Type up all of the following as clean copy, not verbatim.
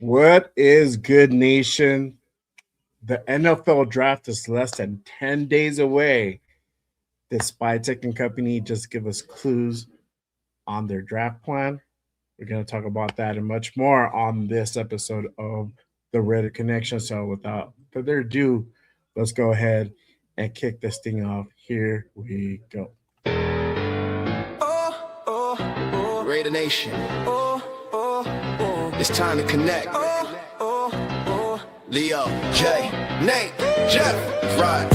What is good, nation? The NFL draft is less than 10 days away. Did Spytek and company just give us clues on their draft plan? We're going to talk about that and much more on this episode of the Reddit Connection. So, without further ado, let's go ahead and kick this thing off. Here we go. Raider Nation. It's time to connect. Leo, Jay, Nate, Jeff, Rod.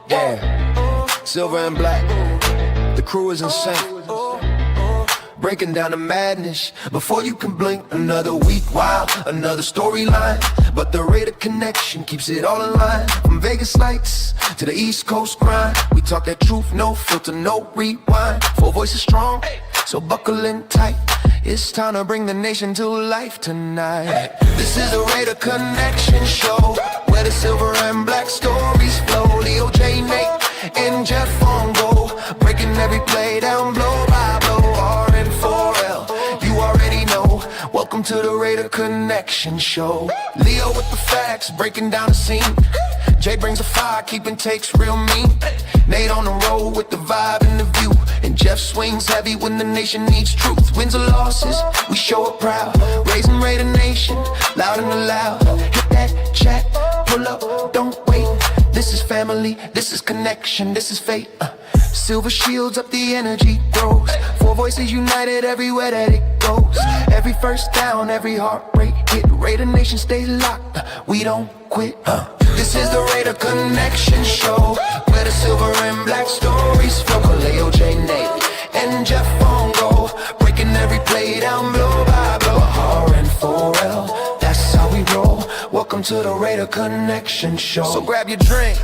Damn, silver and black. The crew is insane. Breaking down the madness before you can blink. Another week, wow, another storyline. But the Raider Connection keeps it all in line. From Vegas lights to the East Coast grind. We talk that truth, no filter, no rewind. Four voices strong, so buckle in tight. It's time to bring the nation to life tonight. This is the Raider Connection show, where the silver and black stories flow. Leo, J, Nate, and Jeff on go, breaking every play down blow by blow. R and 4L, you already know. Welcome to the Raider Connection show. Leo with the facts, breaking down the scene. Jay brings the fire, keeping takes real mean. Nate on the road with the vibe and the view. And Jeff swings heavy when the nation needs truth. Wins or losses, we show up proud. Raising Raider Nation, loud and loud. Hit that chat, pull up, don't wait. This is family, this is connection, this is fate. Silver shields up, the energy grows. Four voices united everywhere that it goes. Every first down, every heartbreak hit. Raider Nation stays locked, we don't quit. This is the Raider Connection show, where the silver and black stories flow. Kaleo, J, Nate, and Jeff on go, breaking every play down blow by blow. R and 4L, that's how we roll. Welcome to the Raider Connection show. So grab your drink,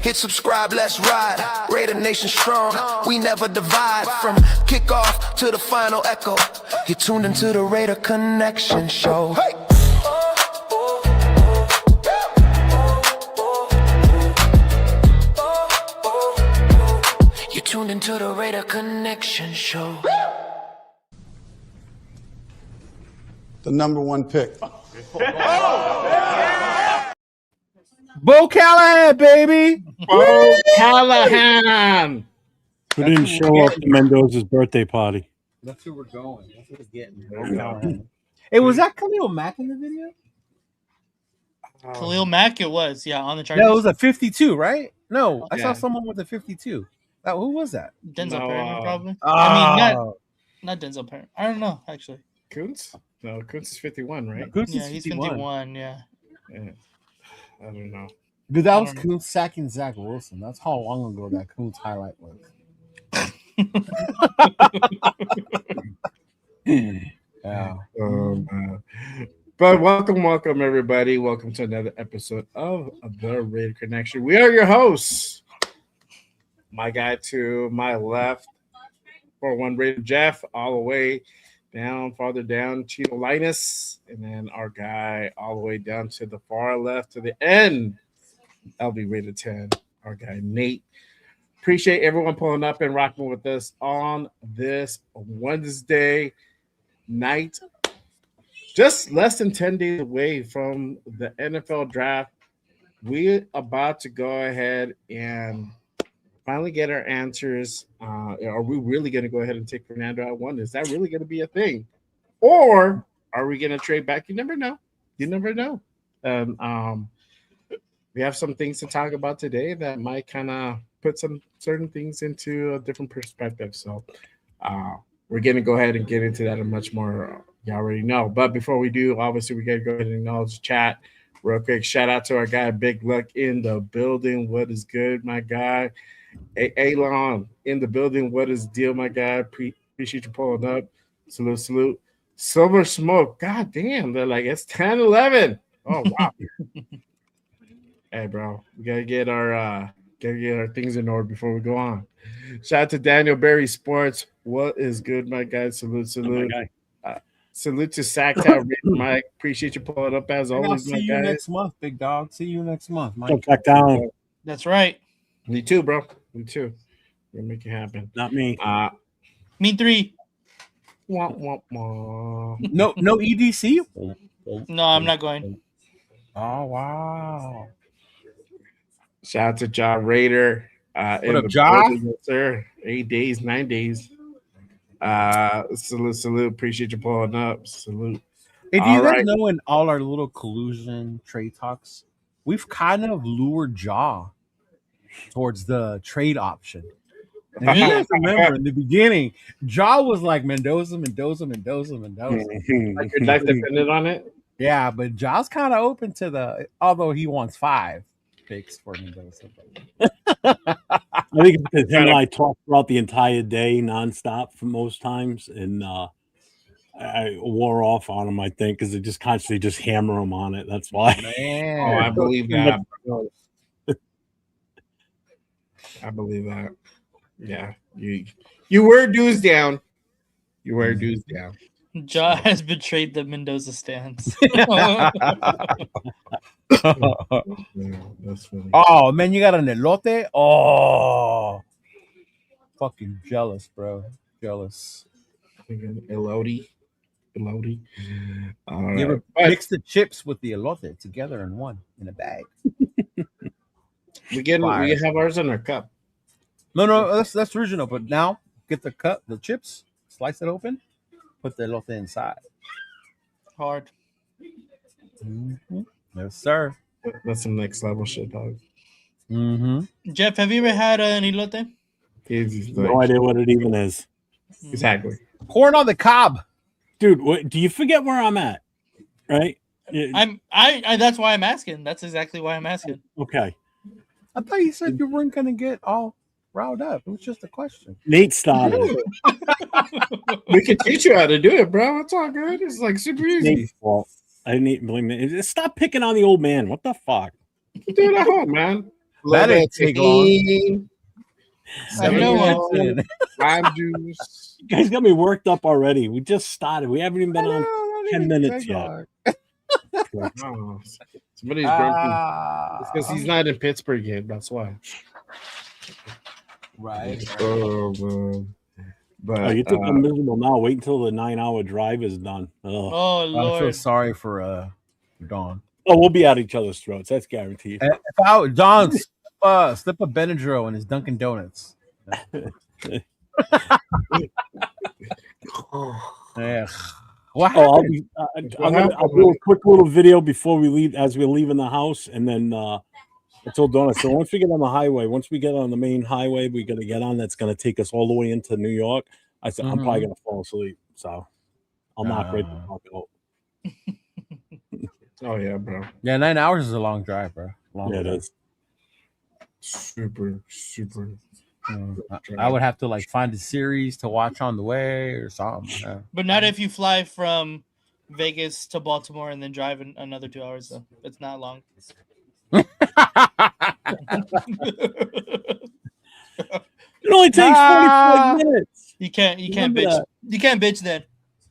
hit subscribe, let's ride. Raider Nation strong, we never divide. From kickoff to the final echo, you're tuned into the Raider Connection show. Hey! You're tuned into the Raider Connection show. The number one pick. Bo Callahan, baby! Bo Callahan! Who didn't show up to Mendoza's birthday party? That's who we're going. That's what we're getting. Hey, was that Khalil Mack in the video? Khalil Mack, it was, on the Chargers. Yeah, it was a 52, right? No, I Yeah. saw someone with a 52. Who was that? Denzel Perryman, probably. Oh. I mean, not Denzel Perryman. I don't know, actually. Kuntz? No, Kuntz is 51, right? Kuntz Yeah, is he's 51. 51, yeah. I don't know. Dude, that I was don't Kuntz sacking Zach Wilson. That's how long ago that Kuntz highlight was. Yeah. Man. But welcome, everybody. Welcome to another episode of the Raider Connection. We are your hosts. My guy to my left, 4-1 Raider Jeff, all the way down, farther down, Cheeto Linus, and then our guy all the way down to the far left to the end, LB Raider 10, our guy Nate. Appreciate everyone pulling up and rocking with us on this Wednesday night. Just less than 10 days away from the NFL draft. We're about to go ahead and finally get our answers. Are we really going to go ahead and take Fernando at one? Is that really going to be a thing? Or are we going to trade back? You never know. You never know. We have some things to talk about today that might kind of put some certain things into a different perspective. So we're going to go ahead and get into that and much more. You already know. But before we do, obviously, we got to go ahead and acknowledge the chat real quick. Shout out to our guy, Big Luck, in the building. What is good, my guy? Alon in the building. What is the deal, my guy? Appreciate you pulling up. Salute. Silver Smoke. God damn. They're like, it's 10-11. Oh, wow. Hey, bro. We got to get our things in order before we go on. Shout out to Daniel Berry Sports. What is good, my guy? Salute. My guy. Salute to Sacktown, Mike. Appreciate you pulling up as I'll always, see my you guy. next month, big dog. See you next month, Mike. Jump back down. That's right. Me too, bro. Me too. We'll make it happen. Not me. Me three. Wah, wah, wah. No EDC. No, I'm not going. Oh wow! Shout out to Ja Raider. In up, the Ja? building, yes, sir. 8 days, 9 days. Salute. Appreciate you pulling up. Salute. Hey, do you All guys right. know in all our little collusion trade talks, we've kind of lured Jaw towards the trade option. And if you guys remember in the beginning, Jaw was like Mendoza. Like your life depended on it. Yeah, but Jaw's kind of open to the, although he wants 5 picks for Mendoza. I think it's because him and I talked throughout the entire day, nonstop, for most times, and I wore off on him. I think because they just constantly just hammer him on it. That's why. Man, Oh, I believe that. I believe that. Yeah, you wear dues down. You wear dues down. Ja has betrayed the Mendoza stance. Yeah, that's funny. Oh man, you got an elote? Oh, fucking jealous, bro. Jealous. Elodie. All You right. ever mix the chips with the elote together in one in a bag? We have ours in our cup. No, that's original. But now get the cup, the chips, slice it open, put the elote inside. Hard. Mm-hmm. Yes, sir. That's some next level shit, dog. Mm-hmm. Jeff, have you ever had an elote? He's No idea what it even is. Exactly. Corn on the cob, Dude, do you forget where I'm at? Right? I that's why I'm asking. That's exactly why I'm asking. Okay. I thought you said you weren't gonna get all riled up. It was just a question. Nate started it. We can teach you how to do it, bro. It's all good. It's like super easy. Nate's fault. I didn't blame Nate. Stop picking on the old man. What the fuck? Do it at home, man. That didn't take long. I know. Lime juice. You guys got me worked up already. We just started. We haven't even been on 10 minutes yet. Oh, somebody's grumpy. It's because he's not in Pittsburgh yet. That's why. Right. Oh, man. But You think I'm miserable now? Wait until the 9-hour drive is done. Oh, Oh I Lord. feel sorry for Dawn. we'll be at each other's throats. That's guaranteed. If Dawn slip a Benadryl in his Dunkin' Donuts. Yeah. What happened? I'll do a quick little video before we leave, as we're leaving the house, and then I told Donna. So once we get on the highway, once we get on the main highway, we're gonna get on. That's gonna take us all the way into New York. I said I'm probably gonna fall asleep, so I'll knock right the fuck out. oh yeah, bro. Yeah, 9 hours is a long drive, bro. Long Yeah, it drive. is. Super. I would have to like find a series to watch on the way or something. Yeah. But not if you fly from Vegas to Baltimore and then drive another 2 hours though. It's not long. It only takes 45 minutes. You can't Remember bitch. that. You can't bitch then.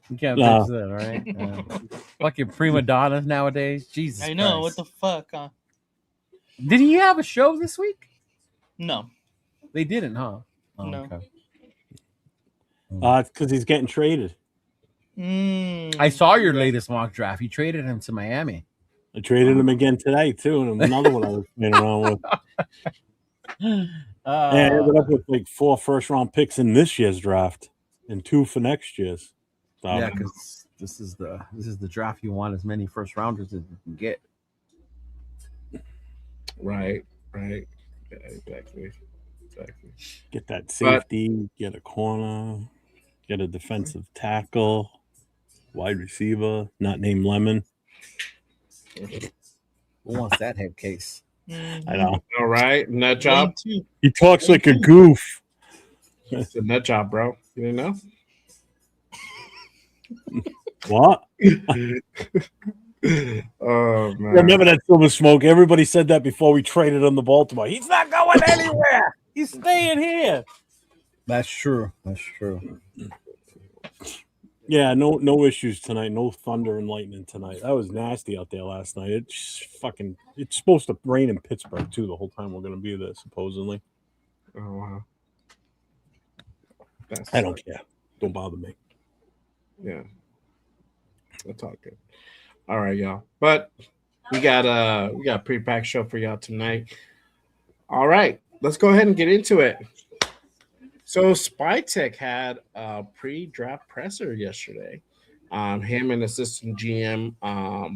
You can't No. fix that, right? Yeah. Fucking prima donnas nowadays. Jesus. I know. Christ. What the fuck, huh? Did he have a show this week? No. They didn't, huh? Oh, No. okay. It's because he's getting traded. I saw your latest mock draft. You traded him to Miami. I traded him again today too, and another one I was playing around with. And I ended up with like 4 first-round picks in this year's draft and 2 for next year's. So, Yeah, because this is the draft you want as many first rounders as you can get. Right. Yeah, exactly. get that safety, get a corner, get a defensive tackle, wide receiver, not named Lemon. Who wants that head case? I know. All right, nut job. He talks like a goof. It's a nut job, bro. You didn't know? What? Oh man! Remember that Silver Smoke? Everybody said that before we traded him to Baltimore. He's not going anywhere. He's staying here. That's true. That's true. Yeah, no issues tonight. No thunder and lightning tonight. That was nasty out there last night. It's supposed to rain in Pittsburgh too the whole time we're going to be there, supposedly. Oh wow! I don't care. Don't bother me. Yeah, that's all good. All right, y'all. But we got a pretty packed show for y'all tonight. All right, let's go ahead and get into it. So Spytek had a pre-draft presser yesterday. Him and assistant GM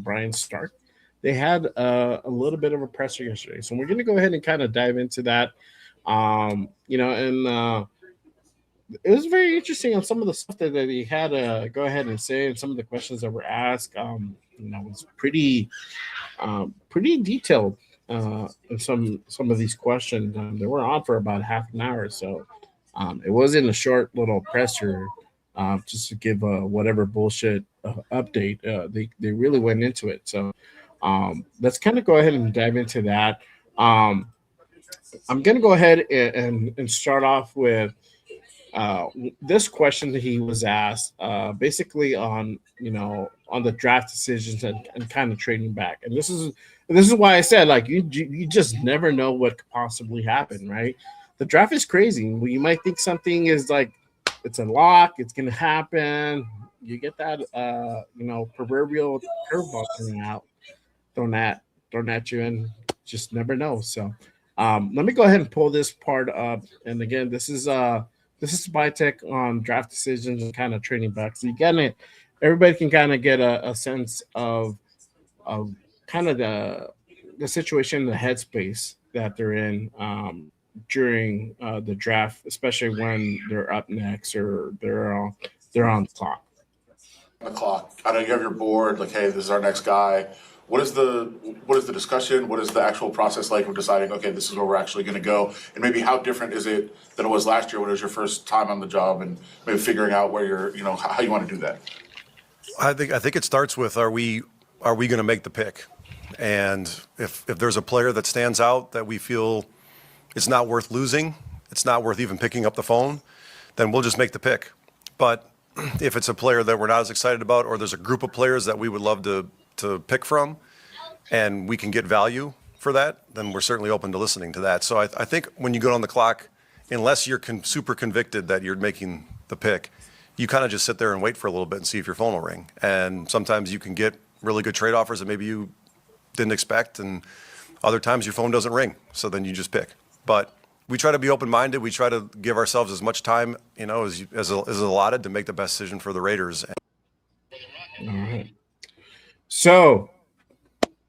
Brian Stark. They had a little bit of a presser yesterday, so we're going to go ahead and kind of dive into that. And it was very interesting on some of the stuff that he had to go ahead and say, and some of the questions that were asked. It was pretty detailed in some of these questions. They were on for about half an hour, so it wasn't a short little presser just to give whatever bullshit update. They really went into it. So let's kind of go ahead and dive into that. I'm going to go ahead and start off with this question that he was asked, basically on the draft decisions and kind of trading back. And this is why I said, like, you just never know what could possibly happen, right? The draft is crazy. You might think something is like it's a lock, it's gonna happen. You get that proverbial curveball thrown at you, and just never know. So let me go ahead and pull this part up. And again, this is Spytek on draft decisions and kind of trading back. So everybody can kind of get a sense of kind of the situation, the headspace that they're in during the draft, especially when they're up next or they're on the clock. I know you have your board, like, hey, this is our next guy. What is the discussion? What is the actual process like of deciding, okay, this is where we're actually going to go? And maybe how different is it than it was last year when it was your first time on the job, and maybe figuring out where you're, how you want to do that? I think it starts with, are we going to make the pick? And if there's a player that stands out that we feel it's not worth losing, it's not worth even picking up the phone, then we'll just make the pick. But if it's a player that we're not as excited about, or there's a group of players that we would love to pick from, and we can get value for that, then we're certainly open to listening to that. So I think when you go on the clock, unless you're super convicted that you're making the pick, you kind of just sit there and wait for a little bit and see if your phone will ring. And sometimes you can get really good trade offers that maybe you didn't expect, and other times your phone doesn't ring, so then you just pick. But we try to be open-minded. We try to give ourselves as much time, as allotted to make the best decision for the Raiders. All right. So,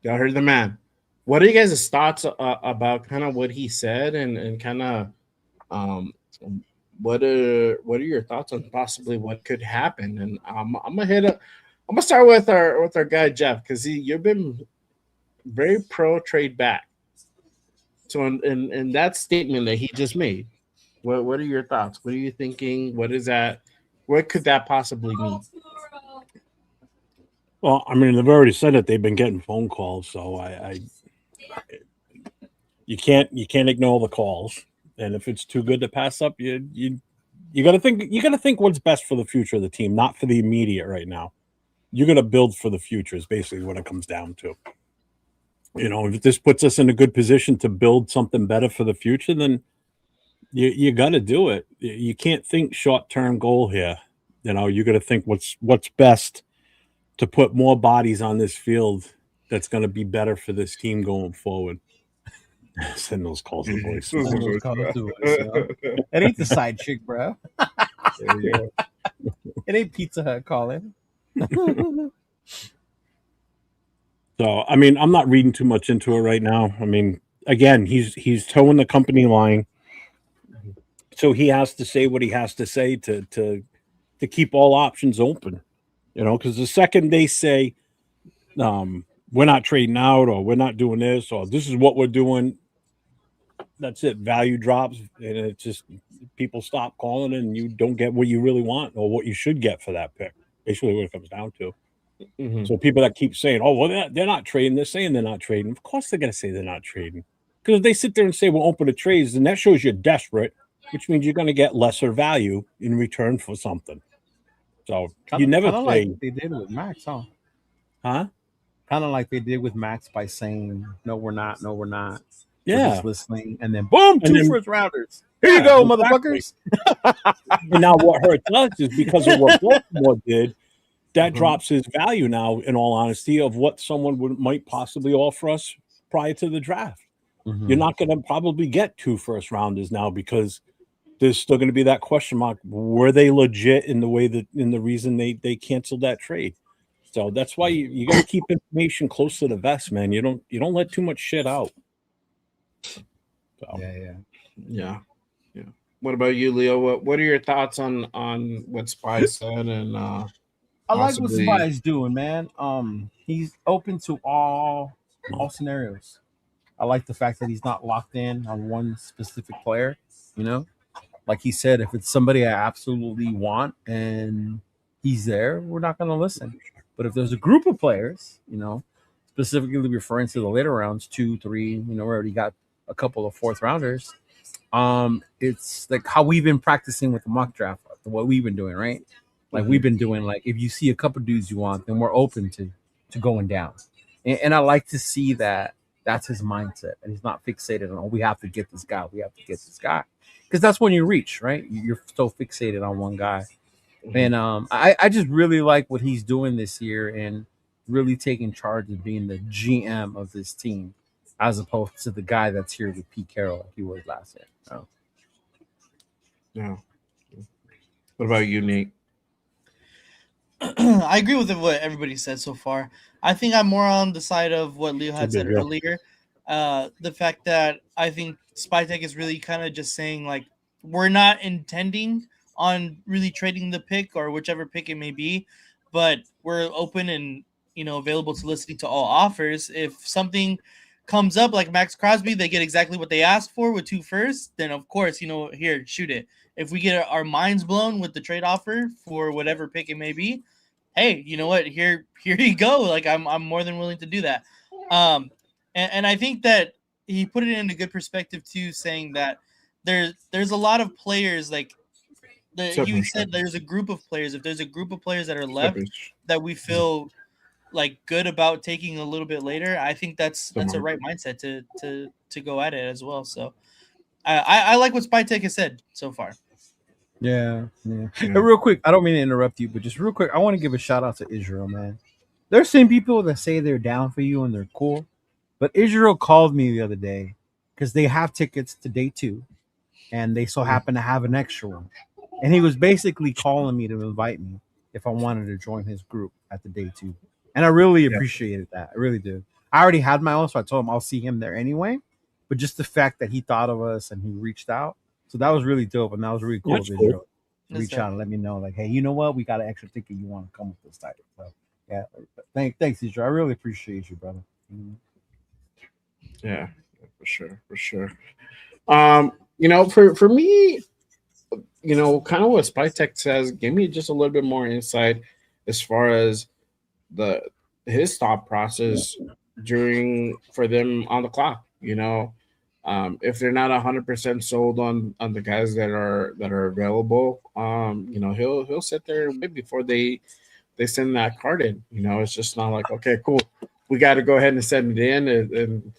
y'all heard the man. What are you guys' thoughts about kind of what he said, and kind of what are your thoughts on possibly what could happen? And I'm gonna start with our guy Jeff, because you've been very pro trade back. So in that statement that he just made, what are your thoughts? What are you thinking? What is that? What could that possibly mean? Well, I mean, they've already said that they've been getting phone calls, so you can't ignore the calls. And if it's too good to pass up, you got to think what's best for the future of the team, not for the immediate right now. You're going to build for the future is basically what it comes down to. If this puts us in a good position to build something better for the future, then you got to do it. You can't think short-term goal here. You got to think what's best to put more bodies on this field that's going to be better for this team going forward. Send those calls to voice. It ain't the side chick, bro. It ain't Pizza Hut calling. So, I mean, I'm not reading too much into it right now. I mean, again, he's towing the company line, so he has to say what he has to say to keep all options open. Because the second they say we're not trading out, or we're not doing this, or this is what we're doing, that's it. Value drops, and it's just people stop calling, and you don't get what you really want or what you should get for that pick. Basically, what it comes down to. Mm-hmm. So people that keep saying, "Oh, well, they're not trading," they're saying they're not trading. Of course, they're going to say they're not trading, because if they sit there and say we're open to trades, then that shows you're desperate, which means you're going to get lesser value in return for something. So you never say like they did with Max, huh? Kind of like they did with Max by saying, "No, we're not. No, we're not." Yeah, we're just listening, and then boom, two first rounders. Here you go, exactly. Motherfuckers. And now what hurts us is because of what Baltimore did. that drops his value now, in all honesty, of what someone might possibly offer us prior to the draft. You're not going to probably get 2 first rounders now because there's still going to be that question mark. Were they legit in the way that in the reason they canceled that trade? So that's why you got to keep information close to the vest, man. You don't let too much shit out. So. Yeah. What about you, Leo? What are your thoughts on what Spy said and I like what possibly- Spy's doing, man. He's open to all scenarios. I like the fact that he's not locked in on one specific player. You know, like he said, if it's somebody I absolutely want and he's there, we're not going to listen. But if there's a group of players, you know, specifically referring to the later rounds, 2, 3, you know, we already got a couple of 4th rounders. It's like how we've been practicing with the mock draft, what we've been doing, right? Like we've been doing, like if you see a couple dudes you want, then we're open to going down. And I like to see that that's his mindset, and he's not fixated on, oh, we have to get this guy, because that's when you reach, right? You're so fixated on one guy. And I just really like what he's doing this year and really taking charge of being the GM of this team, as opposed to the guy that's here with Pete Carroll like he was last year. So. Yeah. What about you, Nate? I agree with what everybody said so far. I think I'm more on the side of what Leo had said earlier. The fact that I think Spytek is really kind of just saying, like, we're not intending on really trading the pick or whichever pick it may be, but we're open and, you know, available to listening to all offers. If something comes up like Max Crosby, they get exactly what they asked for with 2 firsts, then of course, you know, here, shoot it. If we get our minds blown with the trade offer for whatever pick it may be, hey, you know what? Here you go. Like I'm more than willing to do that. And I think that he put it in a good perspective too, saying that there's a lot of players like you said there's a group of players. If there's a group of players that are left that we feel like good about taking a little bit later, I think that's a right mindset to go at it as well. So I like what Spytek has said so far. Yeah. And real quick, I don't mean to interrupt you, but just real quick, I want to give a shout out to Israel, man. There's some people that say they're down for you and they're cool, but Israel called me the other day because they have tickets to day 2, and they so happen to have an extra one, and he was basically calling me to invite me if I wanted to join his group at the day 2, and I really appreciated that. I really did. I already had my own, so I told him I'll see him there anyway. But just the fact that he thought of us and he reached out. So that was really dope, and that was really cool. Cool. Reach out and let me know, like, hey, you know what? We got an extra ticket. You want to come with this title? So, yeah, thanks, Israel. I really appreciate you, brother. Yeah, for sure. You know, for me, you know, kind of what Spytek says, give me just a little bit more insight as far as his thought process for them on the clock. You know. If they're not 100% sold on the guys that are available, you know, he'll sit there and wait before they send that card in. You know, it's just not like, okay, cool, we got to go ahead and send it in,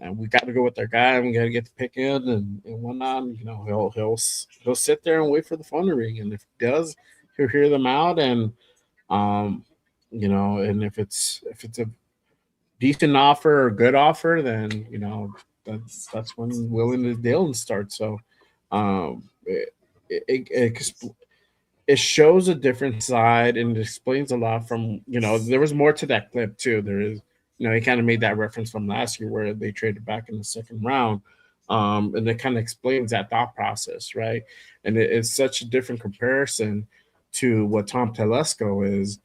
and we got to go with our guy, and we got to get the pick in and whatnot. You know, he'll sit there and wait for the phone to ring, and if he does, he'll hear them out, and you know, and if it's a decent offer or good offer, then you know. That's when willing to deal and start. So it shows a different side, and it explains a lot from, you know, there was more to that clip too. There is, you know, he kind of made that reference from last year where they traded back in the 2nd round. And it kind of explains that thought process, right? And it's such a different comparison to what Tom Telesco is.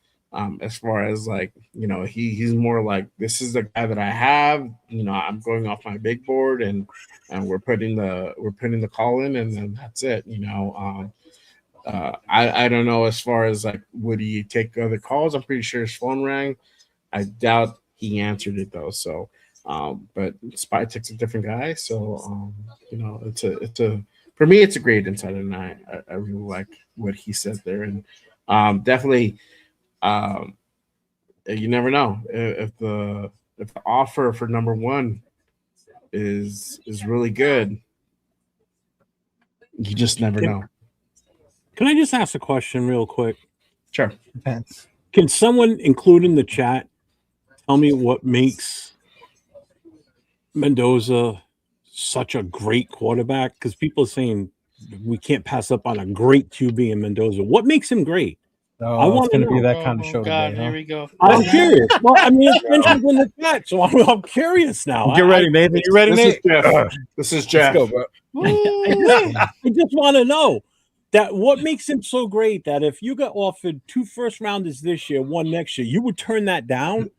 As far as, like, you know, he's more like, this is the guy that I have, you know, I'm going off my big board, and we're putting the call in, and then that's it, you know. I don't know as far as, like, would he take other calls? I'm pretty sure his phone rang. I doubt he answered it though. So but Spytek's a different guy, so you know, it's a for me it's a great insight, and I really like what he said there, and definitely you never know if the offer for number 1 is really good. You just never know. Can I just ask a question real quick? Sure. Depends. Can someone include in the chat tell me what makes Mendoza such a great quarterback? Because people are saying we can't pass up on a great QB in Mendoza. What makes him great? I Oh, it's want to going to be know. that kind of Oh show God, today, here huh? we go. I'm curious. Well, I mean, it's mentioned in the chat, so I'm curious now. Get ready, Nathan. You ready, This is Nate? Jeff. This is Jeff. Let's go, bro. I just want to know that what makes him so great that if you got offered 2 first rounders this year, 1 next year, you would turn that down.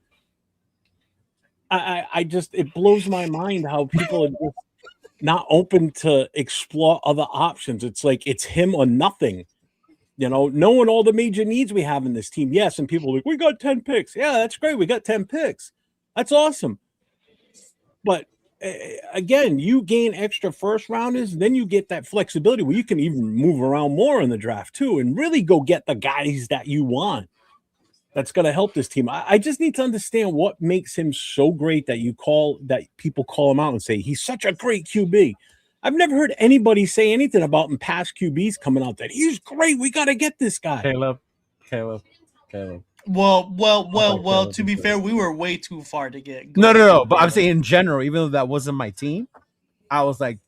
I just it blows my mind how people are just not open to explore other options. It's like it's him or nothing. Knowing all the major needs we have in this team. Yes, and people are like, we got 10 picks. Yeah, that's great. We got 10 picks. That's awesome. But again, you gain extra first rounders, then you get that flexibility where you can even move around more in the draft too, and really go get the guys that you want. That's going to help this team. I just need to understand what makes him so great that people call him out and say he's such a great QB. I've never heard anybody say anything about him past QBs coming out that he's great. We got to get this guy. Caleb. Well. To be fair, we were way too far to get. No. But I'm saying in general, even though that wasn't my team, I was like,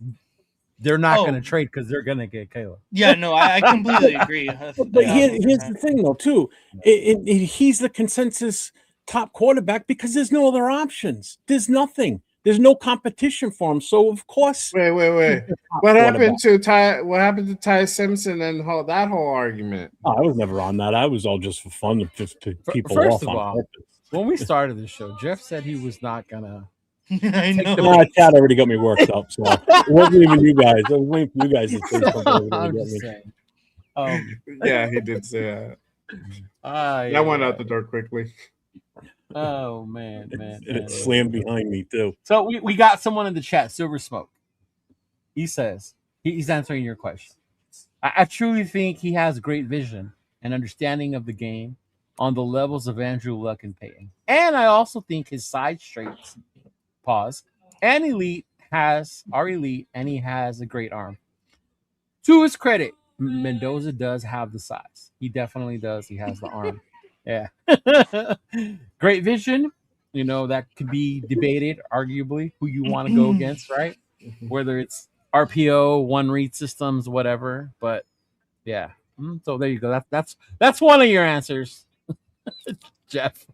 they're not going to trade because they're going to get Caleb. Yeah, no, I completely agree. But here's the thing, though, too. He's the consensus top quarterback because there's no other options. There's nothing. There's no competition for him. So of course, wait. What happened to Ty? What happened to Ty Simpson and that whole argument? Oh, I was never on that. I was all just for fun, just to people First off of on all, purpose. when we started the show, Jeff said he was not gonna. I know. Chad already got me worked up, so it wasn't even you guys. I was waiting for you guys to say something. I'm just saying. Yeah, he did say that. That went out the door quickly. Oh man. And it slammed behind me too. So we got someone in the chat, Silver Smoke. He says he's answering your question. I truly think he has great vision and understanding of the game on the levels of Andrew Luck and Peyton. And I also think his side straights, and elite and he has a great arm. To his credit, Mendoza does have the size. He definitely does. He has the arm. Yeah. Great vision. That could be debated, arguably, who you want to go against, right? Whether it's RPO, one read systems, whatever. But yeah. So there you go. That's one of your answers, Jeff.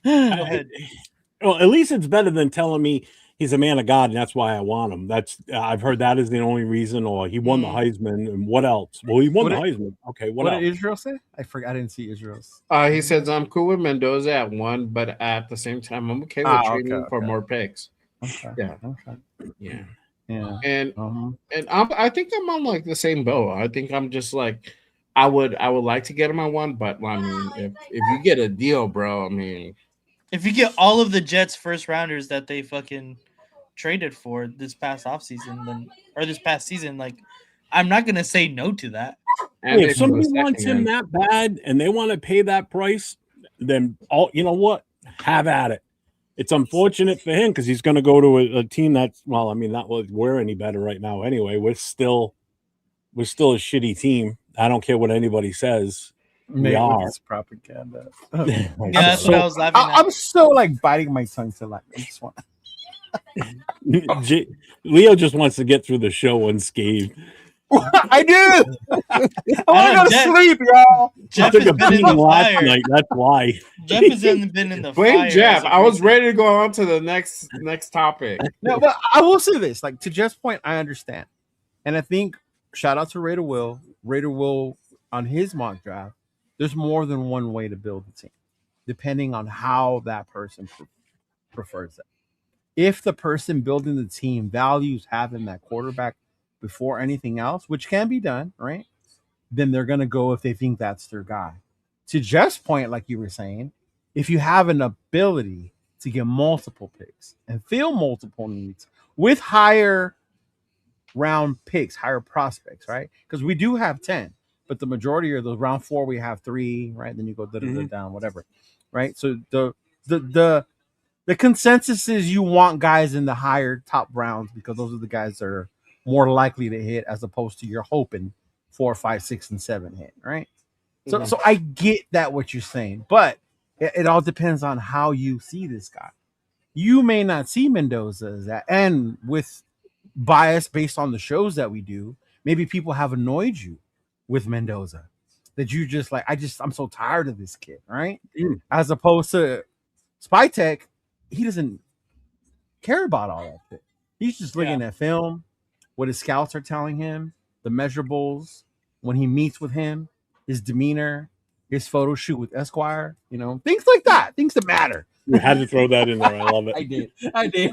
Well, at least it's better than telling me he's a man of God and that's why I want him. I've heard that is the only reason, or he won the Heisman. And what else? Well, he won the Heisman. Okay, what else? Did Israel say? I forgot. I didn't see Israel's. He says I'm cool with Mendoza at 1, but at the same time, I'm okay with trading for more picks. Okay. Yeah. Okay. Yeah. And I think I'm on like the same boat. I think I'm just like I would like to get him on 1, but I mean, if you get a deal, bro, I mean, if you get all of the Jets first rounders that they fucking traded for this past offseason, or this past season, like I'm not gonna say no to that. And if somebody wants him that bad and they want to pay that price, then you know what? Have at it. It's unfortunate for him because he's going to go to a team that's not like we're any better right now. Anyway, we're still a shitty team. I don't care what anybody says. We are. It's propaganda. Yeah, that's what I was laughing at. I'm so like biting my tongue to like. I just want. Leo just wants to get through the show unscathed. I do. I want to go to sleep, y'all. Jeff has been in the fire. Night. That's why. Jeff has been in the fire. Blame Jeff. I was ready to go on to the next topic. No, but I will say this: like to Jeff's point, I understand, and I think shout out to Raider Will. Raider Will on his mock draft. There's more than one way to build a team, depending on how that person prefers it. If the person building the team values having that quarterback before anything else, which can be done, right? Then they're going to go if they think that's their guy. To Jeff's point, like you were saying, if you have an ability to get multiple picks and fill multiple needs with higher round picks, higher prospects, right? Because we do have 10, but the majority of those round 4, we have 3, right? Then you go down, whatever, right? So the consensus is you want guys in the higher top rounds because those are the guys that are more likely to hit as opposed to you're hoping 4, 5, 6, and 7 hit, right? So I get that what you're saying, but it all depends on how you see this guy. You may not see Mendoza as that, and with bias based on the shows that we do, maybe people have annoyed you with Mendoza that you just like. I'm so tired of this kid, right? As opposed to Spytek, he doesn't care about all that shit. He's just looking at film, what his scouts are telling him, the measurables, when he meets with him, his demeanor, his photo shoot with Esquire, things like that, things that matter. You had to throw that in there. I love it. I did.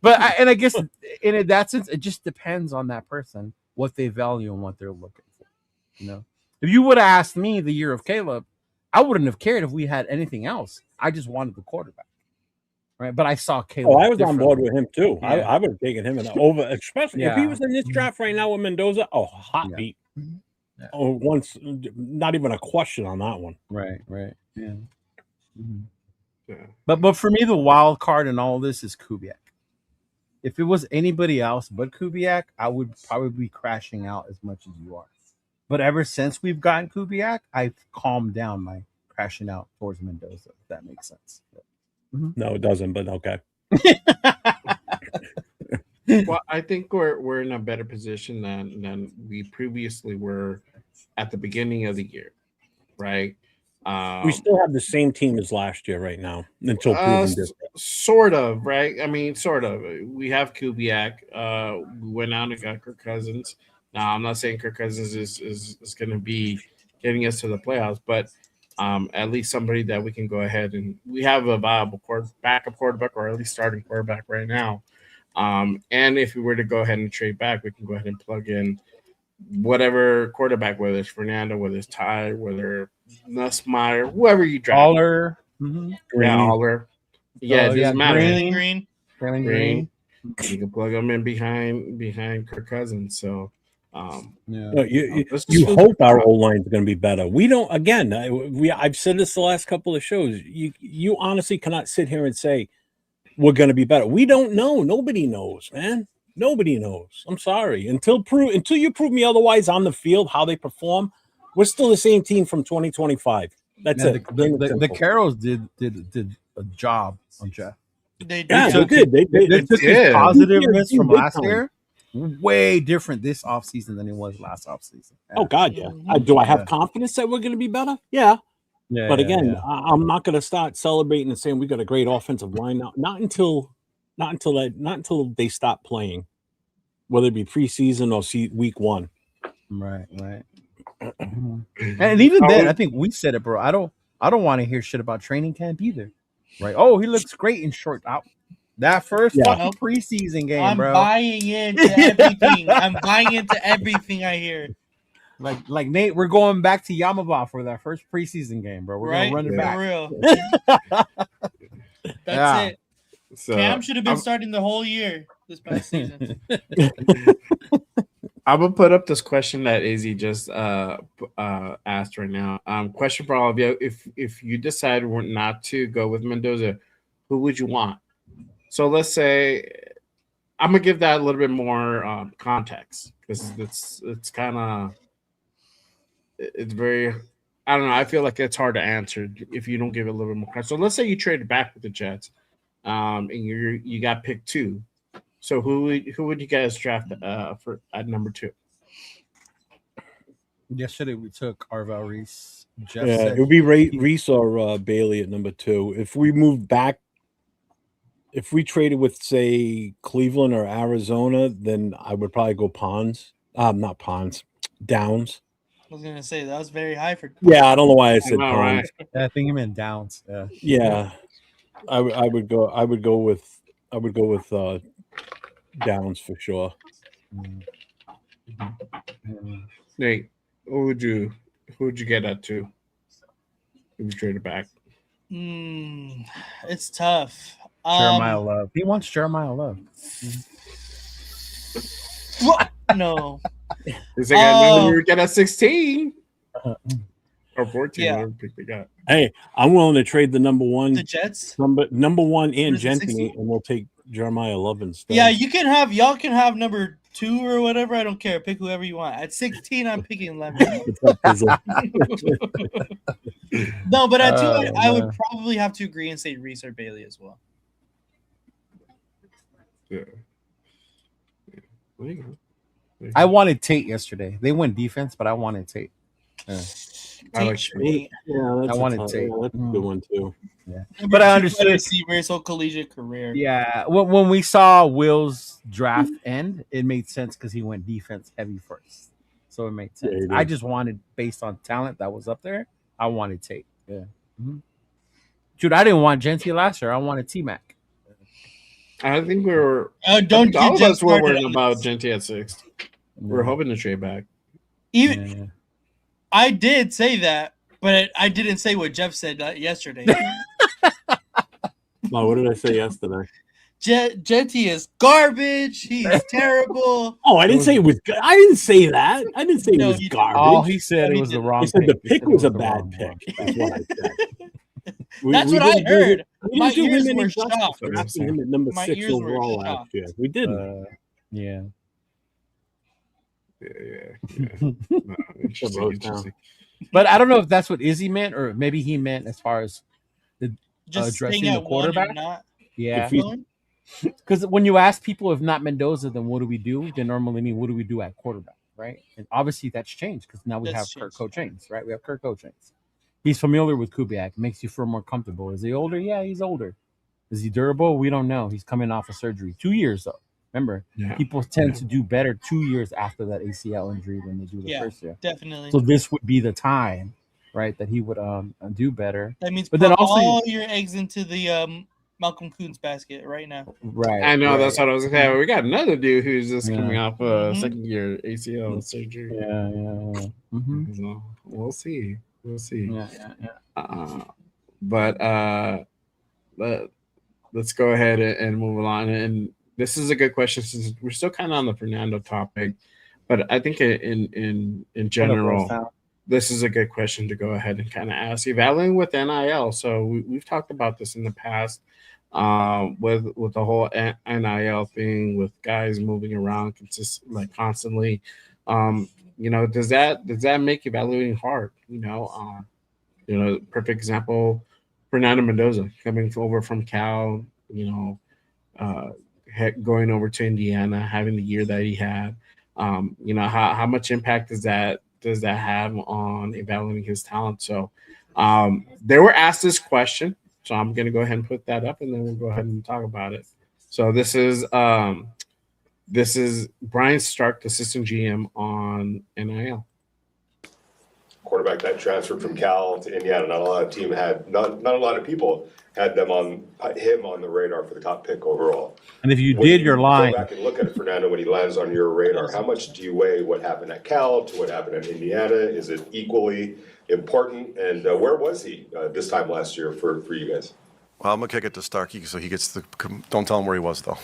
But I guess in that sense, it just depends on that person, what they value and what they're looking for. If you would have asked me the year of Caleb, I wouldn't have cared if we had anything else. I just wanted the quarterback. Right, but I saw Caleb. Oh, I was on board with him too. Yeah. I would have taken him over, especially if he was in this draft right now with Mendoza. Oh, hot beat. Yeah. Oh, not even a question on that one. Right. Yeah. But for me, the wild card in all this is Kubiak. If it was anybody else but Kubiak, I would probably be crashing out as much as you are. But ever since we've gotten Kubiak, I've calmed down my crashing out towards Mendoza. If that makes sense. No, it doesn't, but okay. Well, I think we're in a better position than we previously were at the beginning of the year, right? We still have the same team as last year right now until proven different. Sort of, right? I mean, sort of. We have Kubiak. We went out and got Kirk Cousins. Now, I'm not saying Kirk Cousins is going to be getting us to the playoffs, but at least somebody that we can go ahead and we have a viable backup quarterback or at least starting quarterback right now. And if we were to go ahead and trade back, we can go ahead and plug in whatever quarterback, whether it's Fernando, whether it's Ty, whether Nussmeier, whoever you draft. Aller. Yeah, Aller. Yeah, it doesn't matter. Green. You can plug them in behind Kirk Cousins. So you hope our O line is going to be better. We don't. Again, I've said this the last couple of shows. You honestly cannot sit here and say we're going to be better. We don't know. Nobody knows, man. Nobody knows. I'm sorry. Until you prove me otherwise on the field, how they perform, we're still the same team from 2025. That's it. The Carrolls did a job on Jeff. They did. Yeah, they did. They took his positiveness from last year. Way different this offseason than it was last offseason. Oh God, yeah. Do I have confidence that we're going to be better? Yeah. But again, I'm not going to start celebrating and saying we got a great offensive line now. Not until they stop playing, whether it be preseason or week one. Right. And even then, I think we said it, bro. I don't want to hear shit about training camp either. Right? Oh, he looks great in short out. That first fucking preseason game, bro. I'm buying into everything. I'm buying into everything I hear. Like Nate, we're going back to Yamaba for that first preseason game, bro. We're gonna run it back. For real. That's it. So, Cam should have been starting the whole year this past season. I'm gonna put up this question that Izzy just asked right now. Question for all of you: If you decide not to go with Mendoza, who would you want? So let's say I'm gonna give that a little bit more context because it's kind of it's very I don't know. I feel like it's hard to answer if you don't give it a little bit more context. So let's say you traded back with the Jets, and you got picked 2. So who would you guys draft for at number 2? Yesterday we took Arvel Reese. Jeff it would be Reese or Bailey at number 2. If we moved back, if we traded with say Cleveland or Arizona, then I would probably go not Ponds, Downs. I was gonna say that was very high for. Yeah, I don't know why I said Ponds. Right. I think he meant Downs. Yeah. I would go with Downs for sure. Nate, who would you get at 2? If you traded back? It's tough. Jeremiah Love. He wants Jeremiah Love. What? No. It's like I knew we would get at 16 or 14. Yeah. Whatever pick they got. Hey, I'm willing to trade the number 1. The Jets. Number 1 and Gentry, and we'll take Jeremiah Love instead. Yeah, y'all can have number 2 or whatever. I don't care. Pick whoever you want. At 16, I'm picking Lemon. No, but at 2, I would probably have to agree and say Reese or Bailey as well. Yeah. There you go. I wanted Tate yesterday. They went defense, but I wanted Tate. Yeah. I like Tate. Yeah, that's I wanted Tate. Tate. Yeah, that's a good one too. Yeah. Number But I 2 understood. receiver his whole collegiate career. Yeah, when we saw Will's draft end, it made sense because he went defense heavy first, so it made sense. Yeah, he did. I just wanted, based on talent that was up there, I wanted Tate. Yeah, dude, I didn't want Gentry last year. I wanted T Mac. I think we were. Don't all of get us were started worried on about this. Gentry at 6. We're hoping to trade back. Even I did say that, but I didn't say what Jeff said yesterday. No, what did I say yesterday? Genty is garbage. He's terrible. Oh, I didn't say it was good. I didn't say that. I didn't say No, it was you did. garbage. Oh, he said No, it he was the didn't. wrong. I said the He pick said was it a the bad wrong pick. one. That's what I said. That's what I heard. We My didn't do ears him any were justice shocked. for drafting him at number My 6 ears were overall last shocked. year. We didn't. Yeah. Yeah. No, interesting. But I don't know if that's what Izzy meant, or maybe he meant as far as the Just addressing staying the at 1 quarterback. and not Yeah, going. because when you ask people if not Mendoza, then what do we do? They normally mean what do we do at quarterback, right? And obviously that's changed because now we That's have Kirk changed. Cochains, right? We have Kirk Cochains. He's familiar with Kubiak, makes you feel more comfortable. Is he older? Yeah, he's older. Is he durable? We don't know. He's coming off of surgery. 2 years though. Remember, people tend to do better 2 years after that ACL injury than they do the first year. Definitely. So this would be the time, right, that he would do better. That means but put then also all your eggs into the Malcolm Kuhn's basket right now. right. I know right. that's what I was saying. We got another dude who's just coming Yeah. off a second year ACL surgery. Yeah. So we'll see. Yeah. But let's go ahead and move along. And this is a good question since we're still kind of on the Fernando topic, but I think in general, this is a good question to go ahead and kind of ask. Evaluating with NIL. So we've talked about this in the past with the whole NIL thing, with guys moving around constantly. Does that make evaluating hard? Perfect example, Fernando Mendoza coming over from Cal, going over to Indiana, having the year that he had. How much impact does that have on evaluating his talent? So they were asked this question, so I'm going to go ahead and put that up, and then we'll go ahead and talk about it. So this is Brian Stark, assistant GM on NIL. Quarterback that transferred from Cal to Indiana. Not a lot of people had him on the radar for the top pick overall. And if you When did, you're lying. Go back and look at Fernando when he lands on your radar. How much do you weigh what happened at Cal to what happened at Indiana? Is it equally important? And where was he this time last year for you guys? Well, I'm going to kick it to Starkey so he gets don't tell him where he was, though.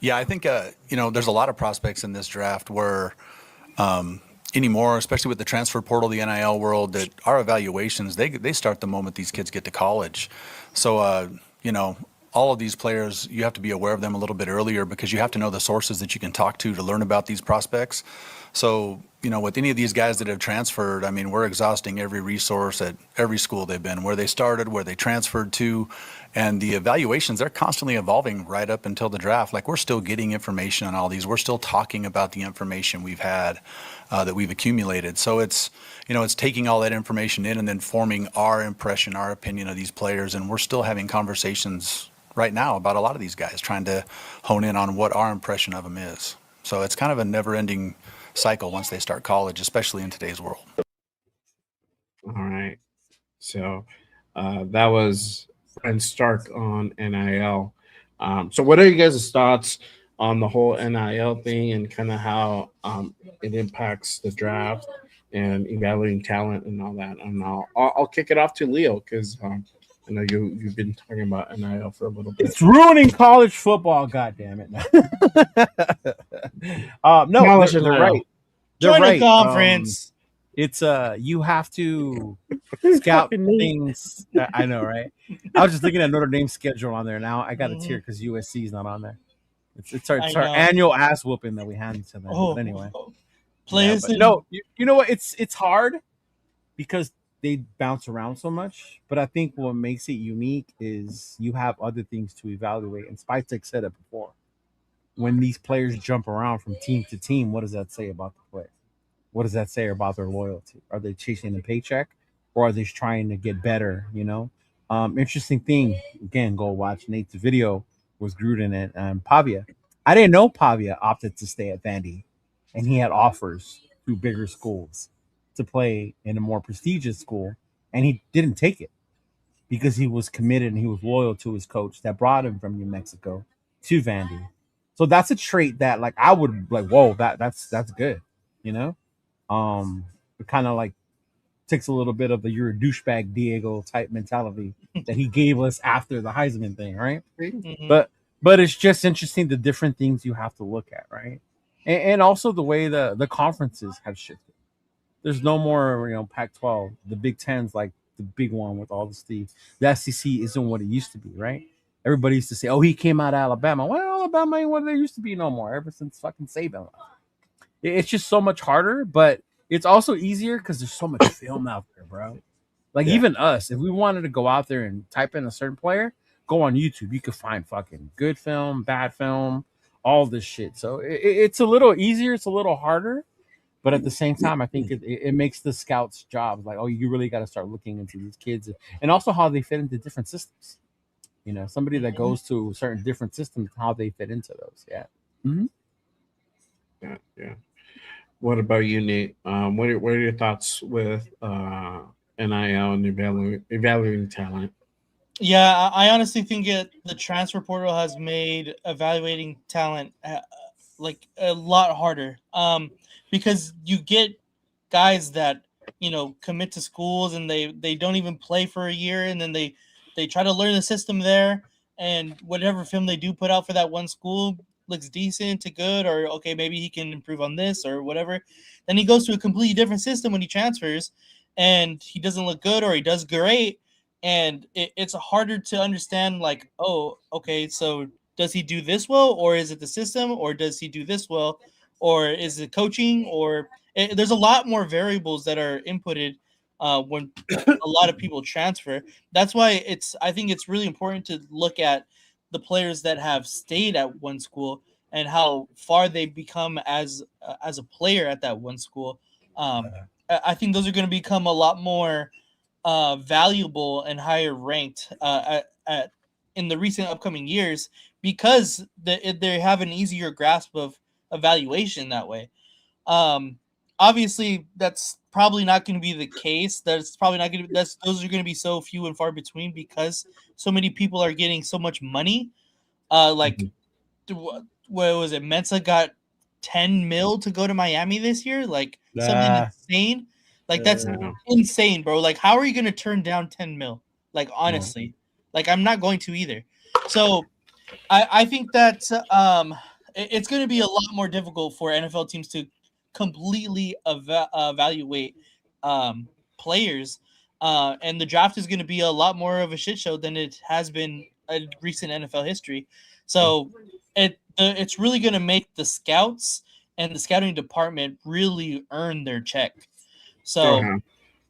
Yeah, I think, there's a lot of prospects in this draft where anymore, especially with the transfer portal, the NIL world, that our evaluations, they start the moment these kids get to college. So, all of these players, you have to be aware of them a little bit earlier because you have to know the sources that you can talk to learn about these prospects. So, with any of these guys that have transferred, I mean, we're exhausting every resource at every school they've been, where they started, where they transferred to, and the evaluations, they're constantly evolving right up until the draft. Like, we're still getting information on all these. We're still talking about the information we've had that we've accumulated. So it's taking all that information in and then forming our impression, our opinion of these players. And we're still having conversations right now about a lot of these guys, trying to hone in on what our impression of them is. So it's kind of a never-ending cycle once they start college, especially in today's world. All right. So that was Brian Stark on NIL. So what are you guys' thoughts on the whole NIL thing and kind of how it impacts the draft and evaluating talent and all that? And I'll kick it off to Leo because I know you've been talking about NIL for a little bit. It's ruining college football. God damn it! No, they're right. Join the conference. It's you have to scout things. I know, right? I was just looking at Notre Dame's schedule on there. Now I got a tear because USC is not on there. It's our I know. annual ass whooping that we hand to them. Oh, But anyway, players. but no, you know what? It's hard because they bounce around so much. But I think what makes it unique is you have other things to evaluate. And Spytek said it before. When these players jump around from team to team, what does that say about the player? What does that say about their loyalty? Are they chasing a paycheck, or are they just trying to get better? Interesting thing. Again, go watch Nate's video with Gruden and Pavia. I didn't know Pavia opted to stay at Vandy, and he had offers through bigger schools to play in a more prestigious school, and he didn't take it because he was committed and he was loyal to his coach that brought him from New Mexico to Vandy. So that's a trait that like I would like, whoa, that's good, you know? It kind of like takes a little bit of the you're a douchebag Diego type mentality that he gave us after the Heisman thing, right? Mhm. But it's just interesting the different things you have to look at, right? And also the way the conferences have shifted. There's no more, Pac-12. The Big Ten's like the big one with all the Steve. The SEC isn't what it used to be, right? Everybody used to say, "Oh, he came out of Alabama." Well, Alabama ain't what they used to be no more. Ever since fucking Saban. It's just so much harder, but it's also easier because there's so much film out there, bro. Like even us, if we wanted to go out there and type in a certain player, go on YouTube. You could find fucking good film, bad film, all this shit. So it's a little easier. It's a little harder. But at the same time, I think it makes the scouts' jobs like, oh, you really got to start looking into these kids and also how they fit into different systems. Somebody that goes to certain different systems, how they fit into those. Yeah. Mm-hmm. Yeah. What about you, Nate? What are your thoughts with NIL and evaluating talent? Yeah, I honestly think the transfer portal has made evaluating talent like a lot harder. Because you get guys that commit to schools and they don't even play for a year, and then they try to learn the system there, and whatever film they do put out for that one school looks decent to good, or okay, maybe he can improve on this or whatever. Then he goes to a completely different system when he transfers, and he doesn't look good or he does great, and it's harder to understand like, oh, okay, so does he do this well, or is it the system, or does he do this well, or is it coaching, or there's a lot more variables that are inputted when a lot of people transfer. That's why I think it's really important to look at the players that have stayed at one school and how far they become as a player at that one school. I think those are going to become a lot more valuable and higher ranked in the recent upcoming years because they have an easier grasp of evaluation that way. Obviously, that's probably not going to be the case. That's probably not going to. Those are going to be so few and far between because so many people are getting so much money. Like, what was it? Mensa got 10 mil to go to Miami this year. Like something insane. Like that's insane, bro. Like, how are you going to turn down 10 mil? Like, honestly, like I'm not going to either. So, I think that it's going to be a lot more difficult for NFL teams to completely evaluate players, and the draft is going to be a lot more of a shit show than it has been in recent NFL history. So it's really going to make the scouts and the scouting department really earn their check. So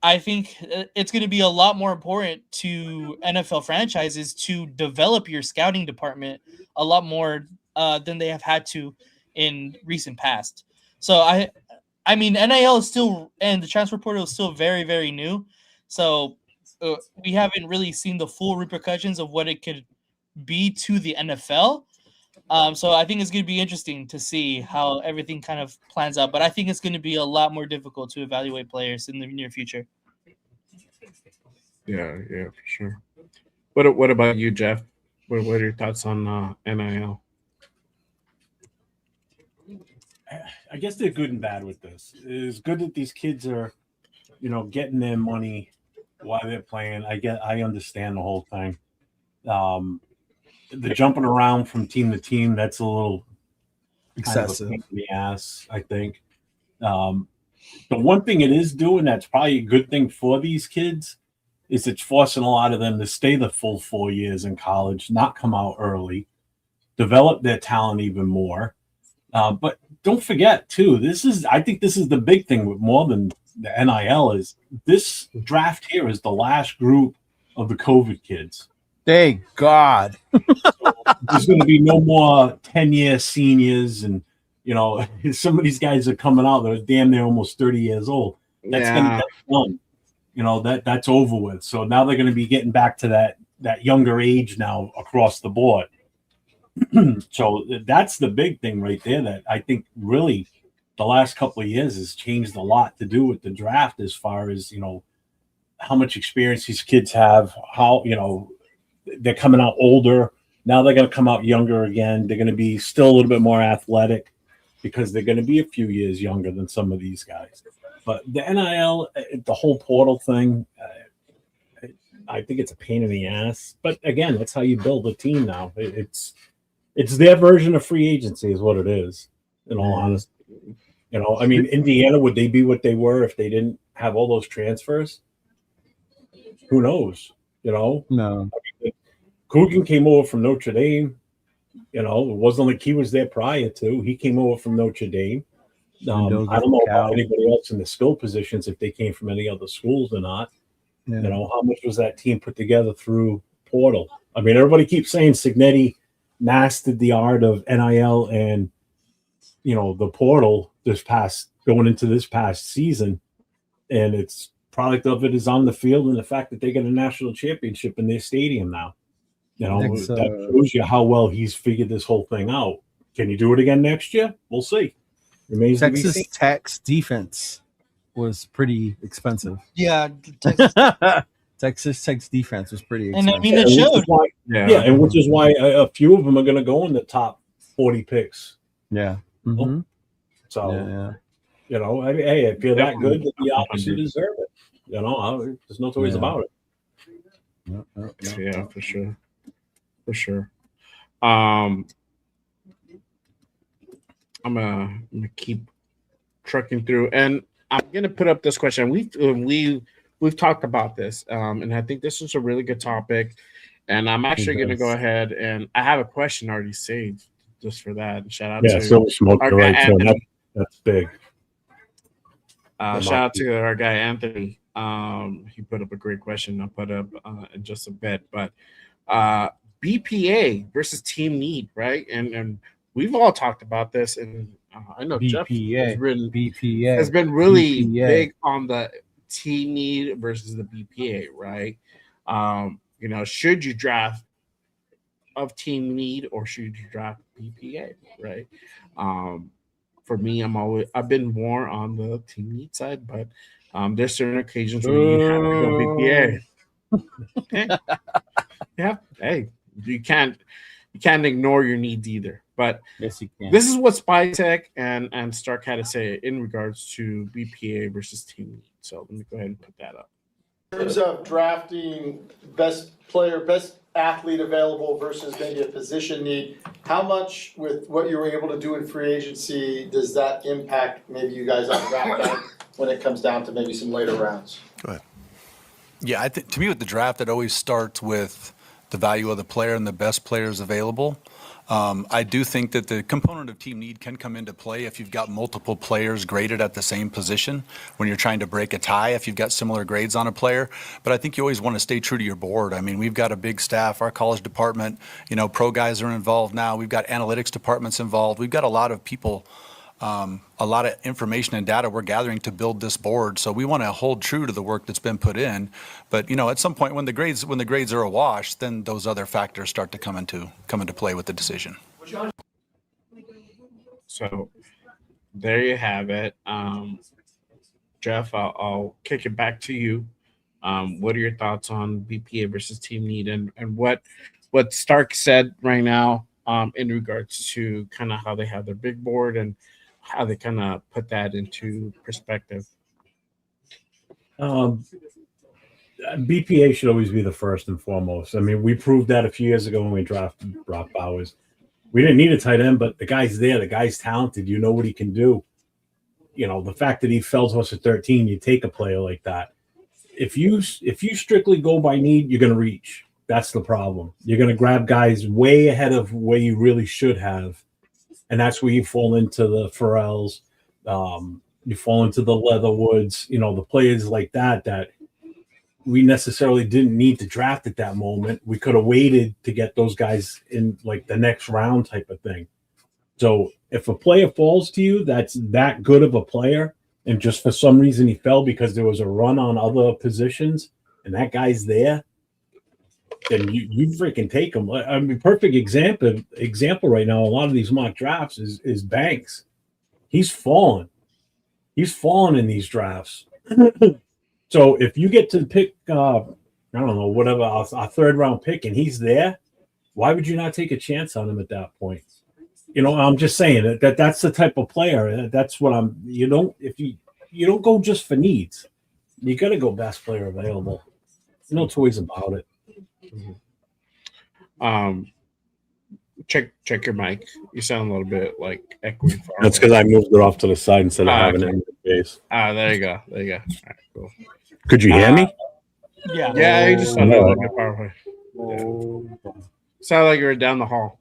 I think it's going to be a lot more important to NFL franchises to develop your scouting department a lot more than they have had to in recent past. So I mean, NIL is still, and the transfer portal is still very, very new. So we haven't really seen the full repercussions of what it could be to the NFL. So I think it's going to be interesting to see how everything kind of plans out. But I think it's going to be a lot more difficult to evaluate players in the near future. Yeah, for sure. What about you, Jeff? What are your thoughts on NIL? I guess they're good and bad with this. It's good that these kids are, getting their money while they're playing. I understand the whole thing. The jumping around from team to team, that's a little excessive. Kind of a pain in the ass, I think. The one thing it is doing that's probably a good thing for these kids is it's forcing a lot of them to stay the full 4 years in college, not come out early. develop their talent even more. But don't forget too, I think this is the big thing with more than the NIL is this draft here is the last group of the COVID kids. Thank God. There's going to be no more 10-year seniors, and some of these guys are coming out that are damn near almost 30 years old. That's done. That's over with. So now they're going to be getting back to that younger age now across the board. So that's the big thing right there that I think really the last couple of years has changed a lot to do with the draft as far as, how much experience these kids have, how, they're coming out older. Now they're going to come out younger again. They're going to be still a little bit more athletic because they're going to be a few years younger than some of these guys. But the NIL, the whole portal thing, I think it's a pain in the ass. But again, that's how you build a team now. It's their version of free agency is what it is, in all honesty. Indiana, would they be what they were if they didn't have all those transfers? Who knows? No. Coogan came over from Notre Dame. It wasn't like he was there prior to. He came over from Notre Dame. I don't know about anybody else in the skill positions if they came from any other schools or not. Yeah. How much was that team put together through portal? I mean, everybody keeps saying Signetti mastered the art of NIL and the portal going into this past season, and it's product of it is on the field and the fact that they get a national championship in their stadium now. That shows you how well he's figured this whole thing out. Can you do it again next year? We'll see. Remains Texas Tech's defense was pretty expensive. Yeah, Texas Tech's defense was pretty expensive. And I mean, it showed. And which is why a few of them are going to go in the top 40 picks. Yeah. Mm-hmm. So, hey, I feel that good that the opposite deserve it. There's no two ways about it. Yeah, for sure. For sure. I'm gonna keep trucking through, and I'm gonna put up this question. We've talked about this, and I think this is a really good topic. And I'm actually gonna go ahead and I have a question already saved just for that. And shout out to Silver Smoke, right? So that's big. Shout out to our guy Anthony. He put up a great question. I'll put up in just a bit, but BPA versus team need, right? And we've all talked about this, and I know BPA, Jeff has been really big on the team need versus the BPA, right? Should you draft of team need or should you draft BPA, right? For me, I've been more on the team need side, but there's certain occasions where you have to go BPA. Yeah, hey, you can't ignore your needs either. But yes, you can. This is what Spytek and Stark had to say in regards to BPA versus team need. So let me go ahead and put that up. In terms of drafting best player, best athlete available versus maybe a position need, how much with what you were able to do in free agency does that impact maybe you guys on draft night when it comes down to maybe some later rounds? Go ahead. Yeah, I think to me with the draft, it always starts with the value of the player and the best players available. I do think that the component of team need can come into play if you've got multiple players graded at the same position when you're trying to break a tie, if you've got similar grades on a player. But I think you always want to stay true to your board. I mean, we've got a big staff, our college department, pro guys are involved now. We've got analytics departments involved. We've got a lot of people, a lot of information and data we're gathering to build this board. So we want to hold true to the work that's been put in. But at some point when the grades are awash, then those other factors start to come into play with the decision. So there you have it. Jeff, I'll kick it back to you. What are your thoughts on BPA versus team need and what Stark said right now in regards to kind of how they have their big board and how they kind of put that into perspective? BPA should always be the first and foremost. I mean, we proved that a few years ago when we drafted Brock Bowers. We didn't need a tight end, but the guy's there. The guy's talented. You know what he can do. The fact that he fell to us at 13, you take a player like that. If you strictly go by need, you're going to reach. That's the problem. You're going to grab guys way ahead of where you really should have, and that's where you fall into the Pharrells. You fall into the Leatherwoods. The players like that we necessarily didn't need to draft at that moment. We could have waited to get those guys in like the next round type of thing. So if a player falls to you that's that good of a player, and just for some reason he fell because there was a run on other positions, and that guy's there, then you freaking take him. I mean, perfect example right now. A lot of these mock drafts is Banks. He's fallen. He's fallen in these drafts. So if you get to pick, I don't know, whatever, a third round pick, and he's there, why would you not take a chance on him at that point? I'm just saying that's the type of player. That's what I'm. You don't go just for needs. You got to go best player available. No two ways about it. Check your mic. You sound a little bit like echoing. That's because I moved it off to the side instead of having it in the face. There you go. All right, cool. Could you hear me? Yeah, you just sounded like a power play. Sound like you were down the hall.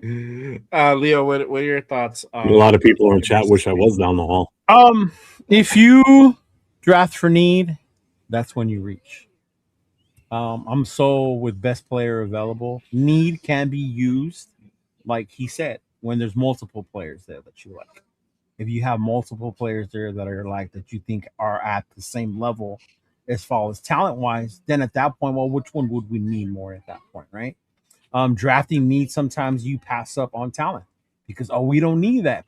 Leo, what are your thoughts? A lot of people in chat wish I was down the hall. If you draft for need, that's when you reach. I'm so with best player available. Need can be used, like he said, when there's multiple players there that you like. If you have multiple players there that are like that you think are at the same level as far as talent wise, then at that point, well, which one would we need more at that point, right? Drafting needs, sometimes you pass up on talent because we don't need that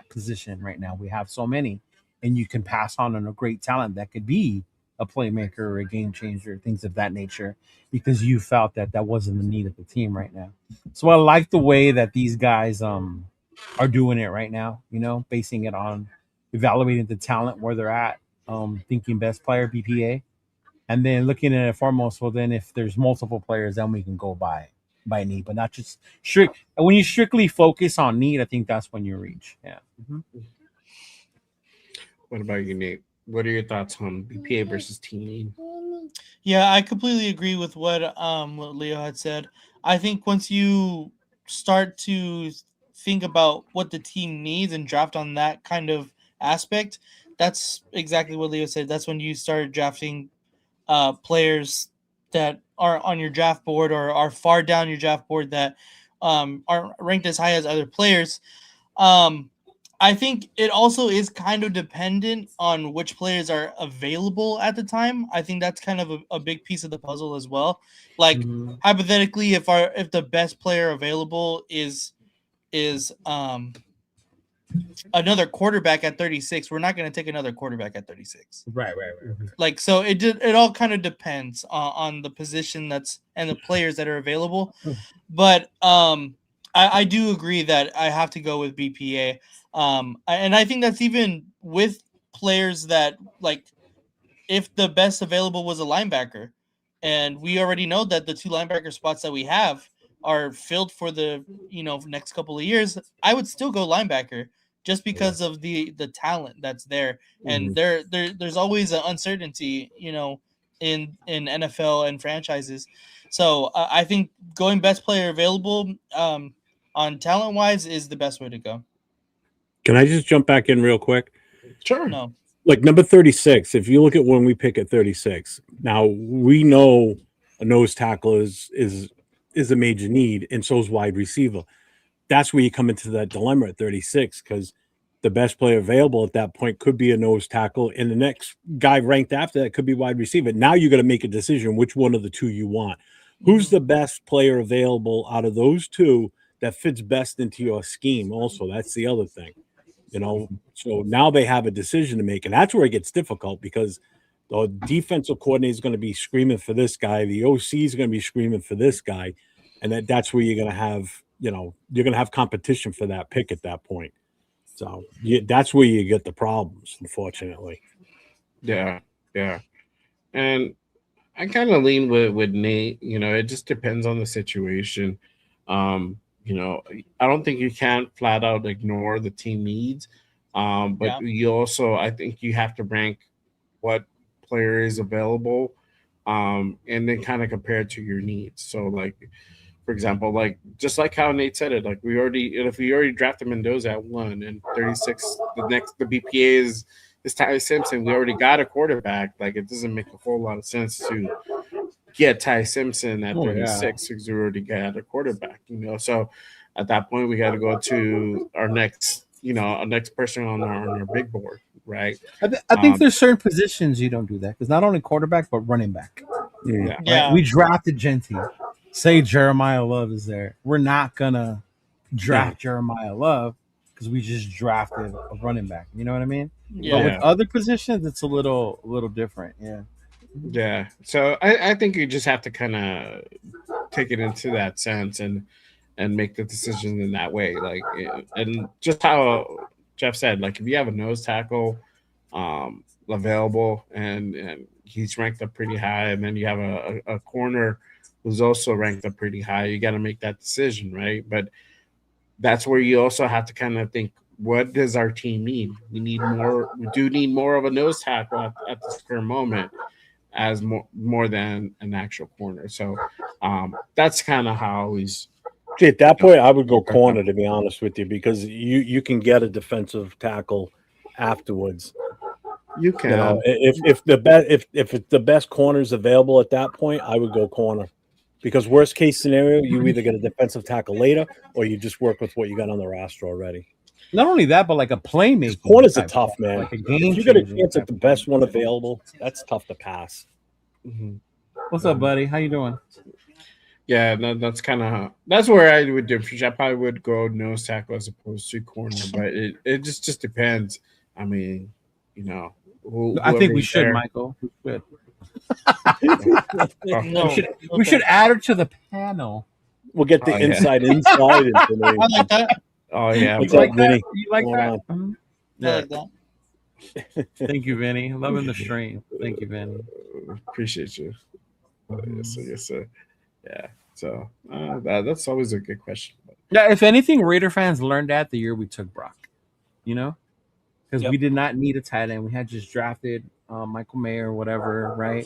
position right now. We have so many, and you can pass on a great talent that could be a playmaker or a game changer, things of that nature, because you felt that wasn't the need of the team right now. So I like the way that these guys are doing it right now, basing it on evaluating the talent where they're at, thinking best player BPA, and then looking at it foremost. Well, then if there's multiple players, then we can go by need, but not just strict. When you strictly focus on need, I think that's when you reach. Yeah. Mm-hmm. What about you, Nate? What are your thoughts on BPA versus team need? Yeah, I completely agree with what Leo had said. I think once you start to think about what the team needs and draft on that kind of aspect, that's exactly what Leo said. That's when you start drafting players that are on your draft board or are far down your draft board that aren't ranked as high as other players. I think it also is kind of dependent on which players are available at the time. I think that's kind of a big piece of the puzzle as well. Like hypothetically, if the best player available is another quarterback at 36, we're not going to take another quarterback at 36. Right. Like, so it all kind of depends on the position and the players that are available. But I do agree that I have to go with BPA. And I think that's even with players that, like, if the best available was a linebacker, and we already know that the two linebacker spots that we have are filled for the next couple of years, I would still go linebacker just because of the talent that's there. And there's always an uncertainty, in NFL and franchises. So I think going best player available on talent wise is the best way to go. Can I just jump back in real quick? Sure. No. Like number 36, if you look at when we pick at 36, now we know a nose tackle is a major need, and so is wide receiver. That's where you come into that dilemma at 36, because the best player available at that point could be a nose tackle, and the next guy ranked after that could be wide receiver. Now you got to make a decision which one of the two you want. Who's the best player available out of those two that fits best into your scheme? Also, that's the other thing. So now they have a decision to make, and that's where it gets difficult, because the defensive coordinator is going to be screaming for this guy, the OC is going to be screaming for this guy, and that's where you're going to have, you're going to have competition for that pick at that point. So that's where you get the problems, unfortunately. Yeah, and I kind of lean with Nate. It just depends on the situation. I don't think you can flat out ignore the team needs. But you also, I think you have to rank what player is available and then kind of compare it to your needs. So, like, for example, like just like how Nate said it, like if we already drafted Mendoza at 1 and 36, the BPA is Ty Simpson. We already got a quarterback. Like, it doesn't make a whole lot of sense to get Ty Simpson at 36 because we already got a quarterback. So at that point we got to go to our next person on our big board, right? I think there's certain positions you don't do that because not only quarterback but running back. Yeah. Right? We drafted Genty. Say Jeremiah Love is there. We're not gonna draft Jeremiah Love because we just drafted a running back. You know what I mean? Yeah. But with other positions, it's a little different. Yeah. Yeah. So I think you just have to kind of take it into that sense and make the decision in that way. Like, and just how Jeff said, like, if you have a nose tackle available and he's ranked up pretty high, and then you have a corner who's also ranked up pretty high, you got to make that decision, right? But that's where you also have to kind of think, what does our team need? We do need more of a nose tackle at this current moment as more than an actual corner. So that's kind of how I always. See, at that point, I would go corner, to be honest with you, because you can get a defensive tackle afterwards. You can. If it's the best corners available at that point, I would go corner. Because worst case scenario, you either get a defensive tackle later or you just work with what you got on the roster already. Not only that, but like a playmaker. Corners are tough, man. Like a game. If you get a chance at the best one available, that's tough to pass. Mm-hmm. What's up, buddy? How you doing? Yeah, that's kind of that's where I would differentiate. I probably would go nose tackle as opposed to corner, but it just depends. I mean, I think we should, Michael. We should. No, we should add her to the panel. We'll get the inside information. I like that. Oh yeah, you like that? You like that? I like that. Thank you, Vinny. Loving the stream. Thank you, Vinny. Appreciate you. Yes, sir. Yeah. So that's always a good question. Yeah, if anything, Raider fans learned that the year we took Brock. Because we did not need a tight end. We had just drafted Michael Mayer or whatever, right?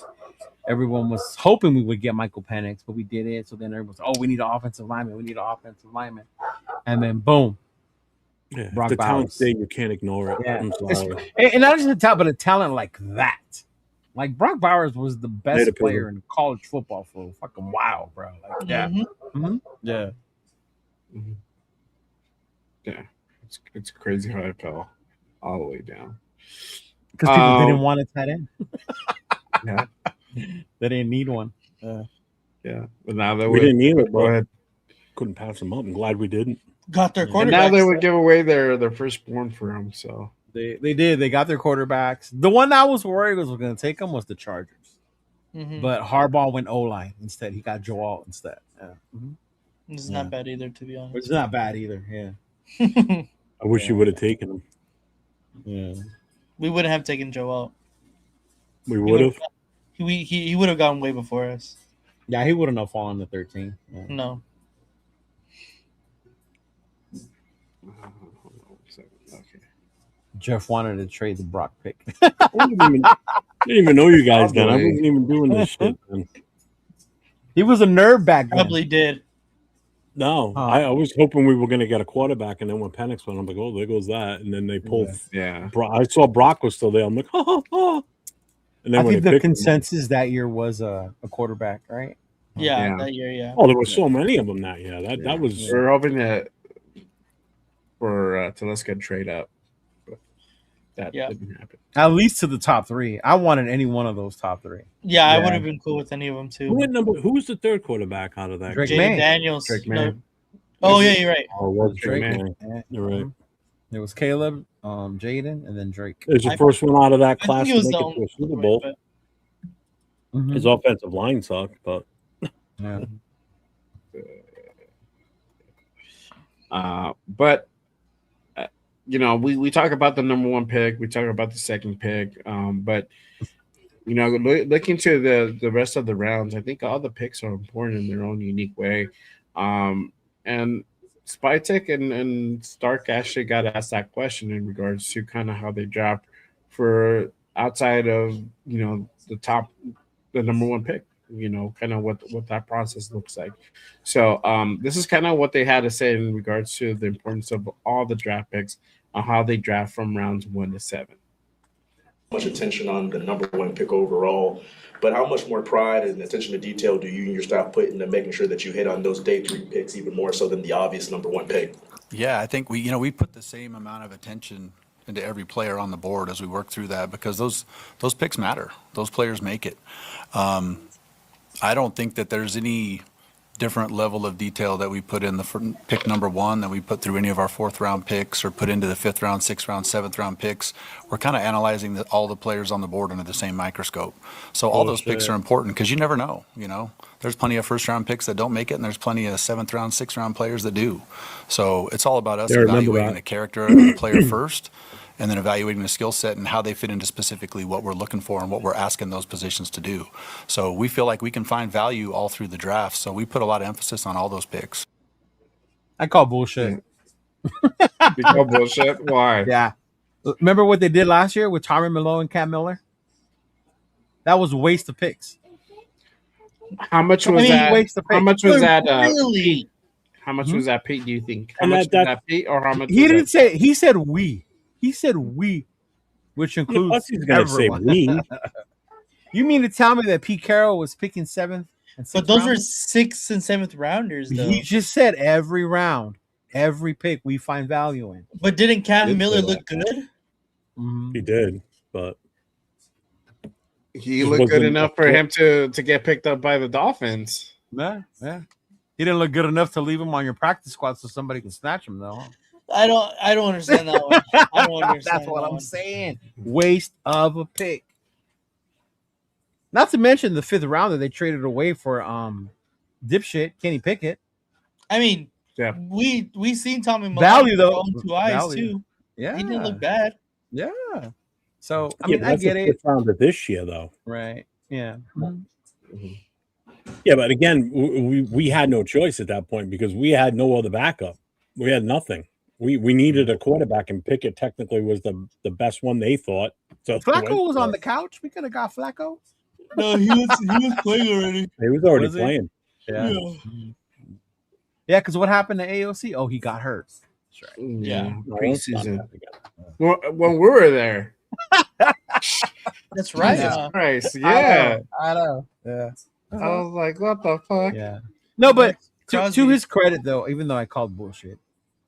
Everyone was hoping we would get Michael Penix, but we didn't. So then everyone was, we need an offensive lineman. We need an offensive lineman. And then boom. Yeah, Brock the talent Bowers. state, you can't ignore it. Yeah. I'm sorry. And not just the talent, but a talent like that. Like Brock Bowers was the best player in college football for a fucking while, bro. Like, yeah. Mm-hmm. Yeah. Mm-hmm. Yeah. It's crazy how I fell all the way down. Because people didn't want a tight end. Yeah. They didn't need one. Yeah. But now that we didn't need it, go ahead. Couldn't pass them up. I'm glad we didn't. Got their quarterback. And now they would give away their firstborn for him. So they did. They got their quarterbacks. The one I was worried was going to take them was the Chargers. Mm-hmm. But Harbaugh went O-line instead. He got Joe Alt instead. Yeah. Mm-hmm. It's not bad either, to be honest. It's not bad either. Yeah. I wish you would have taken him. Yeah. We wouldn't have taken Joe out. We would have. He would have gone way before us. Yeah, he wouldn't have fallen to 13. Yeah. No. Okay. Jeff wanted to trade the Brock pick. I didn't even know you guys then. I wasn't even doing this shit then. He was a nerd back then. Probably did. No, I was hoping we were going to get a quarterback, and then when Penix went, I'm like, oh, there goes that. And then they pulled. Yeah. I saw Brock was still there. I'm like, oh. And then I when think they the picked him, consensus that year was a quarterback, right? Yeah, that year, yeah. oh, there were so many of them that year. That was. We're hoping that to let's get trade up. But that didn't happen. At least to the top three. I wanted any one of those top three. Yeah, I would have been cool with any of them too. Who was the third quarterback out of that? Drake Jaden May. Daniels. Drake May. No. Oh yeah, you're right. Oh, it was Drake Drake May. May. You're right. There was Caleb, Jaden, and then Drake. It was the first one out of that class he to was make the it only to a Super Bowl. but- His offensive line sucked, but Yeah. But we talk about the number one pick, we talk about the second pick, but looking to the rest of the rounds, I think all the picks are important in their own unique way. And Spytek and Stark actually got asked that question in regards to kind of how they draft for outside of the top the number one pick. Kind of what that process looks like. So this is kind of what they had to say in regards to the importance of all the draft picks on how they draft from rounds 1 to 7. Much attention on the number one pick overall, but how much more pride and attention to detail do you and your staff put into making sure that you hit on those day 3 picks even more so than the obvious number one pick? Yeah, I think we put the same amount of attention into every player on the board as we work through that, because those picks matter. Those players make it. I don't think that there's any different level of detail that we put in the pick number 1 that we put through any of our 4th round picks or put into the 5th round, 6th round, 7th round picks. We're kind of analyzing all the players on the board under the same microscope. So all those picks are important because you never know. There's plenty of 1st round picks that don't make it, and there's plenty of 7th round, 6th round players that do. So it's all about us evaluating the character of the player first, and then evaluating the skill set and how they fit into specifically what we're looking for and what we're asking those positions to do. So we feel like we can find value all through the draft. So we put a lot of emphasis on all those picks. I call bullshit. You call bullshit? Why? Yeah. Remember what they did last year with Tommy Malone and Cam Miller? That was a waste of picks. How much was that? How much was that? Really? Pete? How much was that, Pete? Do you think? How And much was that, Pete, or how much? He didn't say. He said we. He said we, which includes he's gonna say everyone. we. You mean to tell me that Pete Carroll was picking 7th and 6th? But those round? are 6th and 7th rounders, though. He just said every round, every pick we find value in. But didn't Cam Miller look good? Mm-hmm. He did, but he looked good enough for him to get picked up by the Dolphins. Yeah. He didn't look good enough to leave him on your practice squad so somebody can snatch him, though. I don't understand that one. I don't understand. That's what I'm saying. Waste of a pick. Not to mention the 5th rounder they traded away for dipshit Kenny Pickett. I mean, yeah, we seen Tommy Malone value with our though. own 2 eyes too. Yeah, he didn't look bad. Yeah. So I mean, I get it. Round of this year, though. Right. Yeah. Mm-hmm. Yeah, but again, we had no choice at that point because we had no other backup. We had nothing. We needed a quarterback, and Pickett technically was the best one they thought. So Flacco was on the couch. We could have got Flacco. No, he was playing already. He was already playing. Yeah. Yeah, because what happened to AOC? Oh, he got hurt. That's right. Yeah, preseason. When we were there. That's right. Jesus Christ. Yeah. I know. Yeah. I was like, what the fuck? Yeah. No, but to his credit, though, even though I called bullshit,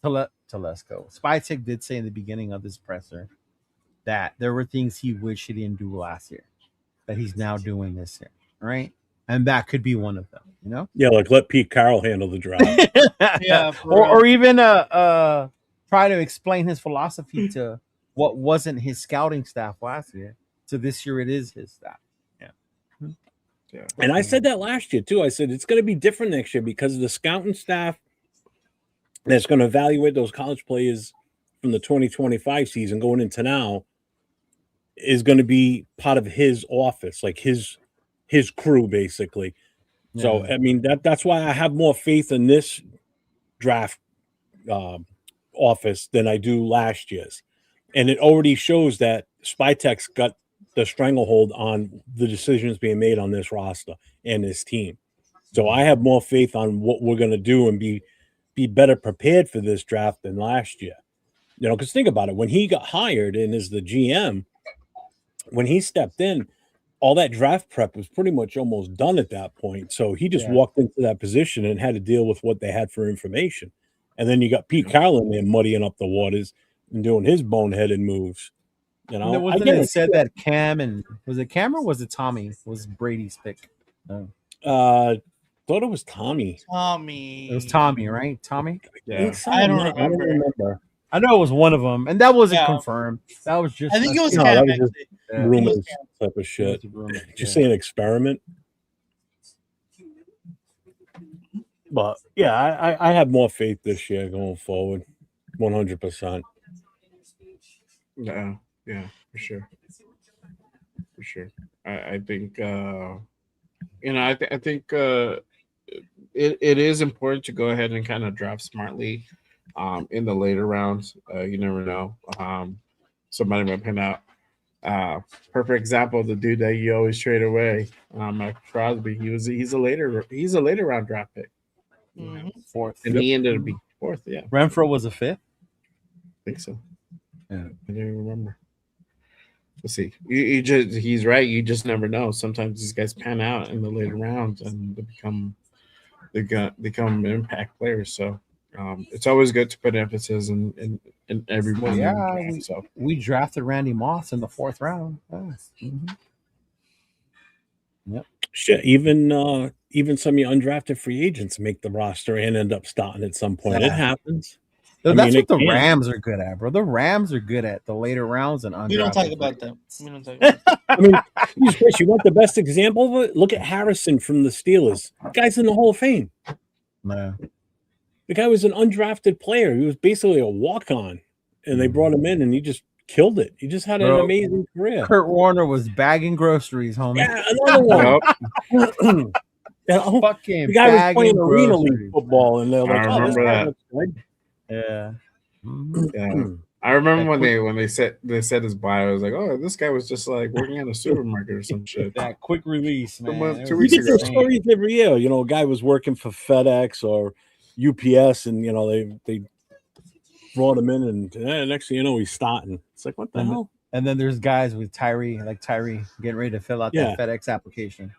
Telesco, Spytek did say in the beginning of this presser that there were things he wished he didn't do last year that he's now doing this year, right? And that could be one of them, you know? Yeah, like let Pete Carroll handle the draft. Yeah. Or even try to explain his philosophy to what wasn't his scouting staff last year. So this year it is his staff. Yeah. And I said that last year too. I said it's going to be different next year because the scouting staff that's going to evaluate those college players from the 2025 season going into now is going to be part of his office, like his crew, basically. Yeah. So I mean that's why I have more faith in this draft office than I do last year's, and it already shows that Spytek's got the stranglehold on the decisions being made on this roster and this team. So I have more faith on what we're going to do and be better prepared for this draft than last year. Because think about it. When he got hired and is the GM, when he stepped in, all that draft prep was pretty much almost done at that point. So he just walked into that position and had to deal with what they had for information. And then you got Pete Carroll in there muddying up the waters and doing his boneheaded moves. Wasn't it said that Cam and was it Cam or was it Tommy was Brady's pick? Thought it was Tommy. It was Tommy, right? Tommy. Yeah. I don't remember. I know it was one of them, and that wasn't confirmed. That was just. I think it was Cam. That was just rumors type of shit. Did you say an experiment? But yeah, I have more faith this year going forward, 100%. Yeah, for sure. I think I think it is important to go ahead and kind of draft smartly in the later rounds. You never know. Somebody might pin out Perfect example, the dude that you always trade away, Mike Crosby. He's a later round draft pick, Fourth. and he ended up being fourth. Yeah, Renfro was a fifth. I think so. Yeah. I don't remember. Let's see. He's right. You just never know. Sometimes these guys pan out in the later rounds and they become impact players. So it's always good to put emphasis in everyone. Well, in the yeah, draft, so we drafted Randy Moss in the 4th round. Yep. Shit, even some of your undrafted free agents make the roster and end up starting at some point. It Yeah. happens. So I that's mean, what the it can. Rams are good at, bro. The Rams are good at the later rounds and undrafted. We don't talk about that. We don't talk about that. I mean, Jesus Christ, you want the best example of it? Look at Harrison from the Steelers. The guy's in the Hall of Fame. No. The guy was an undrafted player. He was basically a walk-on, and they brought him in, and he just killed it. He just had an Bro, amazing career. Kurt Warner was bagging groceries, homie. Yeah, another one. Fucking the guy was bagging playing arena groceries. league football, and they're like, I "Oh, this remember guy that. looks good." Yeah. Yeah. I remember when they said his bio. I was like, oh, this guy was just like working at a supermarket or some shit. That quick release, man. Two We weeks get those ago. stories every year. You know, a guy was working for FedEx or UPS, and you know they brought him in, and next thing you know, he's starting. It's like, what the hell? And then there's guys with Tyree getting ready to fill out Yeah. that FedEx application.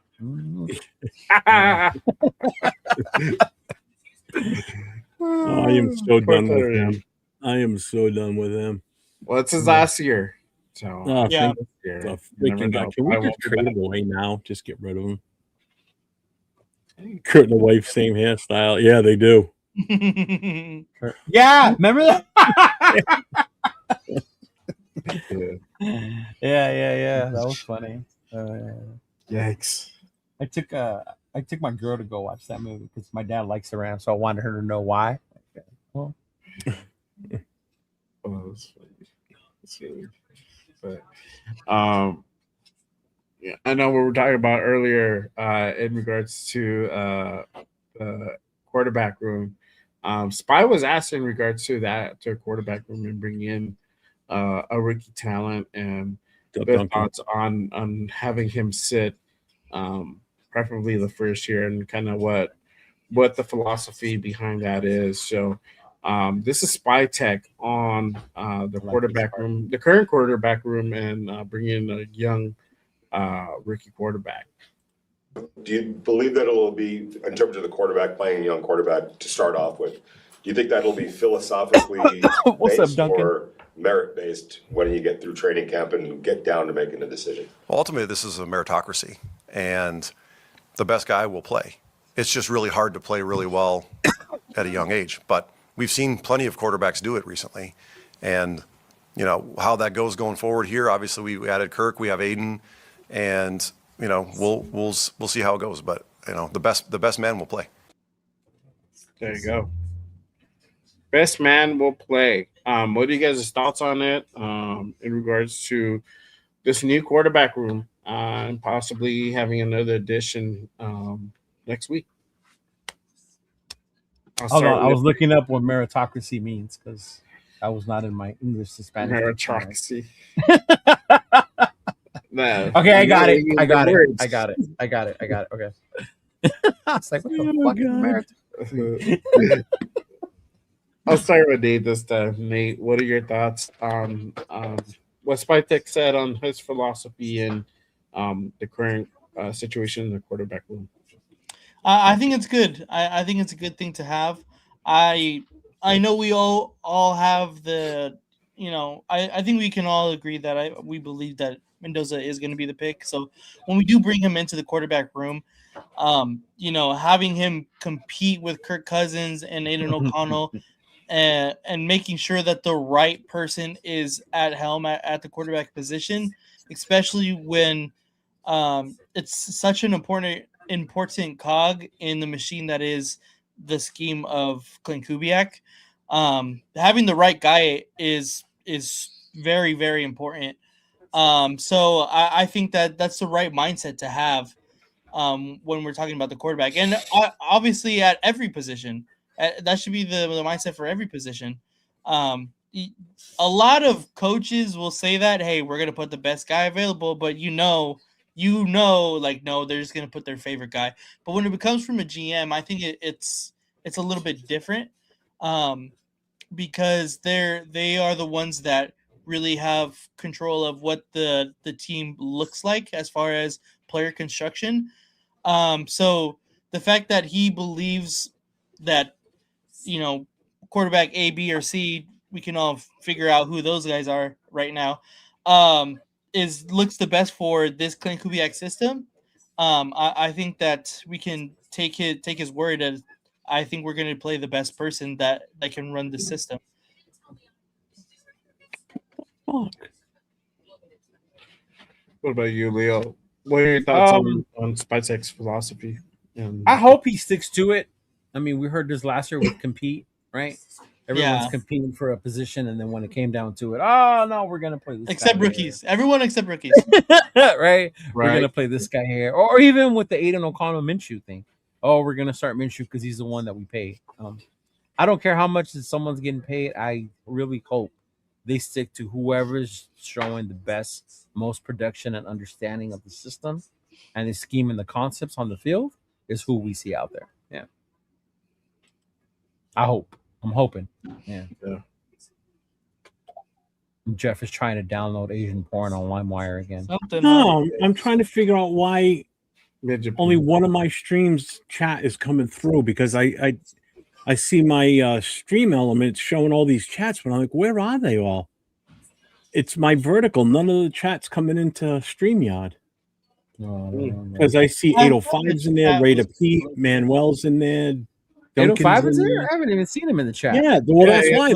Oh, I am so Poor done with Tyree. him. I am so done with him. Well, it's his last year. So Oh, Yeah. thank yeah, the you never freaking guy. know. Can we I just won't be trade back. him away now? Just get rid of him. Kurt and the wife, same hairstyle. Yeah, they do. Yeah, remember that? Yeah. Yeah. That was funny. Yikes. I took my girl to go watch that movie because my dad likes the Rams, so I wanted her to know why. Well, Oh, that's funny. That's really funny. But yeah, I know what we were talking about earlier in regards to the quarterback room. Spy was asked in regards to that, to a quarterback room, and bring in a rookie talent, and Doug their Duncan. thoughts on having him sit, preferably the first year, and kind of what the philosophy behind that is. So this is Spytek on the quarterback room, the current quarterback room, and bringing a young rookie quarterback. Do you believe that it'll be, in terms of the quarterback, playing a young quarterback to start off with, do you think that'll be philosophically What's up, based Duncan? or merit based when you get through training camp and get down to making a decision? Well, ultimately, this is a meritocracy, and the best guy will play. It's just really hard to play really well at a young age. But we've seen plenty of quarterbacks do it recently, and you know how that goes going forward here. Obviously, we added Kirk, we have Aiden, and you know we'll see how it goes. But you know the best man will play. There you go. Best man will play. What are you guys' thoughts on it in regards to this new quarterback room and possibly having another edition next week? Hold on, I was looking up what meritocracy means because I was not in my English to Spanish. meritocracy. No. Okay, I got it. I got it. Words. I got it. Okay. I was like, what the fuck is merit? I'll start with Nate this time. Nate, what are your thoughts on what Spytek said on his philosophy and the current situation in the quarterback room? I think it's good. I think it's a good thing to have. I know we all have the, you know, I think we can all agree that we believe that Mendoza is going to be the pick. So when we do bring him into the quarterback room, you know, having him compete with Kirk Cousins and Aiden O'Connell, and making sure that the right person is at helm at the quarterback position, especially when it's such an important cog in the machine that is the scheme of Clint Kubiak. Having the right guy is very, very important. So I think that's the right mindset to have when we're talking about the quarterback, and obviously at every position. That should be the mindset for every position. a lot of coaches will say that, hey, we're gonna put the best guy available, but like no, they're just gonna put their favorite guy. But when it comes from a GM, I think it's a little bit different, because they are the ones that really have control of what the team looks like as far as player construction. So the fact that he believes that, quarterback A, B, or C, we can all figure out who those guys are right now, looks the best for this Clint Kubiak system. I think that we can take his word as I think we're going to play the best person that can run the system. What about you, Leo? What are your thoughts on Spytek's philosophy? I hope he sticks to it. I mean, we heard this last year with compete, right? Everyone's competing for a position, and then when it came down to it, oh no, we're gonna play this except guy rookies. Everyone except rookies, right? We're gonna play this guy here, or even with the Aiden O'Connell Minshew thing. Oh, we're gonna start Minshew because he's the one that we pay. I don't care how much someone's getting paid. I really hope they stick to whoever's showing the best, most production and understanding of the system and the scheme and the concepts on the field is who we see out there. Yeah. I'm hoping. Yeah. Jeff is trying to download Asian porn on LimeWire again. No, I'm trying to figure out why only one of my streams chat is coming through, because I see my stream elements showing all these chats, but I'm like, where are they all? It's my vertical. None of the chats coming into StreamYard. Because I see 805's in there, Ray to Pete, Manuel's in there. 805 is there? I haven't even seen him in the chat. Yeah, well, that's why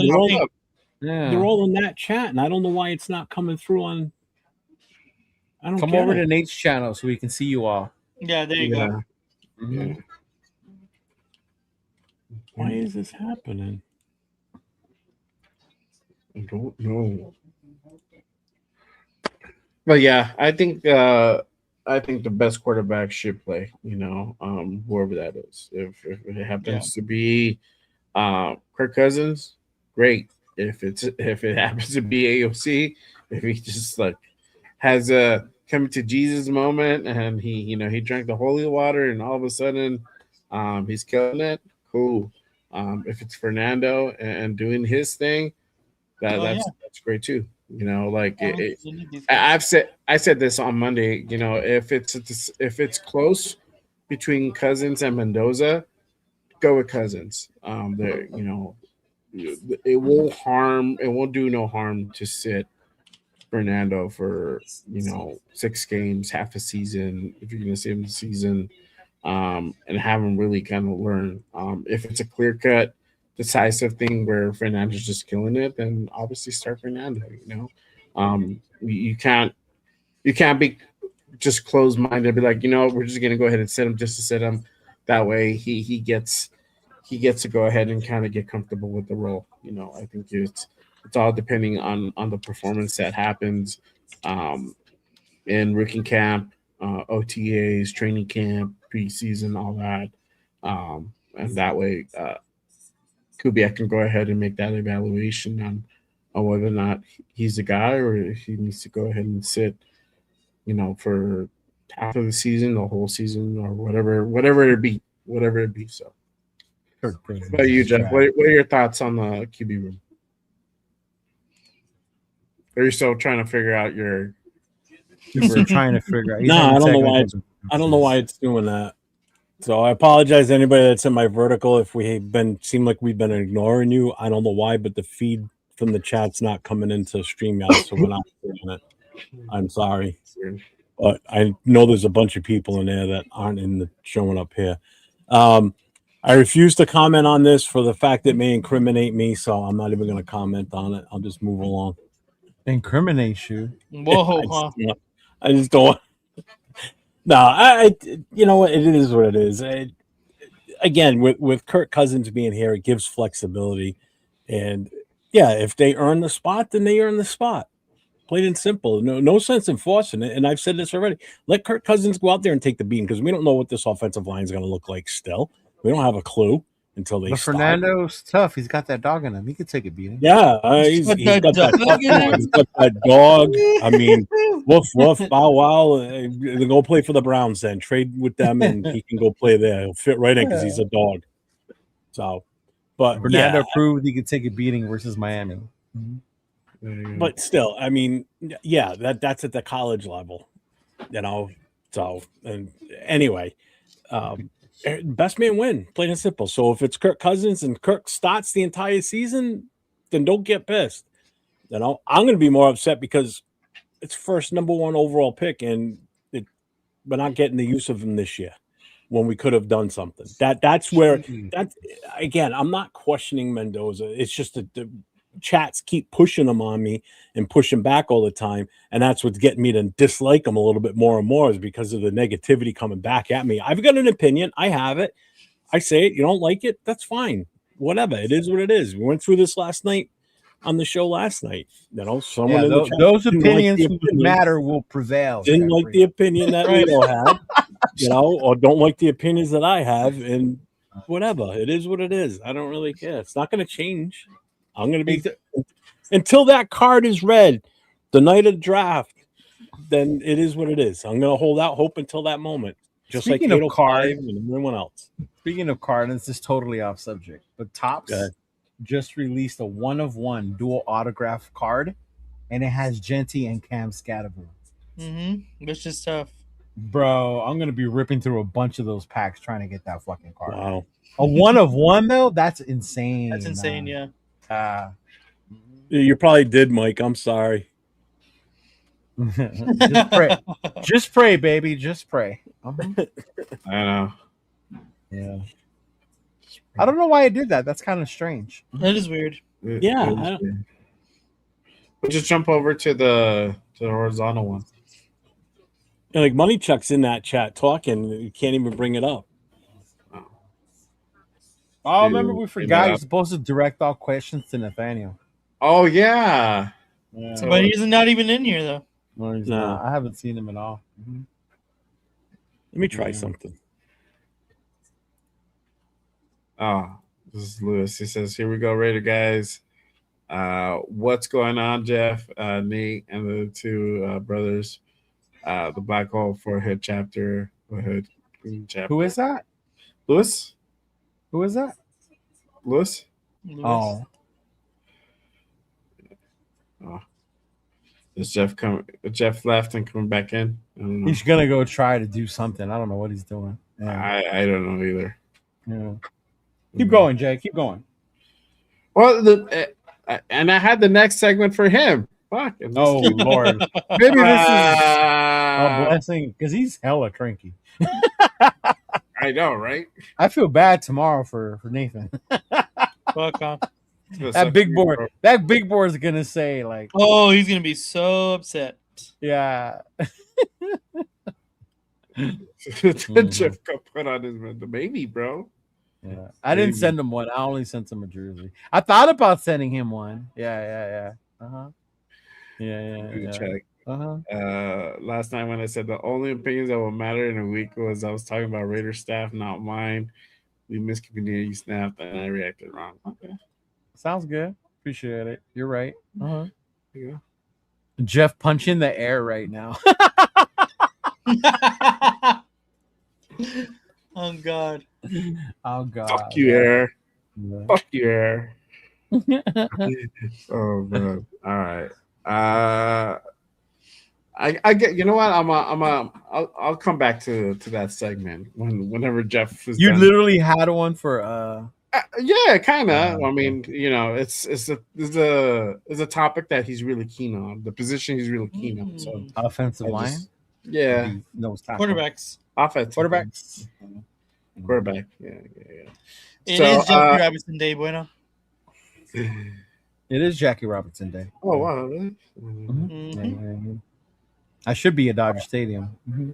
they're all in that chat, and I don't know why it's not coming through on. I don't come over to Nate's channel so we can see you all. Yeah, there you go. Mm-hmm. Why is this happening? I don't know. But yeah, I think the best quarterback should play. Whoever that is. If it happens to be Kirk Cousins, great. If it happens to be AOC, if he just has a coming to Jesus moment and he drank the holy water and all of a sudden he's killing it, cool. If it's Fernando and doing his thing, that's great too. I said this on Monday. If it's close between Cousins and Mendoza, go with Cousins. It won't do no harm to sit Fernando for 6 games, half a season, if you're going to see him the season, and have him really kind of learn. If it's a clear cut, decisive thing where Fernando's just killing it, then obviously start Fernando. You can't be just closed minded and be like, we're just gonna go ahead and sit him just to sit him. That way he gets to go ahead and kind of get comfortable with the role. I think it's all depending on the performance that happens in rookie camp, OTAs, training camp, preseason, all that, and that way Kubiak can go ahead and make that evaluation on whether or not he's the guy or if he needs to go ahead and sit, for half of the season, the whole season, or whatever it be. So, what about you, Jeff? What are your thoughts on the QB room? Are you still trying to figure out your? We're trying to figure out. No, I don't know why. I don't know why it's doing that. So I apologize to anybody that's in my vertical if seem like we've been ignoring you. I don't know why, but the feed from the chat's not coming into StreamYard, so we're not seeing it. I'm sorry, but I know there's a bunch of people in there that aren't showing up here. I refuse to comment on this for the fact it may incriminate me, so I'm not even going to comment on it. I'll just move along. Incriminate you? Whoa! I just don't. No, you know what? It is what it is. Again, with Kirk Cousins being here, it gives flexibility. And yeah, if they earn the spot, then they earn the spot. Plain and simple. No sense in forcing it. And I've said this already. Let Kirk Cousins go out there and take the beam because we don't know what this offensive line is going to look like still. We don't have a clue. until they But start. Fernando's tough. He's got that dog in him. He could take a beating. Yeah, he's got that dog in him. he's got that dog. I mean, woof woof, bow wow. Then go play for the Browns. Then trade with them, and he can go play there. He'll fit right in because he's a dog. So, but Fernando proved he could take a beating versus Miami. But still, I mean, yeah, that's at the college level, you know. So, and anyway, best man win, plain and simple. So if it's Kirk Cousins and Kirk starts the entire season, then don't get pissed. You know, I'm going to be more upset because it's first number 1 overall pick, and we're not getting the use of him this year when we could have done something. That's where that's again. I'm not questioning Mendoza. It's just that the chats keep pushing him on me and pushing back all the time, and that's what's getting me to dislike him a little bit more and more, is because of the negativity coming back at me. I've got an opinion. I have it. I say it. You don't like it. That's fine. Whatever. It is what it is. We went through this last night on the show last night. You know, someone in the chat those didn't opinions like the who matter will prevail. didn't like the opinion that Leo had, you know, or don't like the opinions that I have, and whatever. It is what it is. I don't really care. It's not going to change. I'm going to be until that card is read the night of the draft. Then it is what it is. I'm going to hold out hope until that moment, just Speaking like of 805 card, and everyone else. Speaking of card, and this is totally off subject, but Topps just released a 1-of-1 dual autograph card, and it has Genty and Cam Scatterbo. Which is tough. Bro, I'm gonna be ripping through a bunch of those packs trying to get that fucking card. Wow. A 1-of-1 though? That's insane. That's insane, yeah. You probably did, Mike. I'm sorry. Just pray. Just pray, baby. Just pray. I know. Yeah. I don't know why I did that. That's kind of strange. That is weird. Yeah. We'll just jump over to the horizontal one. And like Money Chuck's in that chat talking. You can't even bring it up. Oh, remember we forgot you're supposed to direct all questions to Nathaniel. Oh yeah. But he's not even in here though. No, he's not. I haven't seen him at all. Let me try something. Oh, this is Lewis. He says, "Here we go, Raider guys. What's going on, Jeff, Nate, and the two brothers? The Black Hole for Hood chapter. Hood chapter. Who is that? Lewis? Who is that? Lewis? Oh. Is Jeff left and coming back in? I don't know. He's gonna go try to do something. I don't know what he's doing. Yeah. I don't know either. Yeah. Keep going, Jay. Keep going. Well, and I had the next segment for him. Fuck. Oh Lord. Maybe this is a blessing because he's hella cranky. I know, right? I feel bad tomorrow for Nathan. Fuck off. That big board is gonna say like, oh, he's gonna be so upset. Yeah. Jeff got put on the baby, bro. Yeah, I didn't send him one. I only sent him a jersey. I thought about sending him one. Yeah. Last night when I said the only opinions that will matter in a week was I was talking about Raider staff, not mine. We missed community snap, and I reacted wrong. Okay. Sounds good. Appreciate it. You're right. There you go. Jeff punching the air right now. Oh God. Oh God. Fuck you, air. Yeah. Fuck you, air. Oh man. All right. I get. You know what? I'll come back to that segment whenever Jeff is. You done. literally had one for yeah, kind of. I mean, you know, it's a topic that he's really keen on. The position he's really keen on. So offensive line. Yeah. Quarterbacks. Offensive. Quarterbacks. Quarterback. Yeah. It is Jackie Robinson Day, bueno. It is Jackie Robinson Day. Oh wow. Really? Mm-hmm. I should be at Dodger Stadium. Mm-hmm.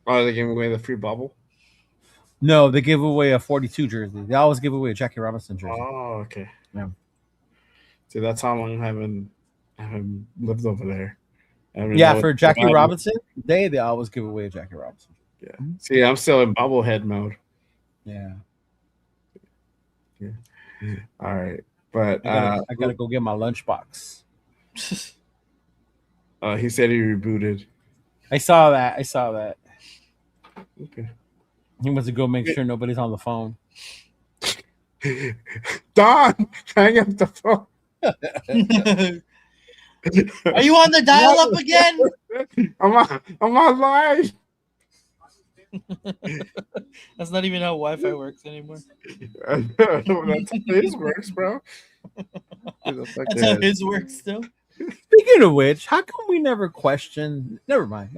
Oh, they giving away the free bubble? No, they give away a 42 jersey. They always give away a Jackie Robinson jersey. Oh, okay. Yeah. See, that's how long I haven't lived over there. Yeah, for Jackie Robinson Day, they always give away a Jackie Robinson. Yeah. See, I'm still in bobblehead mode. Yeah. All right, but I gotta go get my lunchbox. he said he rebooted. I saw that. Okay. He wants to go make sure nobody's on the phone. Don, hang up the phone. Are you on the dial-up again? I'm on live. That's not even how Wi-Fi works anymore. That's how his works, bro. That's how his works still. Speaking of which, how come we never questioned? Never mind.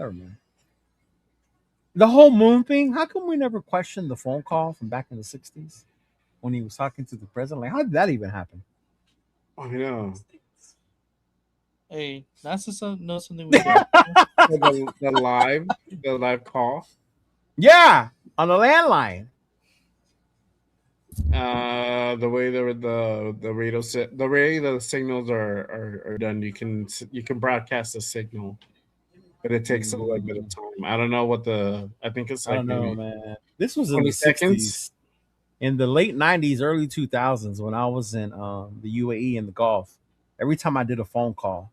The whole moon thing. How come we never questioned the phone call from back in the '60s when he was talking to the president? Like, how did that even happen? I know. Hey, NASA knows something we don't. the live call. Yeah, on the landline. The way the radio the way the signals are done, you can broadcast a signal, but it takes a little bit of time. I don't know what I think it's like I don't know, maybe man. This was in 20 the seconds. '60s, in the late '90s, early 2000s, when I was in the UAE and the Gulf. Every time I did a phone call,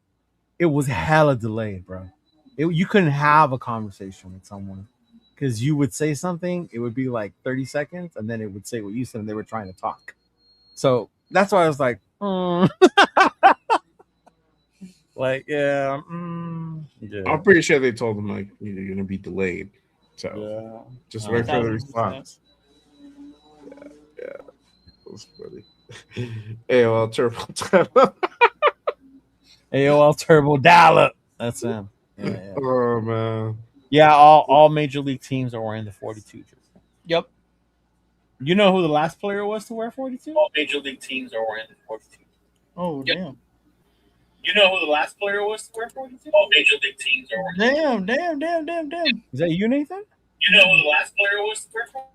it was hella delayed, bro. You couldn't have a conversation with someone because you would say something, it would be like 30 seconds, and then it would say what you said, and they were trying to talk. So that's why I was like, like, yeah. I'm pretty sure they told them like you're gonna be delayed, so just wait for the response. Yeah, that was funny. AOL Turbo. AOL Turbo Dial-Up. That's him. Yeah. Oh man. Yeah, all major league teams are wearing the 42 jersey. Yep. You know who the last player was to wear 42? All major league teams are wearing the 42. Oh, damn. You know who the last player was to wear 42? All major league teams are wearing. Damn. Is that you, Nathan? You know who the last player was to wear 42?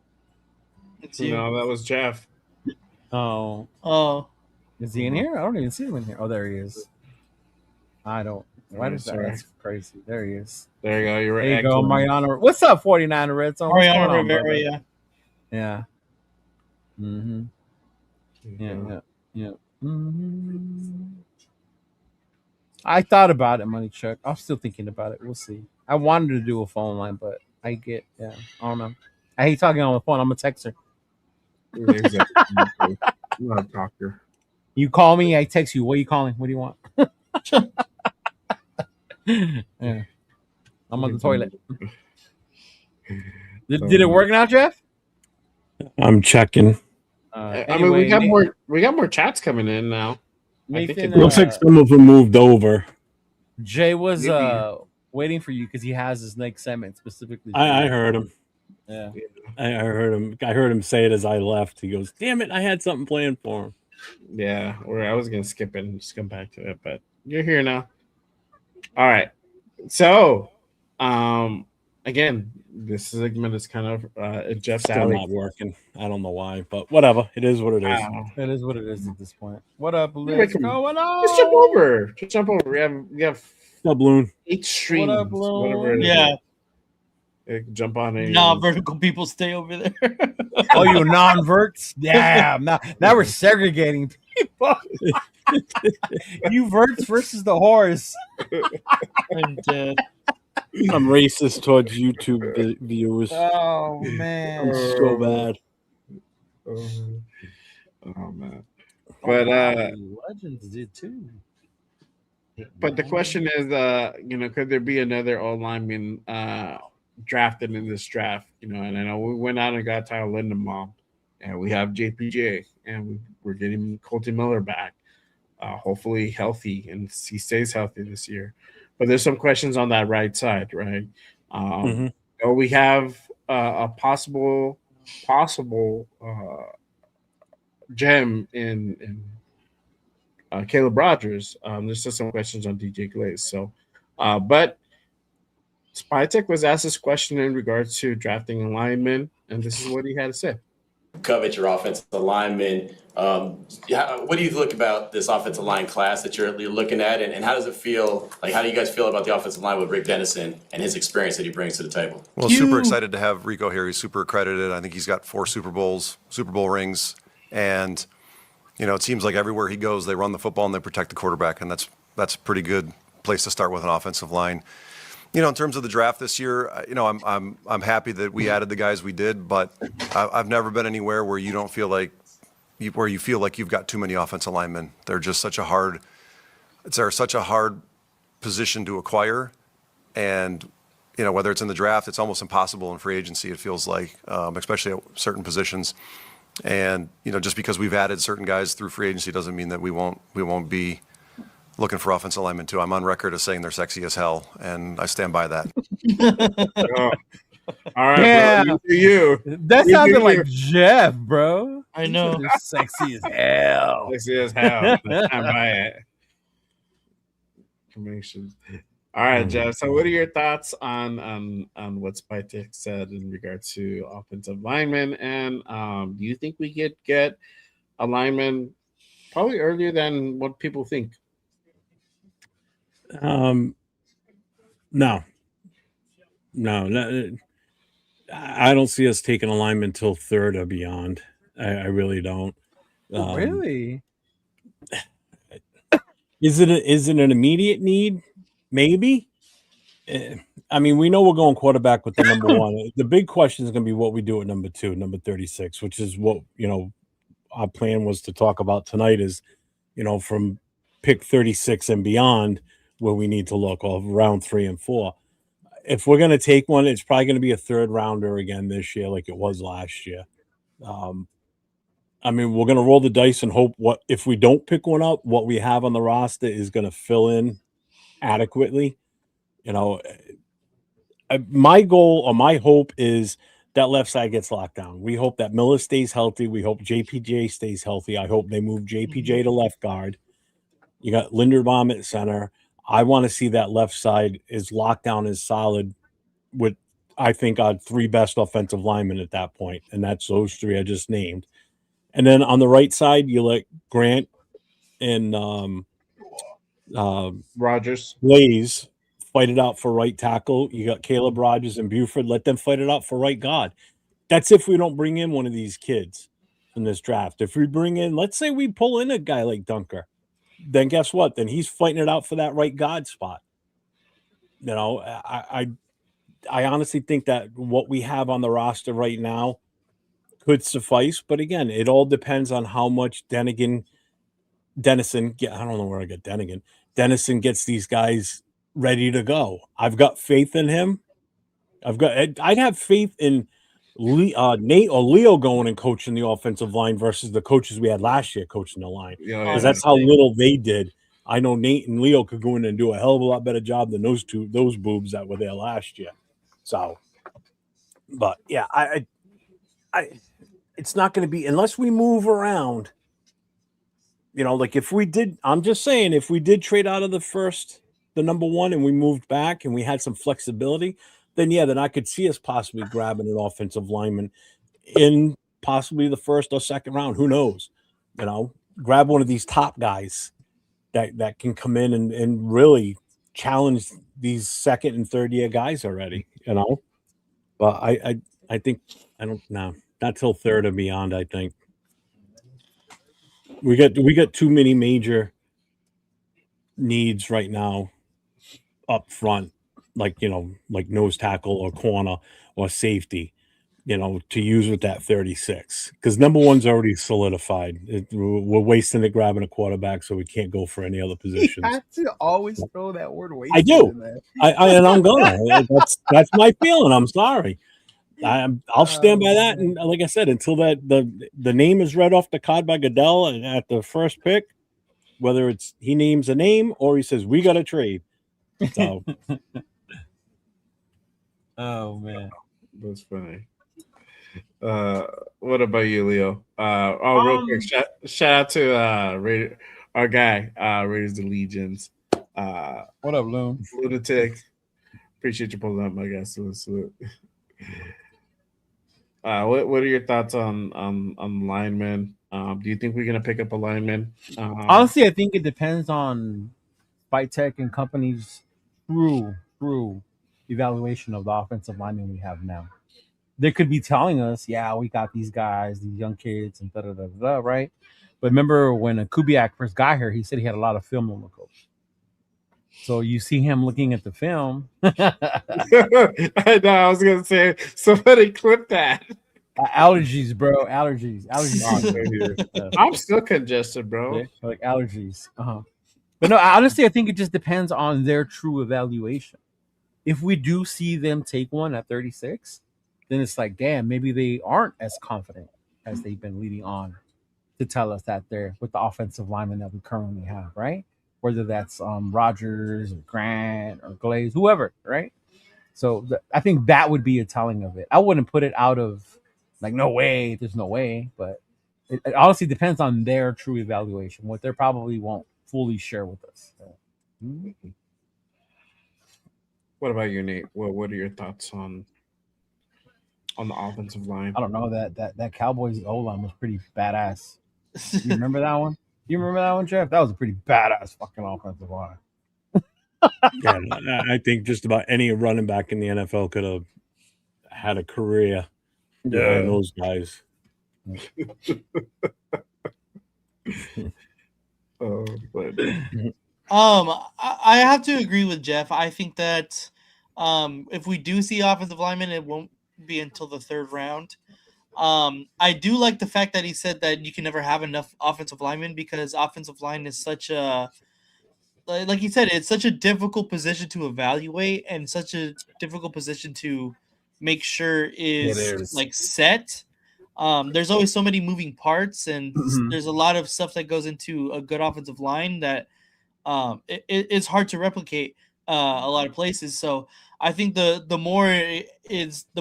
It's you. No, that was Jeff. Oh. Is he in here? I don't even see him in here. Oh, there he is. I don't. Why does that? That's crazy. There he is. There you go. You're There you go, Mariano. What's up, 49er Red Zone? Mariano Rivera, yeah. Yeah. Mm-hmm. Yeah. Mm-hmm. I thought about it, Money Chuck. I'm still thinking about it. We'll see. I wanted to do a phone line, but I don't know. I hate talking on the phone. I'm a texter. Exactly. I'm not a talker. You call me, I text you. What are you calling? What do you want? Yeah. I'm on the toilet. Did it work now, Jeff? I'm checking. I mean, we got more chats coming in now. Nathan, looks like some of them moved over. Jay was waiting for you because he has his next segment specifically. I heard him. Yeah, I heard him. I heard him say it as I left. He goes, "Damn it! I had something planned for him." Yeah, or I was gonna skip it and just come back to it, but you're here now. All right. So, again, this segment is kind of Jeff's Still not working. I don't know why, but whatever. It is what it is. It is what it is at this point. What up, Liz? Going on? Just jump over. Just jump over. We have Doubloon. 8 streams. What up, whatever it is. Yeah. Jump on it. Non-vertical people stay over there. Oh, you non-verts? Damn. Now we're segregating people. You verts versus the horse. I'm dead. I'm racist towards YouTube viewers. Oh man, I'm so bad. Oh man. But Legends did too. But the question is, could there be another old lineman drafted in this draft? And I know we went out and got Tyler Lindenbaum, and we have JPJ, and we're getting Colton Miller back, hopefully healthy, and he stays healthy this year. But there's some questions on that right side, right? We have a possible gem in Caleb Rogers. There's still some questions on DJ Glaze. So, but Spytek was asked this question in regards to drafting a lineman, and this is what he had to say. Covet your offensive lineman. What do you look about this offensive line class that you're looking at, and how does it feel? Like, how do you guys feel about the offensive line with Rick Dennison and his experience that he brings to the table? Well, super excited to have Rico here. He's super accredited. I think he's got 4 Super Bowl rings. And, it seems like everywhere he goes, they run the football and they protect the quarterback. And that's a pretty good place to start with an offensive line. In terms of the draft this year, I'm happy that we added the guys we did, but I've never been anywhere where you don't feel like you've got too many offensive linemen. They're just such a hard position to acquire. And, whether it's in the draft, it's almost impossible in free agency, it feels like, especially at certain positions. And, just because we've added certain guys through free agency doesn't mean that we won't be looking for offensive linemen too. I'm on record as saying they're sexy as hell, and I stand by that. All right, Yeah. bro. You. That sounded like Jeff, bro. I know. They're sexy as hell. Sexy as hell. I'm by it. Information. All right, Jeff. So, what are your thoughts on what Spytek said in regards to offensive linemen? And do you think we could get a lineman probably earlier than what people think? No. I don't see us taking a lineman until third or beyond. I really don't. Really? Is it an immediate need? Maybe. I mean, we know we're going quarterback with the number one. The big question is going to be what we do at number 2, number 36, which is what our plan was to talk about tonight. Is from pick 36 and beyond where we need to look, of round 3 and 4. If we're going to take one, it's probably going to be a third rounder again this year, like it was last year. I mean, we're going to roll the dice and hope if we don't pick one up, what we have on the roster is going to fill in adequately. My goal or my hope is that left side gets locked down. We hope that Miller stays healthy. We hope JPJ stays healthy. I hope they move JPJ to left guard. You got Linderbaum at center. I want to see that left side is locked down, is solid with, I think, our 3 best offensive linemen at that point. And that's those 3 I just named. And then on the right side, you let Grant and Rogers Blaze fight it out for right tackle. You got Caleb Rogers and Buford. Let them fight it out for right guard. That's if we don't bring in one of these kids in this draft. If we bring in, let's say we pull in a guy like Dunker, then guess what? Then he's fighting it out for that right guard spot. I honestly think that what we have on the roster right now could suffice. But again, it all depends on how much Dennison, I don't know where I got Dennison gets these guys ready to go. I've got faith in him. I'd have faith in Nate or Leo going and coaching the offensive line versus the coaches we had last year coaching the line. Because that's how little they did. I know Nate and Leo could go in and do a hell of a lot better job than those boobs that were there last year. So, but yeah, I it's not going to be, unless we move around, like if we did, I'm just saying, if we did trade out of the number 1 and we moved back and we had some flexibility, then I could see us possibly grabbing an offensive lineman in possibly the 1st or 2nd round. Who knows? Grab one of these top guys that can come in and really challenge these 2nd and 3rd year guys already, But I think I don't know. Not till 3rd or beyond, I think. We got too many major needs right now up front, like nose tackle or corner or safety, to use with that 36. Because number 1's already solidified. We're wasting it grabbing a quarterback, so we can't go for any other positions. You have to always throw that word wasted. I do. In there. And I'm gonna. That's my feeling. I'm sorry. I'll stand by that, and like I said, until that the name is read off the card by Goodell at the first pick, whether it's he names a name or he says we got to trade. So, oh man, that's funny. What about you, Leo? Real quick, shout out to our guy, Raiders of Legions. What up, Loon? Lunatic. Appreciate you pulling up, my guy. Salute. What are your thoughts on linemen? Do you think we're gonna pick up a lineman? Honestly, I think it depends on Spytek and companies through evaluation of the offensive linemen we have now. they could be telling us, yeah, we got these guys, these young kids, and da da da da, right? But remember when Kubiak first got here, he said he had a lot of film on the coach. So you see him looking at the film. I know. I was gonna say somebody clip that. Allergies, bro. Allergies. I'm still congested, bro. Yeah, like allergies. But no, honestly, I think it just depends on their true evaluation. If we do see them take one at 36, then it's like, damn, maybe they aren't as confident as they've been leading on to tell us that they're with the offensive lineman that we currently have, right? Whether that's Rogers or Grant or Glaze, whoever, right? So I think that would be a telling of it. I wouldn't put it out of like, no way, there's no way, but it honestly depends on their true evaluation, what they probably won't fully share with us. What about you, Nate? What are your thoughts on the offensive line? I don't know, that Cowboys O line was pretty badass. You remember that one? You remember that one, Jeff? That was a pretty badass fucking offensive line. Yeah, I think just about any running back in the NFL could have had a career behind those guys. I have to agree with Jeff. I think that if we do see offensive linemen, it won't be until the third round. I do like the fact that he said that you can never have enough offensive linemen because offensive line is such a, like he said, it's such a difficult position to evaluate and such a difficult position to make sure is like set. There's always so many moving parts, and there's a lot of stuff that goes into a good offensive line that it's hard to replicate a lot of places. So I think the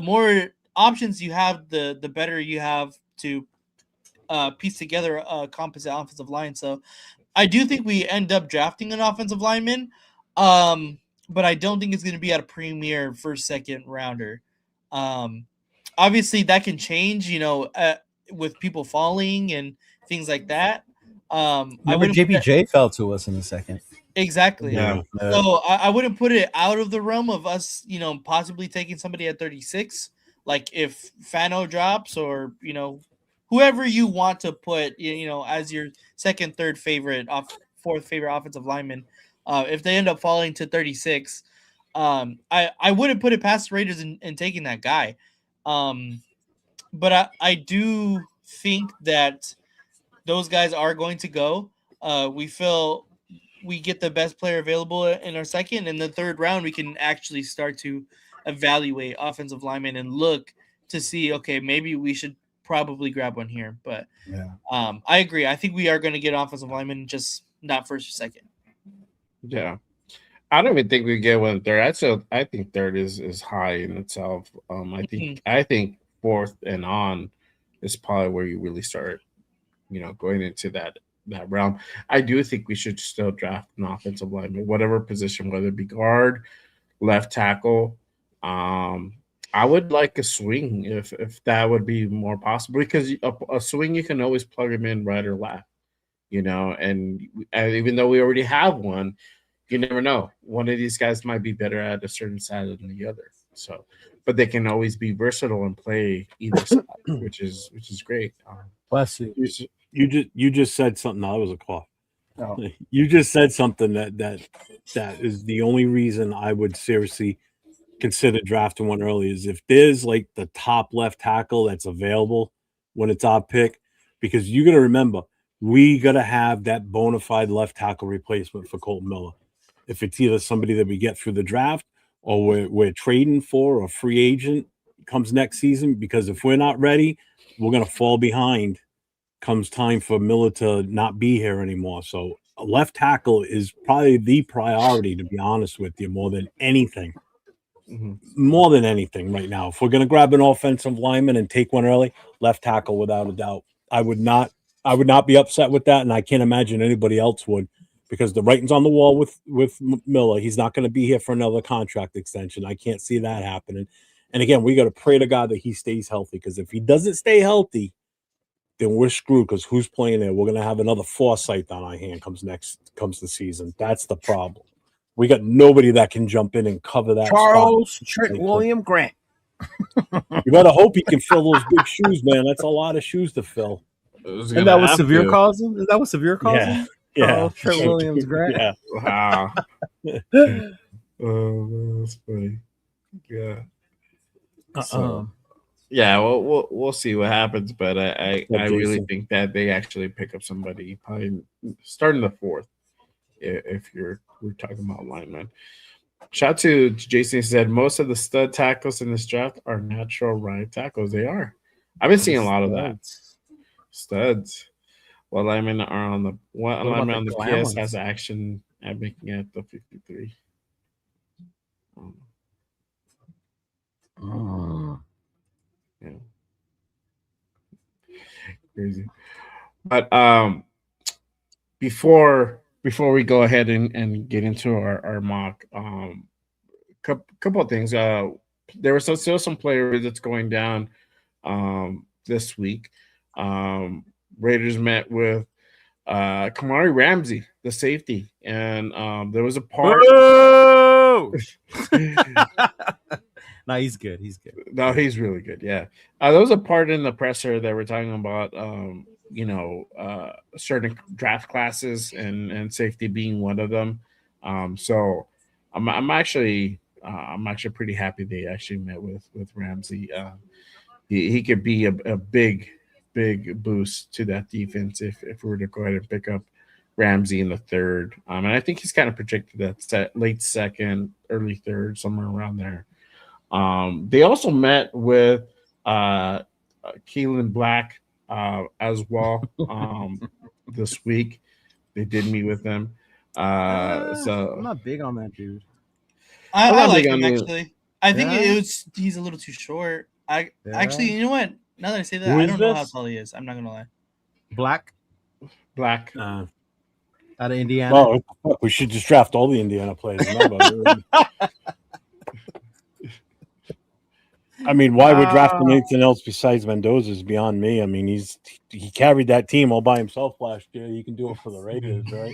more options you have, the better you have to piece together a composite offensive line. So I do think we end up drafting an offensive lineman, but I don't think it's going to be at a premier first, second rounder. Obviously, that can change, with people falling and things like that. Remember JPJ fell to us in the second. Exactly. Yeah. So I wouldn't put it out of the realm of us, possibly taking somebody at 36. Like if Fano drops or, whoever you want to put, as your second, third favorite, fourth favorite offensive lineman, if they end up falling to 36, I wouldn't put it past the Raiders in taking that guy. But I do think that those guys are going to go. We feel we get the best player available in our second, and the third round we can actually start to evaluate offensive linemen and look to see, okay, maybe we should probably grab one here. But I agree. I think we are going to get offensive linemen, just not first or second. Yeah. I don't even think we get one third. I think third is high in itself. I think fourth and on is probably where you really start, going into that realm. I do think we should still draft an offensive lineman, whatever position, whether it be guard, left tackle. I would like a swing if that would be more possible, because a swing you can always plug him in right or left, and even though we already have one, you never know. One of these guys might be better at a certain side than the other. So, but they can always be versatile and play either side, which is great. Bless you. You just said something. That was a cough. Oh. You just said something that is the only reason I would seriously consider drafting one early, is if there's like the top left tackle that's available when it's our pick, because you got to remember, we got to have that bona fide left tackle replacement for Colton Miller. If it's either somebody that we get through the draft or we're trading for, or a free agent comes next season, because if we're not ready, we're going to fall behind comes time for Miller to not be here anymore. So a left tackle is probably the priority, to be honest with you, more than anything. More than anything right now. If we're going to grab an offensive lineman and take one early, left tackle without a doubt. I would not be upset with that, and I can't imagine anybody else would, because the writing's on the wall with Miller. He's not going to be here for another contract extension. I can't see that happening. And again, we got to pray to God that he stays healthy, because if he doesn't stay healthy, then we're screwed, because who's playing there? We're going to have another Forsythe on our hand comes the season. That's the problem. We got nobody that can jump in and cover that Charles spot. Trent William Grant. You better hope he can fill those big shoes, man. That's a lot of shoes to fill. And that was Severe caused him? Is that what Severe caused him? Yeah. Oh, Trent Williams, great. Yeah. Wow. Oh, that's funny. Yeah. So, yeah, well, we'll see what happens, but I really Jason. think that they actually pick up somebody probably starting the fourth. If we're talking about linemen. Shout out to Jason. He said most of the stud tackles in this draft are natural right tackles. They are. I've been seeing a lot of that. Studs. What linemen are on the lineman on the PS has action at making it the 53. Yeah. Crazy. But before we go ahead and get into our mock, couple of things. There was still some player visits going down this week. Raiders met with Kamari Ramsey, the safety, and there was a part. No, he's good. He's good. No, he's really good. Yeah, there was a part in the presser that we're talking about. Certain draft classes and safety being one of them. So I'm actually pretty happy they actually met with Ramsey. He could be a big boost to that defense if we were to go ahead and pick up Ramsey in the third. And I think he's kind of projected that late second, early third, somewhere around there. They also met with Keelan Black as well this week. They did meet with him. So I'm not big on that dude. I like him actually. I think he's a little too short. Actually, you know what? Now that I say that, I don't know how tall he is. I'm not gonna lie. Black. Out of Indiana. Oh, we should just draft all the Indiana players. I mean, why we're drafting anything else besides Mendoza is beyond me. I mean, he carried that team all by himself last year. You can do it for the Raiders, right?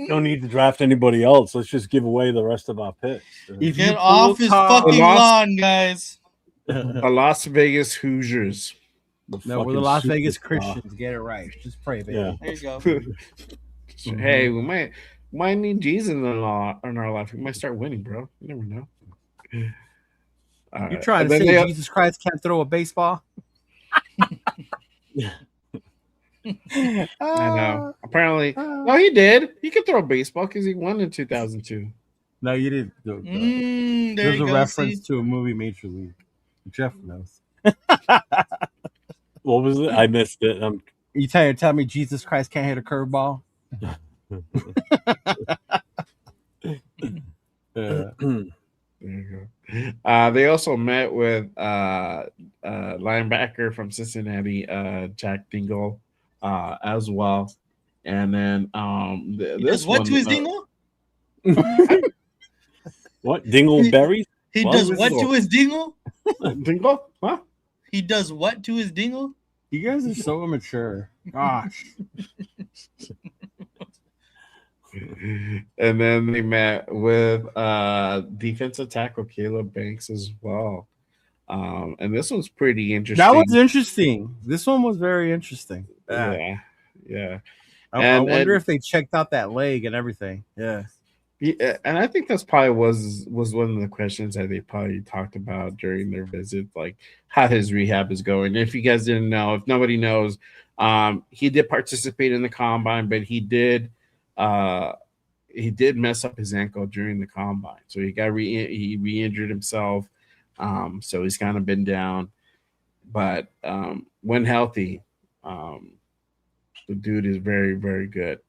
Don't need to draft anybody else. Let's just give away the rest of our picks. Get off his fucking lawn, guys. The Las Vegas Hoosiers. No, we're the Las Vegas Christians. Get it right. Just pray, baby. Yeah. There you go. Hey, we might need Jesus in our life. We might start winning, bro. You never know. You're trying to say Jesus Christ can't throw a baseball? I know. Apparently, no, he did. He could throw a baseball because he won in 2002. No, you didn't. There's a reference to a movie, Major League. Jeff knows. What was it? I missed it. You tell me Jesus Christ can't hit a curveball? There you go. They also met with linebacker from Cincinnati, Jack Dingle, as well. And then this what one, to his dingle? What Dingleberry? He does what to his dingle? Dingle? Huh? He does what to his dingle? You guys are so immature. Gosh. And then they met with defensive tackle Caleb Banks as well. And this one's pretty interesting. That was interesting. This one was very interesting. Yeah. I wonder if they checked out that leg and everything. Yeah. Yeah, and I think that's probably was one of the questions that they probably talked about during their visit, like how his rehab is going. If you guys didn't know, if nobody knows, he did participate in the combine, but he did mess up his ankle during the combine, so he got he re-injured himself. So he's kind of been down, but when healthy, the dude is very, very good.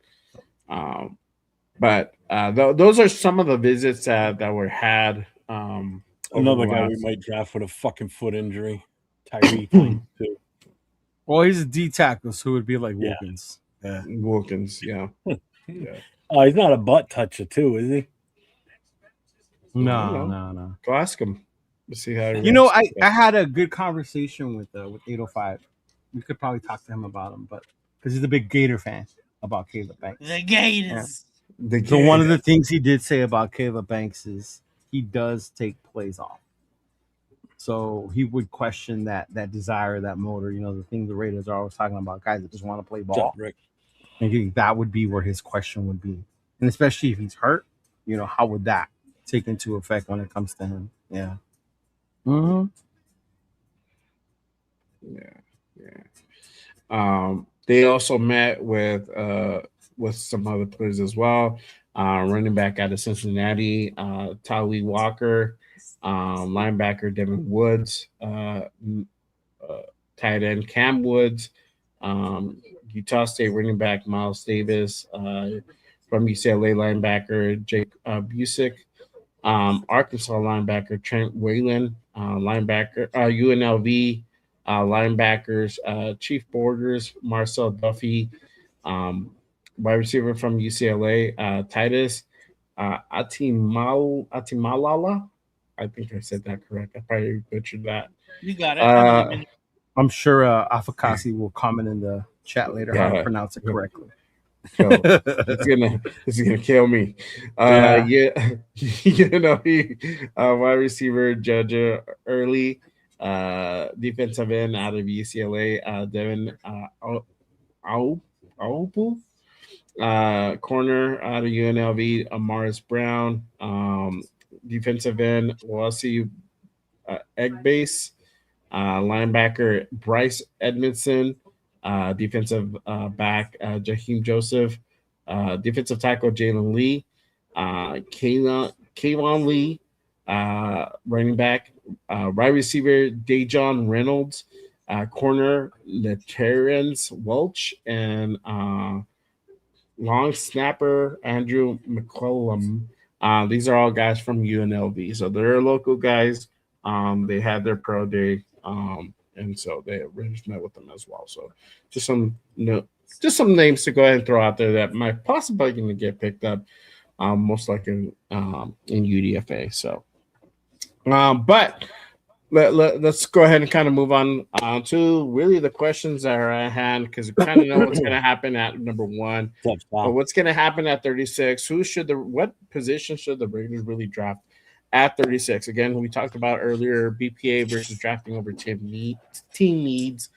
But those are some of the visits that were had. Another guy we might draft with a fucking foot injury, Tyree. Too. Well, he's a D tackle, so it would be like Wilkins. Yeah. Wilkins, yeah. Oh, he's not a butt toucher, too, is he? No. Go ask him. Let's see how. I had a good conversation with 805. We could probably talk to him about him, but because he's a big Gator fan about Caleb Banks. The Gators. So one of the things he did say about Caleb Banks is he does take plays off. So he would question that desire, that motor, the thing the Raiders are always talking about, guys that just want to play ball. Rick? I think that would be where his question would be. And especially if he's hurt, how would that take into effect when it comes to him? Yeah. Mm-hmm. They also met with some other players as well. Running back out of Cincinnati, Tawee Walker, linebacker Devin Woods, tight end Cam Woods, Utah State running back Miles Davis, from UCLA linebacker Jake Busick, Arkansas linebacker Trent Whalen, linebacker UNLV linebackers Chief Borders Marcel Duffy, wide receiver from UCLA Titus Atimalala. I think I said that correct. I probably butchered that. You got it. I believe in you. I'm sure Afakasi will comment in the chat later how to pronounce it correctly. It's gonna kill me. Wide receiver Judge Early, defensive end out of UCLA, Devin Aupu, corner out of UNLV, Amaris Brown, defensive end Wasi Egbase, linebacker Bryce Edmondson, defensive back Jaheim Joseph, defensive tackle Jalen Lee, Kayvon Lee, running back, wide receiver Dejon Reynolds, corner Terrence Welch, and long snapper Andrew McCollum. These are all guys from UNLV, so they're local guys. They had their pro day, and so they just met with them as well. So just some names to go ahead and throw out there that might possibly going to get picked up, most likely in UDFA. So, but let's go ahead and kind of move on to really the questions that are at hand, because we kind of know what's going to happen at number 1. But what's going to happen at 36? What position should the Raiders really draft at 36? Again, we talked about earlier BPA versus drafting over team needs.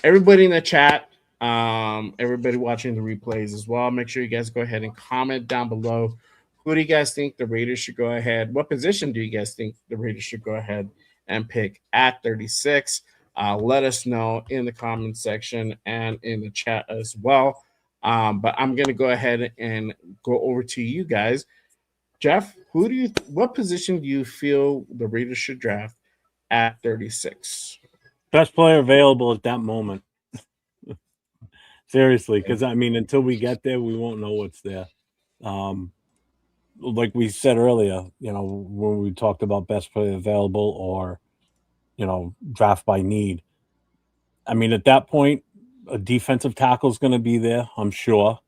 Everybody in the chat, everybody watching the replays as well, make sure you guys go ahead and comment down below. Who do you guys think the Raiders should go ahead? What position do you guys think the Raiders should go ahead and pick at 36? Let us know in the comment section and in the chat as well. But I'm going to go ahead and go over to you guys. Jeff, what position do you feel the Raiders should draft at 36? Best player available at that moment. Seriously, because until we get there, we won't know what's there. Like we said earlier, when we talked about best player available or, draft by need. At that point, a defensive tackle is going to be there, I'm sure.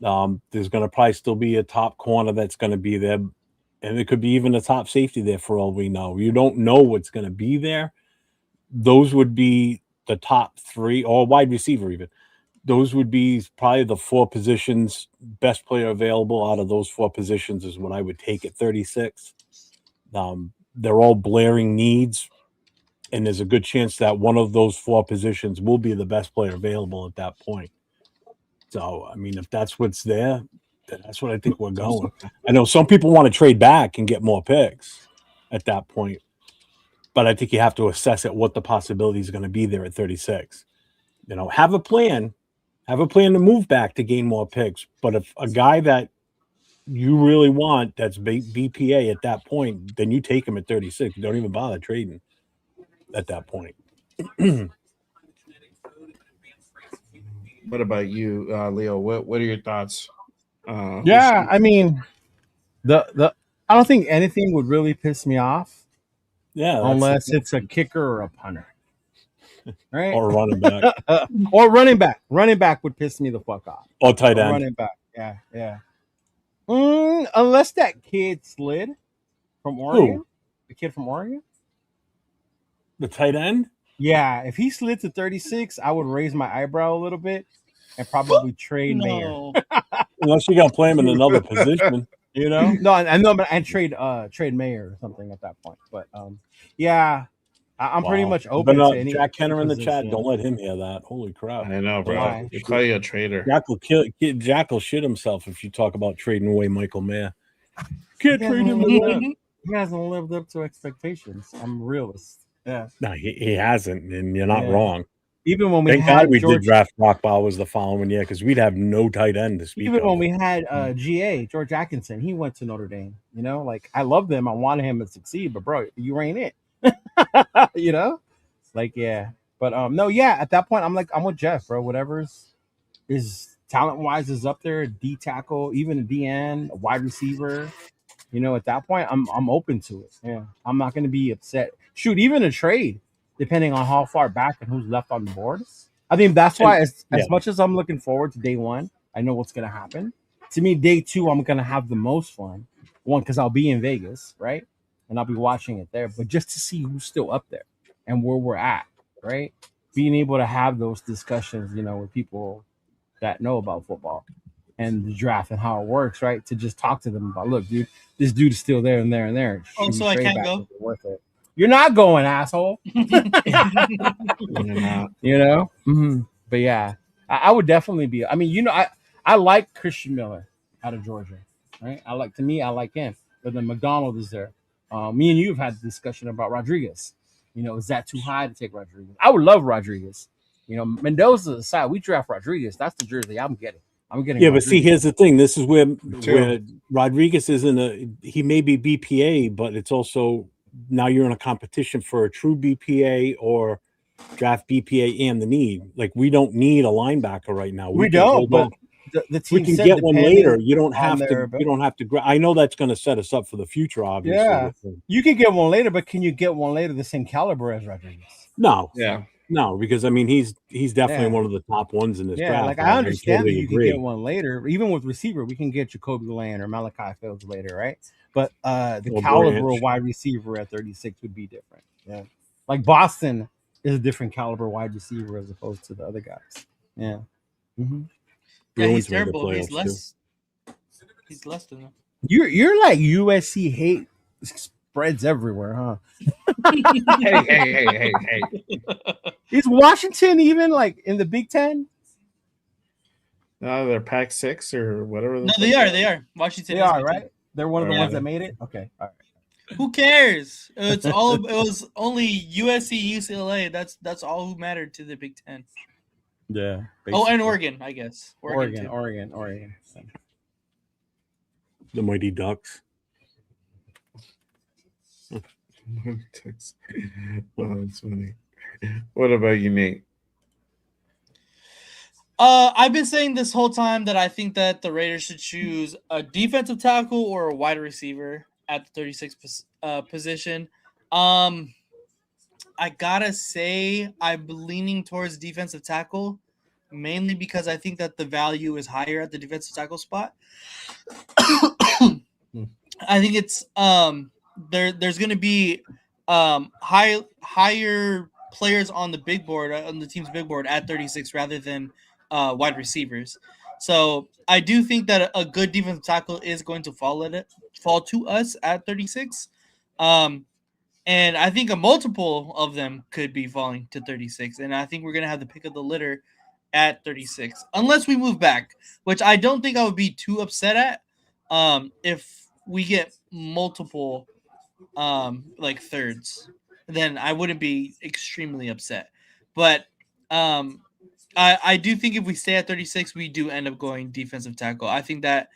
There's going to probably still be a top corner that's going to be there, and it could be even a top safety there for all we know. You don't know what's going to be there. Those would be the top 3, or wide receiver even. Those would be probably the 4 positions. Best player available out of those 4 positions is what I would take at 36. They're all blaring needs, and there's a good chance that one of those 4 positions will be the best player available at that point. So, if that's what's there, then that's what I think we're going. I know some people want to trade back and get more picks at that point, but I think you have to assess at what the possibility is going to be there at 36. Have a plan. Have a plan to move back to gain more picks. But if a guy that you really want that's BPA at that point, then you take him at 36. You don't even bother trading at that point. What about you, Leo? What are your thoughts? The I don't think anything would really piss me off. Yeah, unless it's a kicker or a punter, right? Or running back. Or running back. Running back would piss me the fuck off. Or tight end. Running back. Yeah. Unless that kid slid from Oregon. Who? The kid from Oregon. The tight end. Yeah, if he slid to 36, I would raise my eyebrow a little bit and probably trade Mayer. Unless you're gonna play him in another position. No, I know, but I'd trade Mayer or something at that point. But yeah, I'm pretty much But open to any Jack Kenner in the chat. position. Don't let him hear that. Holy crap! I know, bro. Why? They call you a traitor. Jack will shit himself if you talk about trading away Michael Mayer. Can't He trade him. He hasn't lived up to expectations. I'm a realist. Yeah. No, he hasn't, and you're not Yeah. wrong. Even when we Thank had God we George, did draft Brock Bowers the following year because we'd have no tight end to speak even of. when we had GA George Atkinson, he went to Notre Dame. You know, like I loved him. I wanted him to succeed, but bro, you ain't it. You know, like yeah. But no, yeah. At that point, I'm with Jeff, bro. Whatever's is talent wise is up there. D tackle, even a DN, a wide receiver. You know, at that point, I'm open to it. Yeah, I'm not going to be upset. Shoot, even a trade, depending on how far back and who's left on the board. I think that's why, as much as I'm looking forward to day one, I know what's going to happen. To me, day two, I'm going to have the most fun. One, because I'll be in Vegas, right, and I'll be watching it there. But just to see who's still up there and where we're at, right, being able to have those discussions, you know, with people that know about football and the draft and how it works, right? To just talk to them about, look, dude, this dude is still there and there and there. Oh, so I can't go? Worth it. You're not going, asshole. You're not. You know? Mm-hmm. But yeah, I would definitely be. I mean, you know, I like Christian Miller out of Georgia, right? I like him. But then McDonald is there. Me and you have had a discussion about Rodriguez. You know, is that too high to take Rodriguez? I would love Rodriguez. You know, Mendoza aside, we draft Rodriguez. That's the jersey I'm getting. I'm getting. Yeah, Rodriguez. but see, here's the thing. This is where Rodriguez isn't he may be BPA, but it's also now you're in a competition for a true BPA or draft BPA and the need. Like we don't need a linebacker right now. We don't. But the team we can said get one later. You don't on have their- to. You don't have to. I know that's going to set us up for the future. Obviously, Yeah, you could get one later, but can you get one later the same caliber as Rodriguez? No. Yeah. No, because I mean he's definitely Yeah. one of the top ones in this Yeah, draft. like and I understand totally that you agree. can get one later. Even with receiver, we can get Jacoby Land or Malachi Fields later, right? But the Or caliber Branch. of wide receiver at 36 would be different. Yeah, like Boston is a different caliber wide receiver as opposed to the other guys. Yeah. Mm-hmm. Yeah, he's Bruins made the terrible. He's playoffs, too. less. He's less than that. You're like USC hate spreads everywhere, huh? Hey. Is Washington even like in the Big Ten? No, they're Pac 6 or whatever. No, they are. They are. Washington. They is are, Big right? Ten. They're one of the Yeah. ones that made it. Okay, all right. Who cares? It's all. It was only USC, UCLA. That's all who mattered to the Big Ten. Yeah. Oh, and Oregon, I guess. Oregon. too. The Mighty Ducks. Oh, that's funny. What about you, Nate? I've been saying this whole time that I think that the Raiders should choose a defensive tackle or a wide receiver at the 36 position. I gotta say I'm leaning towards defensive tackle, mainly because I think that the value is higher at the defensive tackle spot. I think it's there's going to be higher players on the big board, on the team's big board at 36 rather than wide receivers. So I do think that a good defensive tackle is going to fall to us at 36. And I think a multiple of them could be falling to 36. And I think we're going to have the pick of the litter at 36, unless we move back, which I don't think I would be too upset at if we get multiple like thirds, then I wouldn't be extremely upset. But I do think if we stay at 36, we do end up going defensive tackle. I think that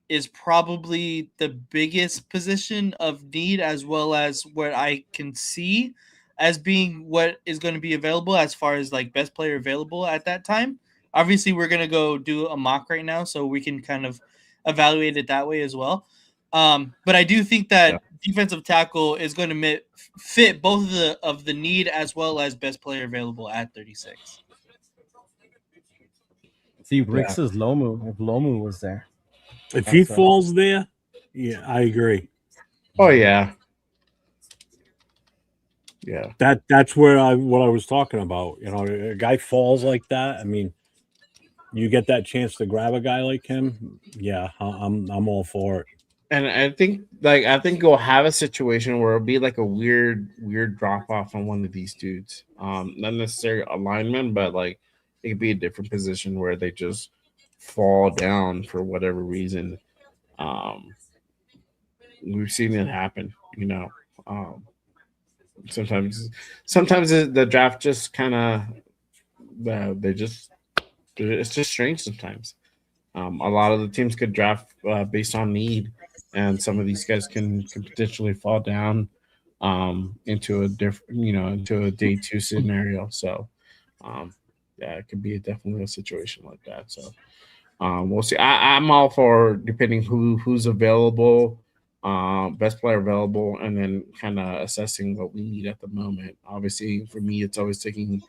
is probably the biggest position of need, as well as what I can see as being what is going to be available as far as like best player available at that time. Obviously, we're going to go do a mock right now, so we can kind of evaluate it that way as well. But I do think that defensive tackle is going to fit both of the need as well as best player available at 36. See, Rick says Lomu. If Lomu was there, if he falls there, yeah, I agree. Oh yeah, yeah. That's where what I was talking about. You know, a guy falls like that. I mean, you get that chance to grab a guy like him. Yeah, I'm all for it. And I think you'll have a situation where it'll be like a weird drop off on one of these dudes. Not necessarily alignment, but like it could be a different position where they just fall down for whatever reason. Um, we've seen it happen, you know. Um, sometimes the draft just kind of they just it's just strange sometimes. A lot of the teams could draft based on need, and some of these guys can potentially fall down into a different, into a day two scenario. So, yeah, it could be definitely a situation like that. So, we'll see. I'm all for depending who's available, best player available, and then kind of assessing what we need at the moment. Obviously, for me, it's always taking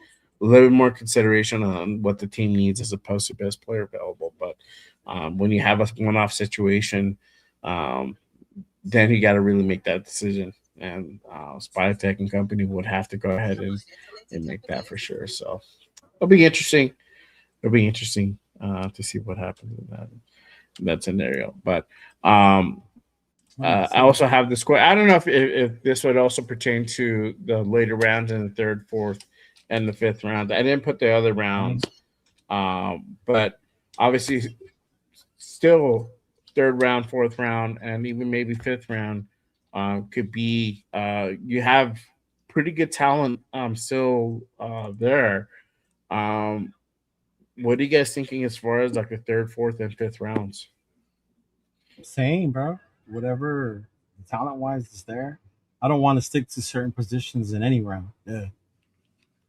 a little bit more consideration on what the team needs as opposed to best player available. But when you have a one-off situation, um, then you got to really make that decision. And Spytek and company would have to go ahead and make that for sure. So it'll be interesting. It'll be interesting to see what happens in that scenario. But I also have this question. I don't know if this would also pertain to the later rounds in the third, fourth, and the fifth round. I didn't put the other rounds, but obviously, still third round, fourth round, and even maybe fifth round could be. You have pretty good talent still there. Um, what are you guys thinking as far as like the third, fourth, and fifth rounds? Same, bro. Whatever talent wise is there. I don't want to stick to certain positions in any round. Yeah.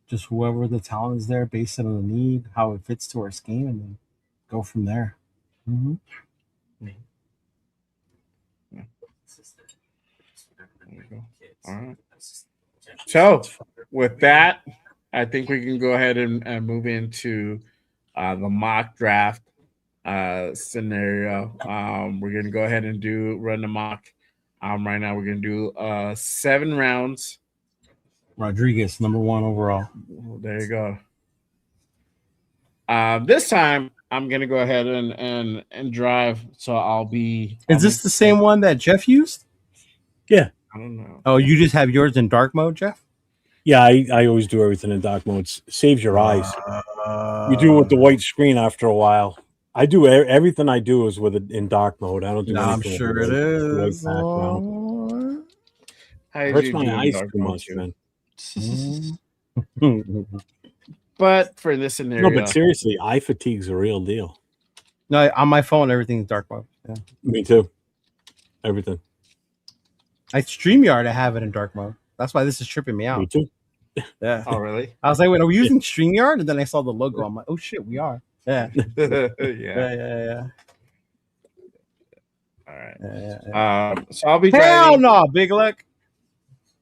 Just whoever the talent is there, based on the need, how it fits to our scheme, and then go from there. Mm-hmm. Yeah. There we go. All right. So with that, I think we can go ahead and move into the mock draft scenario. We're gonna go ahead and run the mock. Right now we're gonna do 7 rounds. Rodriguez, number 1 overall. There you go. This time I'm gonna go ahead and drive. So I'll be. Is this the same one that Jeff used? Yeah. I don't know. Oh, you just have yours in dark mode, Jeff? Yeah, I always do everything in dark mode. It saves your eyes. You do it with the white screen after a while. I do everything I do is with it in dark mode. I don't do anything. I'm sure it is. Background. Hurts my eyes too much, man. But for this scenario, no, but seriously, eye fatigue's a real deal. No, on my phone, everything's dark mode. Yeah. Me too. Everything. I StreamYard, I have it in dark mode. That's why this is tripping me out. Me too. Yeah. Oh, really? I was like, wait, are we using StreamYard? And then I saw the logo. I'm like, oh shit, we are. Yeah. Yeah. All right. Yeah. So I'll be Hell driving. no, Big Luck.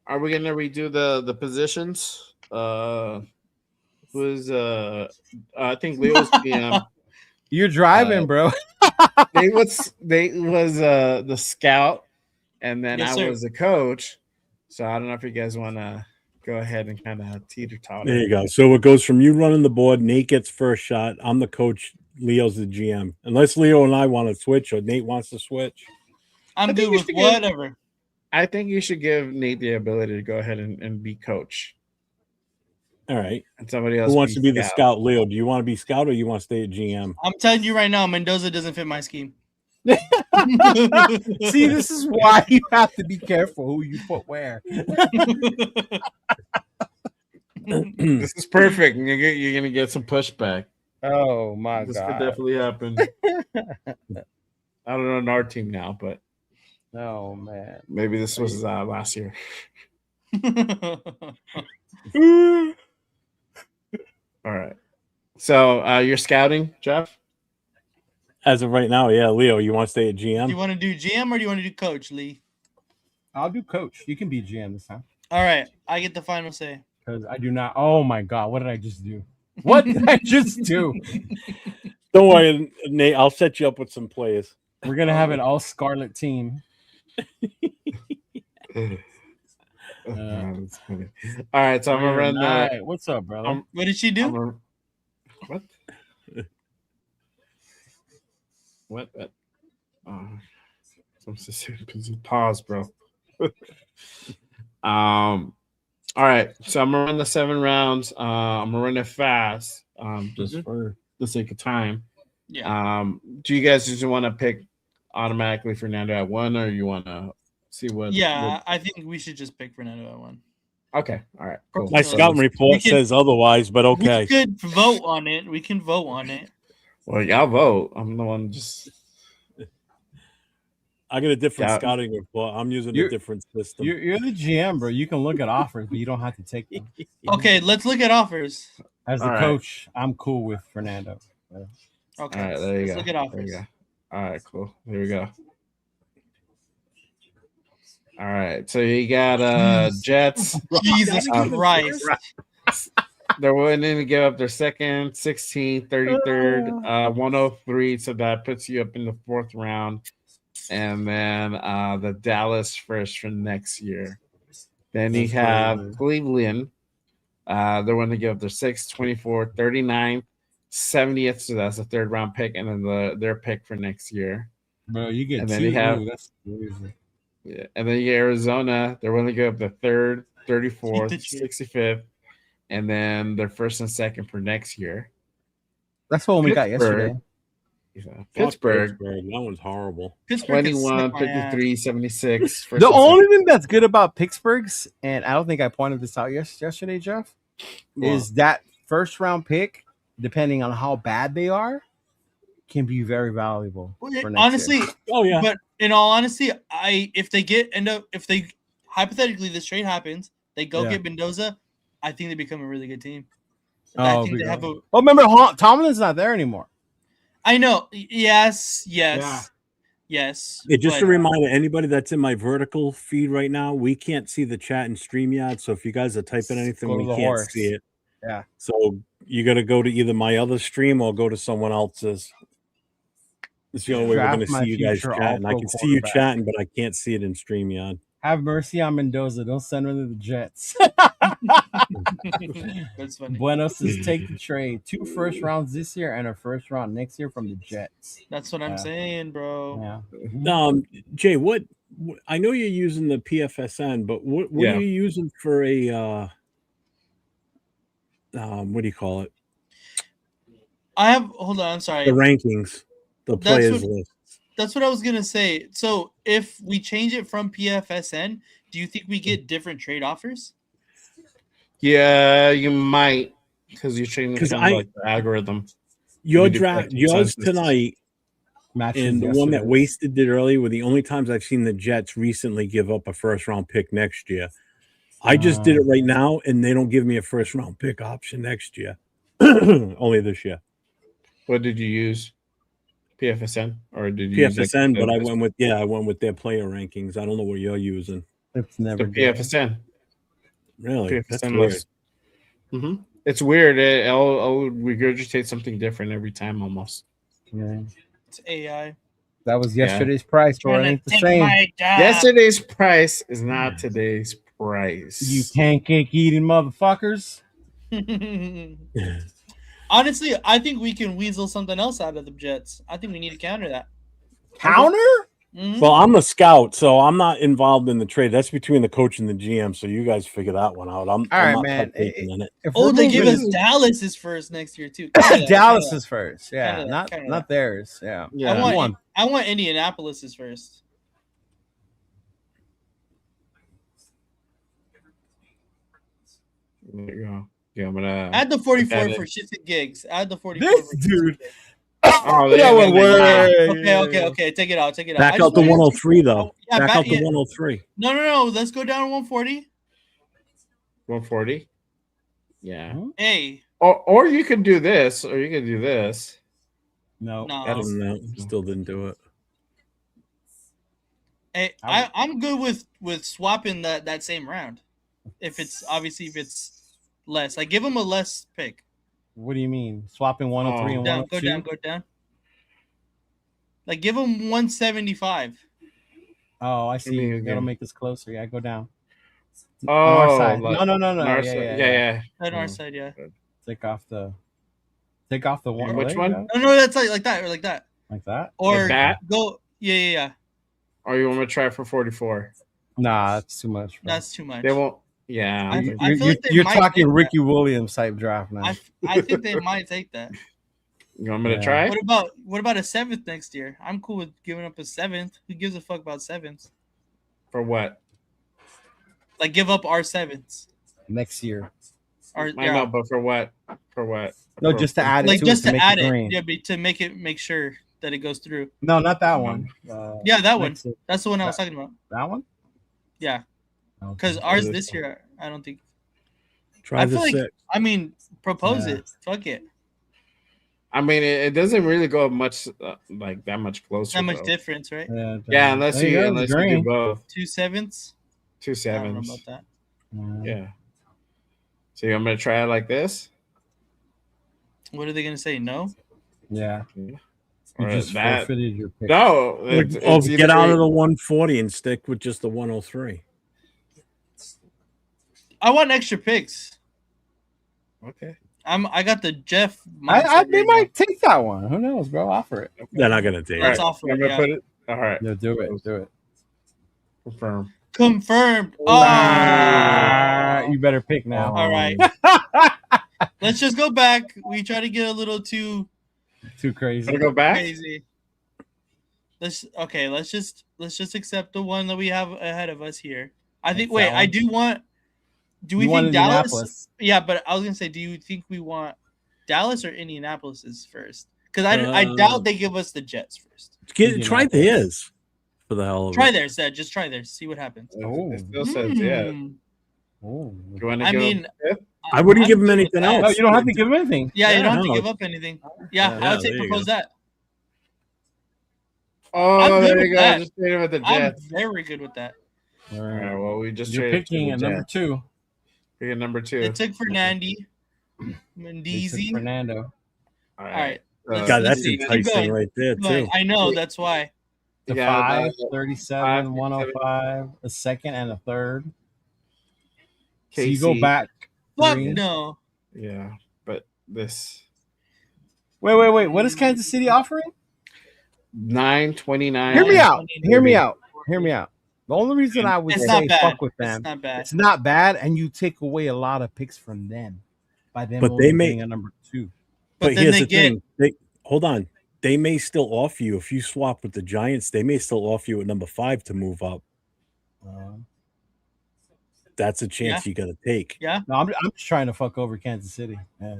Are we gonna redo the positions? Was I think Leo's PM. You're driving, bro. they was the scout, and then Yes, I sir. was the coach. So I don't know if you guys want to go ahead and kind of teeter-totter. There you go. So it goes from you running the board. Nate gets first shot. I'm the coach. Leo's the GM. Unless Leo and I want to switch or Nate wants to switch. I'm good with whatever. I think you should give Nate the ability to go ahead and be coach. All right. And somebody else who wants to be the scout? Leo, do you want to be scout or you want to stay at GM? I'm telling you right now, Mendoza doesn't fit my scheme. See, this is why you have to be careful who you put where. This is perfect. You're gonna get some pushback. Oh my this god! This could definitely happen. I don't know on our team now, but oh man, maybe this was last year. All right. So you're scouting, Jeff? As of right now, yeah. Leo, you want to stay at GM? Do you want to do GM or do you want to do coach, Lee? I'll do coach. You can be GM this time. All right. I get the final say. Because I do not. Oh my god, what did I just do? What did I just do? Don't worry, Nate. I'll set you up with some players. We're gonna have an all Scarlet team. That's funny. All right, so I'm gonna run that. What's up, brother? What did she do? What? What? Pause, bro. All right, so I'm gonna run the 7 rounds. I'm gonna run it fast, just for the sake of time. Yeah. Do you guys just want to pick automatically Fernando at 1, or you want to see what? Yeah, I think we should just pick Fernando at 1. Okay, all right, cool. My scouting report says otherwise, but okay. We could vote on it. We can vote on it. Well, y'all vote. I'm the one just. I got a different scouting report. I'm using a different system. You're the GM, bro. You can look at offers, but you don't have to take them. Okay, let's look at offers. As the coach, I'm cool with Fernando. Okay, all right, there you go. Look at offers. There you go. All right, cool. There we go. All right, so you got Jets. Jesus Christ. They're willing to give up their 2nd, 16th, 33rd, 103. So that puts you up in the 4th round. And then the Dallas first for next year. Then you have Cleveland. They're willing to give up their 6th, 24th, 39th, 70th. So that's a 3rd round pick. And then their pick for next year. Bro, you get and then two. you have, That's crazy. Yeah, and then you get Arizona. They're willing to give up the 3rd, 34th, 65th. And then their 1st and 2nd for next year. That's what we got yesterday. Pittsburgh. That one's horrible. 21, 53, 76. The only thing that's good about Pittsburgh's, and I don't think I pointed this out yesterday, Jeff, is that 1st round pick, depending on how bad they are, can be very valuable. For next Honestly, year. Oh yeah. But in all honesty, if they hypothetically this trade happens, they go get Mendoza, I think they become a really good team. I think they have a. Oh, remember Tomlin's not there anymore. I know. Yes. Yeah. Just a reminder, anybody that's in my vertical feed right now, we can't see the chat and StreamYard. So if you guys are typing anything, we can't see it. Yeah. So you got to go to either my other stream or go to someone else's. It's the only way we're going to see you guys chatting. I can see you chatting, but I can't see it in StreamYard. Have mercy on Mendoza. Don't send him to the Jets. That's funny. Buenos says take the trade. 2 first rounds this year and a 1st round next year from the Jets. That's what I'm saying, bro. Yeah. Jay, what I know you're using the PFSN, but what are you using for a what do you call it? Hold on, I'm sorry. The rankings, the players list. That's what I was gonna say. So if we change it from PFSN, do you think we get different trade offers? Yeah, you might, because you're changing the algorithm. Your draft, yours tonight, and the one that wasted it early were the only times I've seen the Jets recently give up a 1st round pick next year. I just did it right now, and they don't give me a 1st round pick option next year. Only this year. What did you use? PFSN, or did you PFSN? But I went with their player rankings. I don't know what you're using. It's never the PFSN. Really? PFSN weird. It's weird. I'll regurgitate something different every time almost. Yeah. It's AI. That was yesterday's price, bro. It ain't the same. Yesterday's price is not today's price. You pancake eating motherfuckers. Honestly, I think we can weasel something else out of the Jets. I think we need to counter that. Counter? Mm-hmm. Well, I'm the scout, so I'm not involved in the trade. That's between the coach and the GM. So you guys figure that one out. I'm not partaking in it. They give us Dallas is first next year too. Dallas is first. Yeah, not theirs. Yeah. I want Indianapolis is first. There you go. Yeah, I'm gonna add the 44 for shits and gigs. Add the 44. This dude. Oh, that one worked. Okay. Take it out. Back out the 103 though. Back out the 103. No. Let's go down to 140. 140. Yeah. Hey. Or you could do this, or you could do this. No. Still didn't do it. Hey, I'm good with swapping that same round. If it's less, like give him a less pick. What do you mean? Swapping 103 and 102? Go down. Like give him 175. Oh, I see. That'll make this closer. Yeah, go down. Oh, on our side. No. Yeah. On our side, yeah. Take off the one. Which one? No, that's like that or like that. Like that? Or like that? go. Yeah. Or you want me to try for 44? Nah, that's too much. Bro. That's too much. They won't. Yeah. I You're, feel like they you're might talking take Ricky Williams type draft now. I think they might take that. You want me to try? What about a 7th next year? I'm cool with giving up a 7th. Who gives a fuck about 7ths? For what? Like give up our 7ths next year. Or I know, but for what? For what? No, just to add it like to just it, to make add it it. green. Yeah, to make sure that it goes through. No, not that one. Yeah, that one. next year. That's the one I was talking about. That one? Yeah. Okay. Because ours this year, I don't think. Try I the feel like 6. I mean, propose Yeah. it. Fuck it. I mean, it doesn't really go much like that much closer. Not much though. difference, right? Yeah, unless you go, do green. both. 2 7ths. 2 I don't know 7s. about that. Yeah. So I'm gonna try it like this. What are they gonna say? No. Yeah. You just forfeited your pick. No. Get out of the 140 and stick with just the 103. I want extra picks. Okay. I got the Jeff. They might take that one. Who knows, bro? Offer it. They're not gonna take Let's it. offer I'm it. gonna Yeah. put it. All right. Yeah, do it. Do it. Confirm. Confirmed. You better pick now. All right. Let's just go back. We try to get a little too crazy. Wanna go back? crazy. Let's just accept the one that we have ahead of us here. I think. That's Wait, that I one? do want. Do we You want think Dallas? Indianapolis. Yeah, but I was gonna say, do you think we want Dallas or Indianapolis is first? Because I doubt they give us the Jets first. Try theirs for the hell of Try it. theirs, Zed. Just try theirs. See what happens. It still says yeah. Oh. You want to I give mean, I wouldn't give I'm them good with anything that. else. No, you don't have to give him anything. Yeah, you don't have to no. give up anything. Yeah, I would say there you propose go. that. Oh, I'm good there with you go. that. Just trade it with the I'm Jets. very good with that. All All right. right. Well, we just You're traded picking to at the number Jets. 2. Pick at number 2. They took Fernandy, They took Mendeezy. Fernando. All All right. God, that's keep enticing going. right there Keep going. too. I know, that's why. The Yeah, 5, the 37, 5, 105, a second and a third. So KC. you go back. Fuck 3. no. Yeah, but this Wait. What is Kansas City offering? 929. Hear me out. The only reason I would It's say not bad. fuck with them, It's not bad. it's not bad, and you take away a lot of picks from them by them But only they may- being a number 2. then But here's they the get- thing. Hold on. They may still offer you, if you swap with the Giants, they may still offer you at number 5 to move up. That's a chance you got to take. Yeah. No, I'm just trying to fuck over Kansas City. Yes.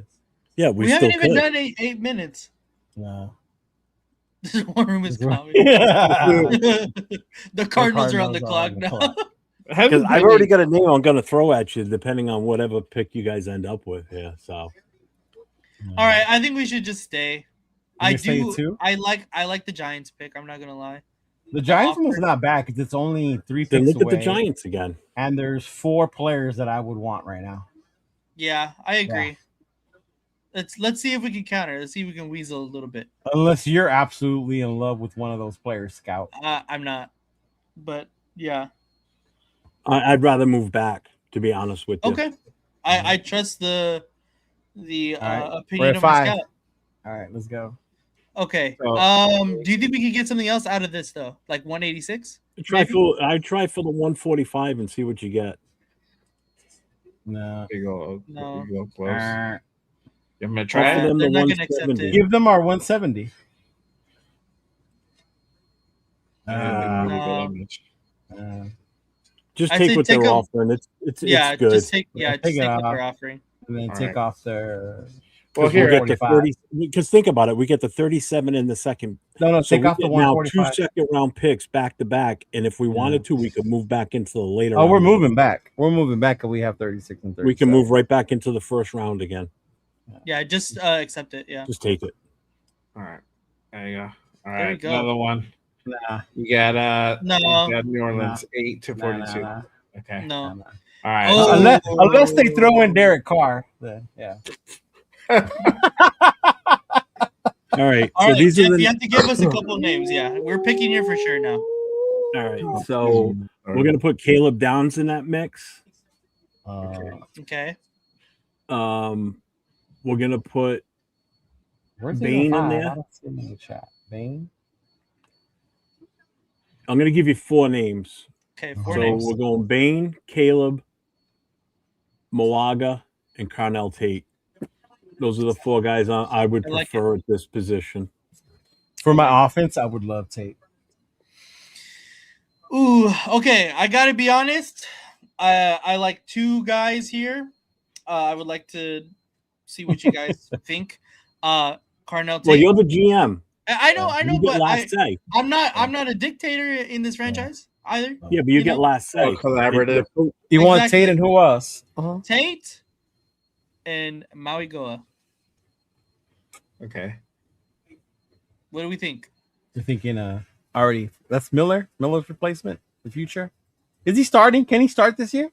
Yeah, We still haven't even could. done 8 minutes. No. This war room is coming. The Cardinals are on the clock now. Because I've already got a name I'm going to throw at you, depending on whatever pick you guys end up with. Yeah, so All right, I think we should just stay. I stay do. too? I like the Giants pick. I'm not gonna lie. The Giants one's not bad because it's only 3 then picks look away. at the Giants again. And there's 4 players that I would want right now. Yeah, I agree. Let's see if we can counter. Let's see if we can weasel a little bit. Unless you're absolutely in love with one of those players, Scout. I'm not, but yeah. I'd rather move back, to be honest with you. Okay, I trust the All right. opinion We're at of my 5. scout. All right, let's go. Okay. So- Do you think we could get something else out of this though, like 186? I'd try for the 145 and see what you get. No. You go, No. you go close. I'm gonna try Offer it. them They're the not gonna accept 170. it. Give them our 170. No. Just I'd take say what take they're them- offering. It's Yeah, good. just take what it they're off. offering. And then All take right. off their. Well, We'll here, get the 45. 30. Because think about it, we get the 37 in the second. No, So take we off the get now 2 145. second round picks back to back, and if we wanted to, we could move back into the later. Oh, we're round. moving back. We're moving back, and we have 36 and 37. We can move right back into the first round again. Yeah, just accept it. Yeah. Just take it. All right. There you go. All There right. you go. Another one. Nah. You got No. you got New Orleans 8 to 42. Nah. Okay. No. All right. Oh. Unless they throw in Derek Carr, then yeah. All right. All So right, these Jeff, are the. you have to give us a couple names. Yeah, we're picking here for sure now. All right. So we're gonna put Caleb Downs in that mix. Okay. We're gonna put Where's Bain in I there. don't see him in the chat. Bain. I'm going to give you 4 names. Okay, 4 So names. we're going Bain, Caleb, Moaga, and Carnell Tate. Those are the 4 guys I would prefer at this position. For my offense, I would love Tate. Ooh, okay. I gotta be honest. I like 2 guys here. I would like to see what you guys think. Carnell Tate. Well, you're the GM. I know, You get but last say. I'm not a dictator in this franchise either. Yeah, but you get know? last say. Collaborative. You want Tate and who else? Tate and Maui Goa. Okay. What do we think? You're thinking already. That's Miller's replacement, the future. Is he starting? Can he start this year?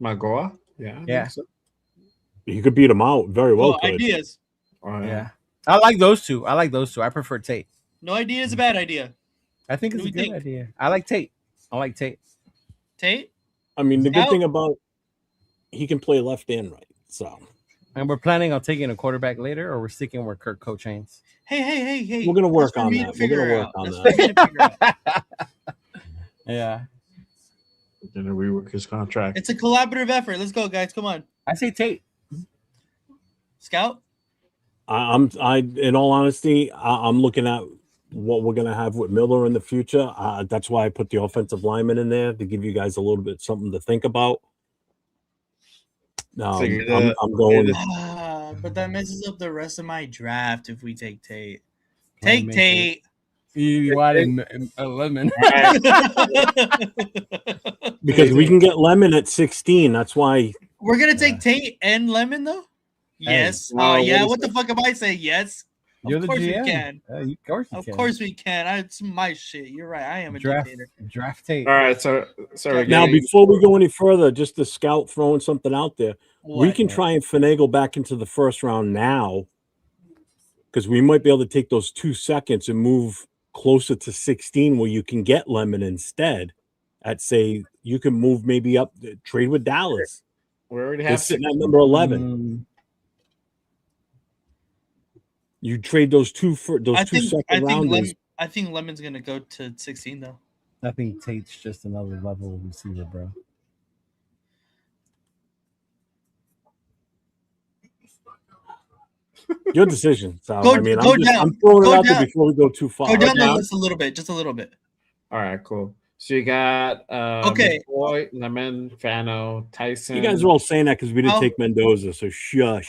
Magoa? Yeah. I think so. You could beat him out very well. Oh, ideas. Yeah. I like those two. I prefer Tate. No idea is a bad idea. I think it's a good idea. I like Tate. Tate? I mean, the good thing about he can play left and right. So. And we're planning on taking a quarterback later, or we're sticking with Kirk Cochains? Hey. We're gonna work on that. We're gonna work on that. Yeah. Gonna rework his contract. It's a collaborative effort. Let's go, guys. Come on. I say Tate. Scout? In all honesty, I'm looking at what we're gonna have with Miller in the future. That's why I put the offensive lineman in there to give you guys a little bit something to think about. I'm going. But that messes up the rest of my draft if we take Tate. Take Tate. You wanted a lemon. Because we can get Lemon at 16. That's why we're gonna take Tate and Lemon though. Yes. Yeah. What the fuck am I saying? Yes. Of course we can. Of course we can. It's my shit. You're right. I am a dictator. Draft Tate. All right. So now before we go any further, just the Scout throwing something out there. We can try and finagle back into the first round now, because we might be able to take those 2 seconds and move closer to 16, where you can get Lemon instead. At say you can move maybe up, trade with Dallas. We already have sitting at number 11. You trade those two second rounders. I think Lemon's gonna go to 16 though. I think Tate's just another level receiver, bro. Your decision. So I'm throwing it out there before we go too far. Go down the list a little bit, just a little bit. All right, cool. So you got McCoy, Lemon, Fano, Tyson. You guys are all saying that because we didn't take Mendoza, so shush.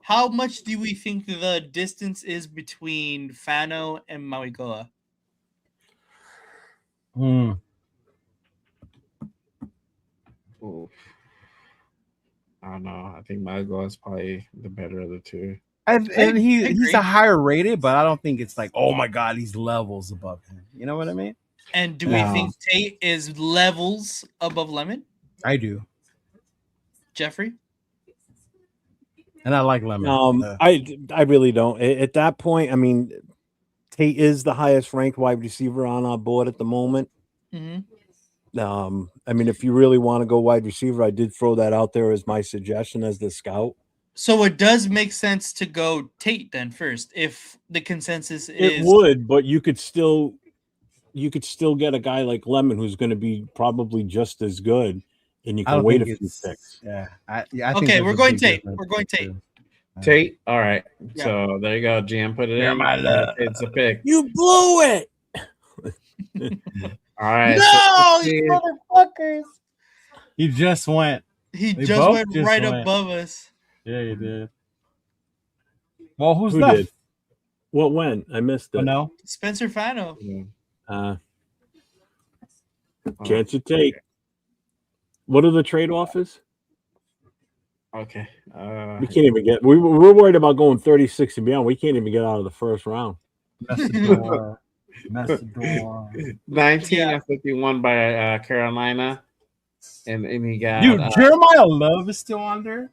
How much do we think the distance is between Fano and Mauigoa? Ooh. I don't know. I think Mauigoa is probably the better of the two. And he's a higher rated, but I don't think it's like, oh my God, he's levels above him. You know what I mean? And do we think Tate is levels above Lemon? I do. Jeffrey? And I like Lemon. I really don't. At that point, I mean, Tate is the highest ranked wide receiver on our board at the moment. Mm-hmm. I mean, if you really want to go wide receiver, I did throw that out there as my suggestion as the scout. So it does make sense to go Tate then first, if the consensus is. It would, but you could still get a guy like Lemon who's going to be probably just as good, and you can wait a few picks. Yeah. Okay, we're going Tate. We're going Tate. Tate. All right. Yeah. So there you go. GM put it in. It's a pick. You blew it. All right. No, you motherfuckers. He just went. He just went right above us. Yeah, he did. Well, who left? Did? What went? I missed it. Oh, no. Spencer Fano. Chance you take. What are the trade offers? Okay. We can't even get. We're worried about going 36 and beyond. We can't even get out of the first round. Messidor. 19 and 51 by Carolina, and he got. Dude, Jeremiah Love is still on there.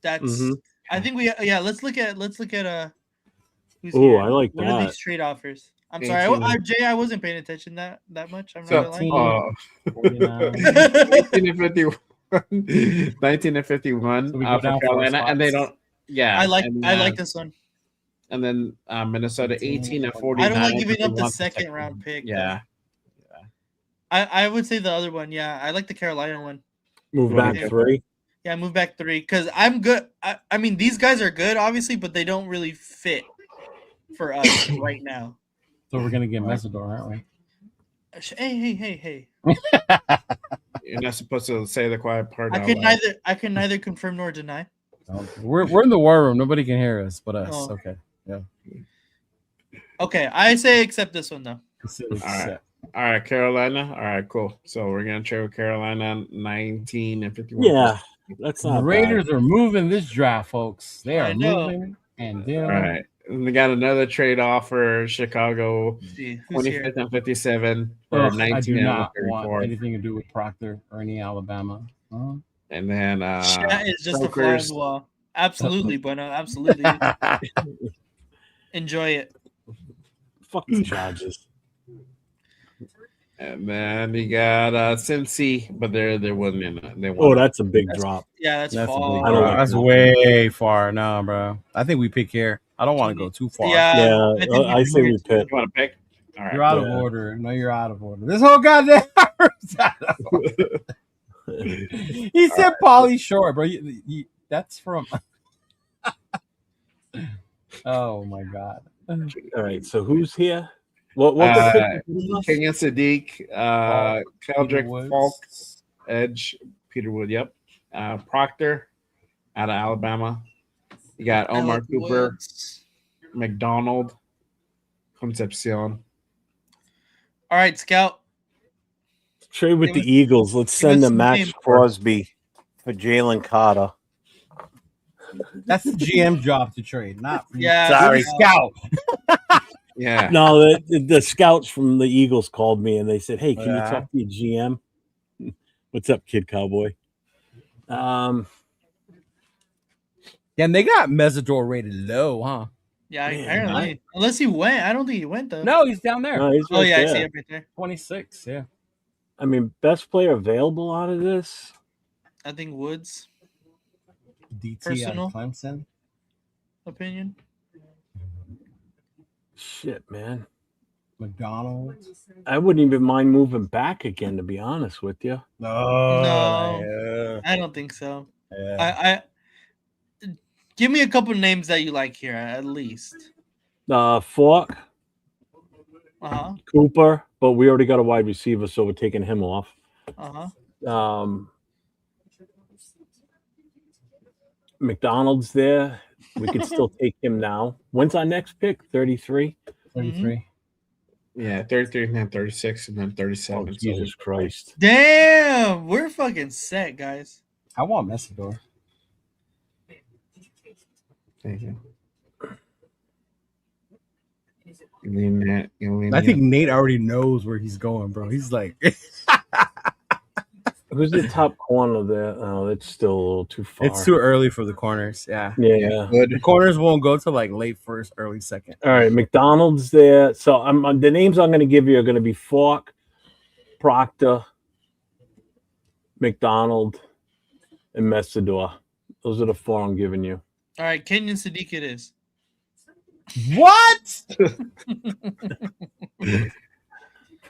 That's. I think we. Yeah. Let's look at. Who's I like what that. What are these trade offers? I'm sorry, Jay. I wasn't paying attention that much. I'm not gonna lie. 19 and 51. 19 and 51 for Carolina, and they don't. Yeah, I like this one. And then Minnesota 18 and 49. I don't like giving They up the want second round pick. Yeah. I would say the other one. Yeah, I like the Carolina one. Move back 3. Yeah, move back 3 because I'm good. I mean, these guys are good, obviously, but they don't really fit for us right now. So we're gonna get Mesidor, aren't we? Hey. You're not supposed to say the quiet part. I can neither confirm nor deny. We're in the war room. Nobody can hear us but us. Oh. Okay. Yeah. Okay, I say accept this one though. All right, Carolina. All right, cool. So we're gonna trade with Carolina 19 and 51. Yeah, that's The not Raiders bad. are moving this draft, folks. They I are know. moving and All doing. right. And we got another trade offer, Chicago, See, who's here? 25th and 57 for Ugh, 19 I do and not 34. want anything to do with Proctor or any Alabama. And then Chat is just a fly on Strokers. the wall. Absolutely, Bueno. Absolutely. Enjoy it. Fuck the Chargers. And then you got Cincy, but they wasn't in it. They Oh, won. that's a big drop. Yeah, that's That's, far. I don't like that's that. way far now, bro. I think we pick here. I don't want to go too far. Yeah, Yeah, think I say we pick. You want to pick? All right. You're out of Yeah. order. No, you're out of order. This whole goddamn hour's out of order. He said Pauly Shore, bro. That's from. Oh my god. All right, so who's here? What the pick was this? Kenyon Sadiq, Keldrick Woods. Falk, Edge, Peter Wood, yep. Proctor out of Alabama. You got Omar Alex Cooper, Woods. McDonald, Concepcion. All right, Scout. Trade with Give the Eagles. Let's give us send them some Max names. Crosby for Jalen Carter. That's the GM job to trade, not for Yeah, Sorry. Scout. Yeah. No, the scouts from the Eagles called me and they said, "Hey, can you Yeah. talk to your GM?" What's up, Kid Cowboy? Yeah, and they got Mesidor rated low, huh? Yeah, Man, apparently. Unless he went. I don't think he went though. No, he's down there. no, he's Oh right yeah, I there. see him right there. 26, yeah. I mean, best player available out of this. I think Woods DT Personal. out of Clemson. opinion. Shit, man. McDonald. I wouldn't even mind moving back again, to be honest with you. No, I don't think so. I give me a couple names that you like here at least. Falk, Uh-huh. Cooper, but we already got a wide receiver, so we're taking him off. Uh-huh. McDonald's there. We could still take him now. When's our next pick? 33? 33. Yeah, 33 and then 36 and then 37. Oh, Jesus Christ. Damn, we're fucking set, guys. I want Mesidor. Thank you. I think Nate already knows where he's going, bro. He's like, Who's the top corner there? Oh, it's still a little too far. it's too early for the corners. Yeah. Yeah. The corners won't go to like late first, early second. All right, McDonald's there. So the names I'm going to give you are going to be Falk, Proctor, McDonald, and Mesidor. Those are the 4 I'm giving you. All right, Kenyon Sadiq it is. What?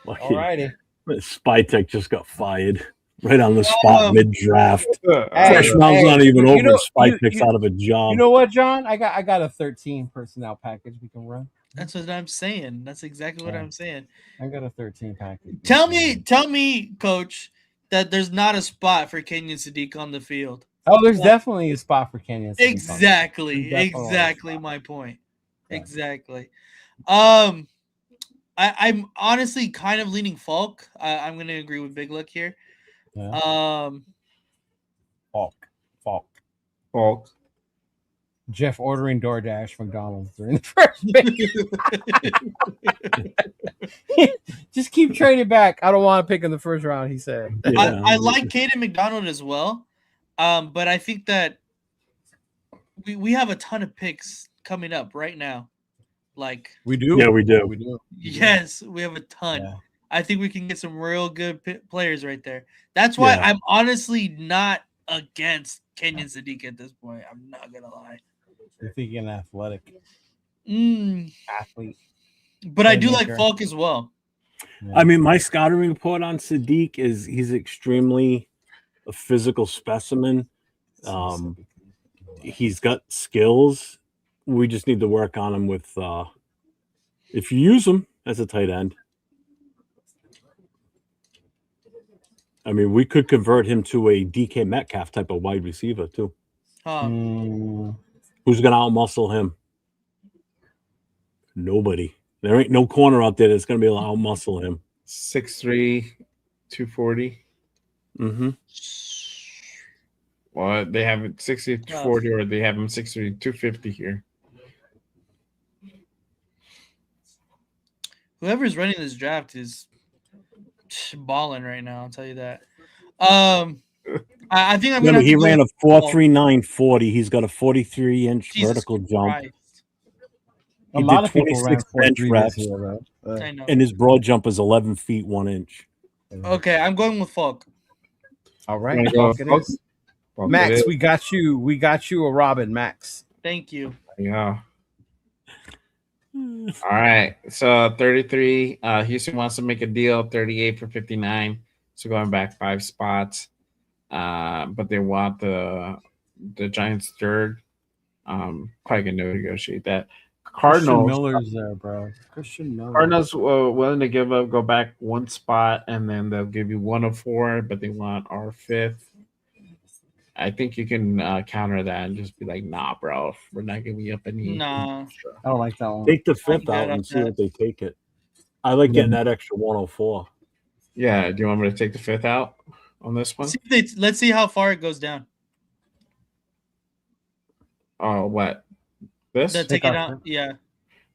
Alrighty. Spytek just got fired right on the spot mid-draft. Hey, First round's not even you over. know- Spytek's you- out of a job. You know what, John? I got a 13 personnel package we can run. That's what I'm saying. That's exactly what Yeah. I'm saying. I got a 13 package. Tell me, Coach, that there's not a spot for Kenyon Sadiq on the field. Oh, there's definitely a spot for Kenyon. Sadiq on there. Exactly. There's definitely Exactly my point. Exactly. I'm honestly kind of leaning Falk. I'm gonna agree with Big Look here. Yeah. Falk. Jeff ordering DoorDash McDonald's during the first pick. Just keep trading back. I don't want to pick in the first round, he said. I like Caden McDonald as well. But I think that we have a ton of picks coming up right now. Like We do. Yeah, we do. We do. yes, we have a ton. Yeah. I think we can get some real good players right there. That's why Yeah. I'm honestly not against Kenyon Sadiq at this point. I'm not gonna lie. You're thinking athletic. athlete. But I do like Playmaker. Falk as well. I mean, my scouting report on Sadiq is he's extremely a physical specimen. He's got skills. We just need to work on him with if you use him as a tight end. I mean, we could convert him to a DK Metcalf type of wide receiver too. Who's gonna outmuscle him? Nobody. There ain't no corner out there that's gonna be able to outmuscle him. 6'3", 240. Mm-hmm. Well, they have it 60 to 40, or they have him 6'3", 250 here. Whoever's running this draft is balling right now. I'll tell you that. I think I'm gonna. He ran a 4.3940. He's got a 43-inch vertical jump. Christ. A lot of people ran 26 reps, here, bro. I know. and his broad jump is 11 feet 1 inch. Okay, I'm going with Falk. All right, Wanna go Falk it Falk? is. Falk Max, it is. we got you. We got you a Robin, Max. Thank you. Yeah. All right. So 33. Houston wants to make a deal. 38 for 59. So going back 5 spots. But they want the Giants third. Probably gonna negotiate that. Cardinals. Christian Miller's there, bro. Christian Miller. Cardinals willing to go back 1 spot, and then they'll give you 104, but they want our 5th. I think you can counter that and just be like, nah, bro, we're not giving you up any. Nah. I don't like that one. Take the 5th out and see what they take it. I like getting that extra 104. Yeah, do you want me to take the 5th out on this one? Let's see how far it goes down. Oh, what? This? Take it out. Yeah.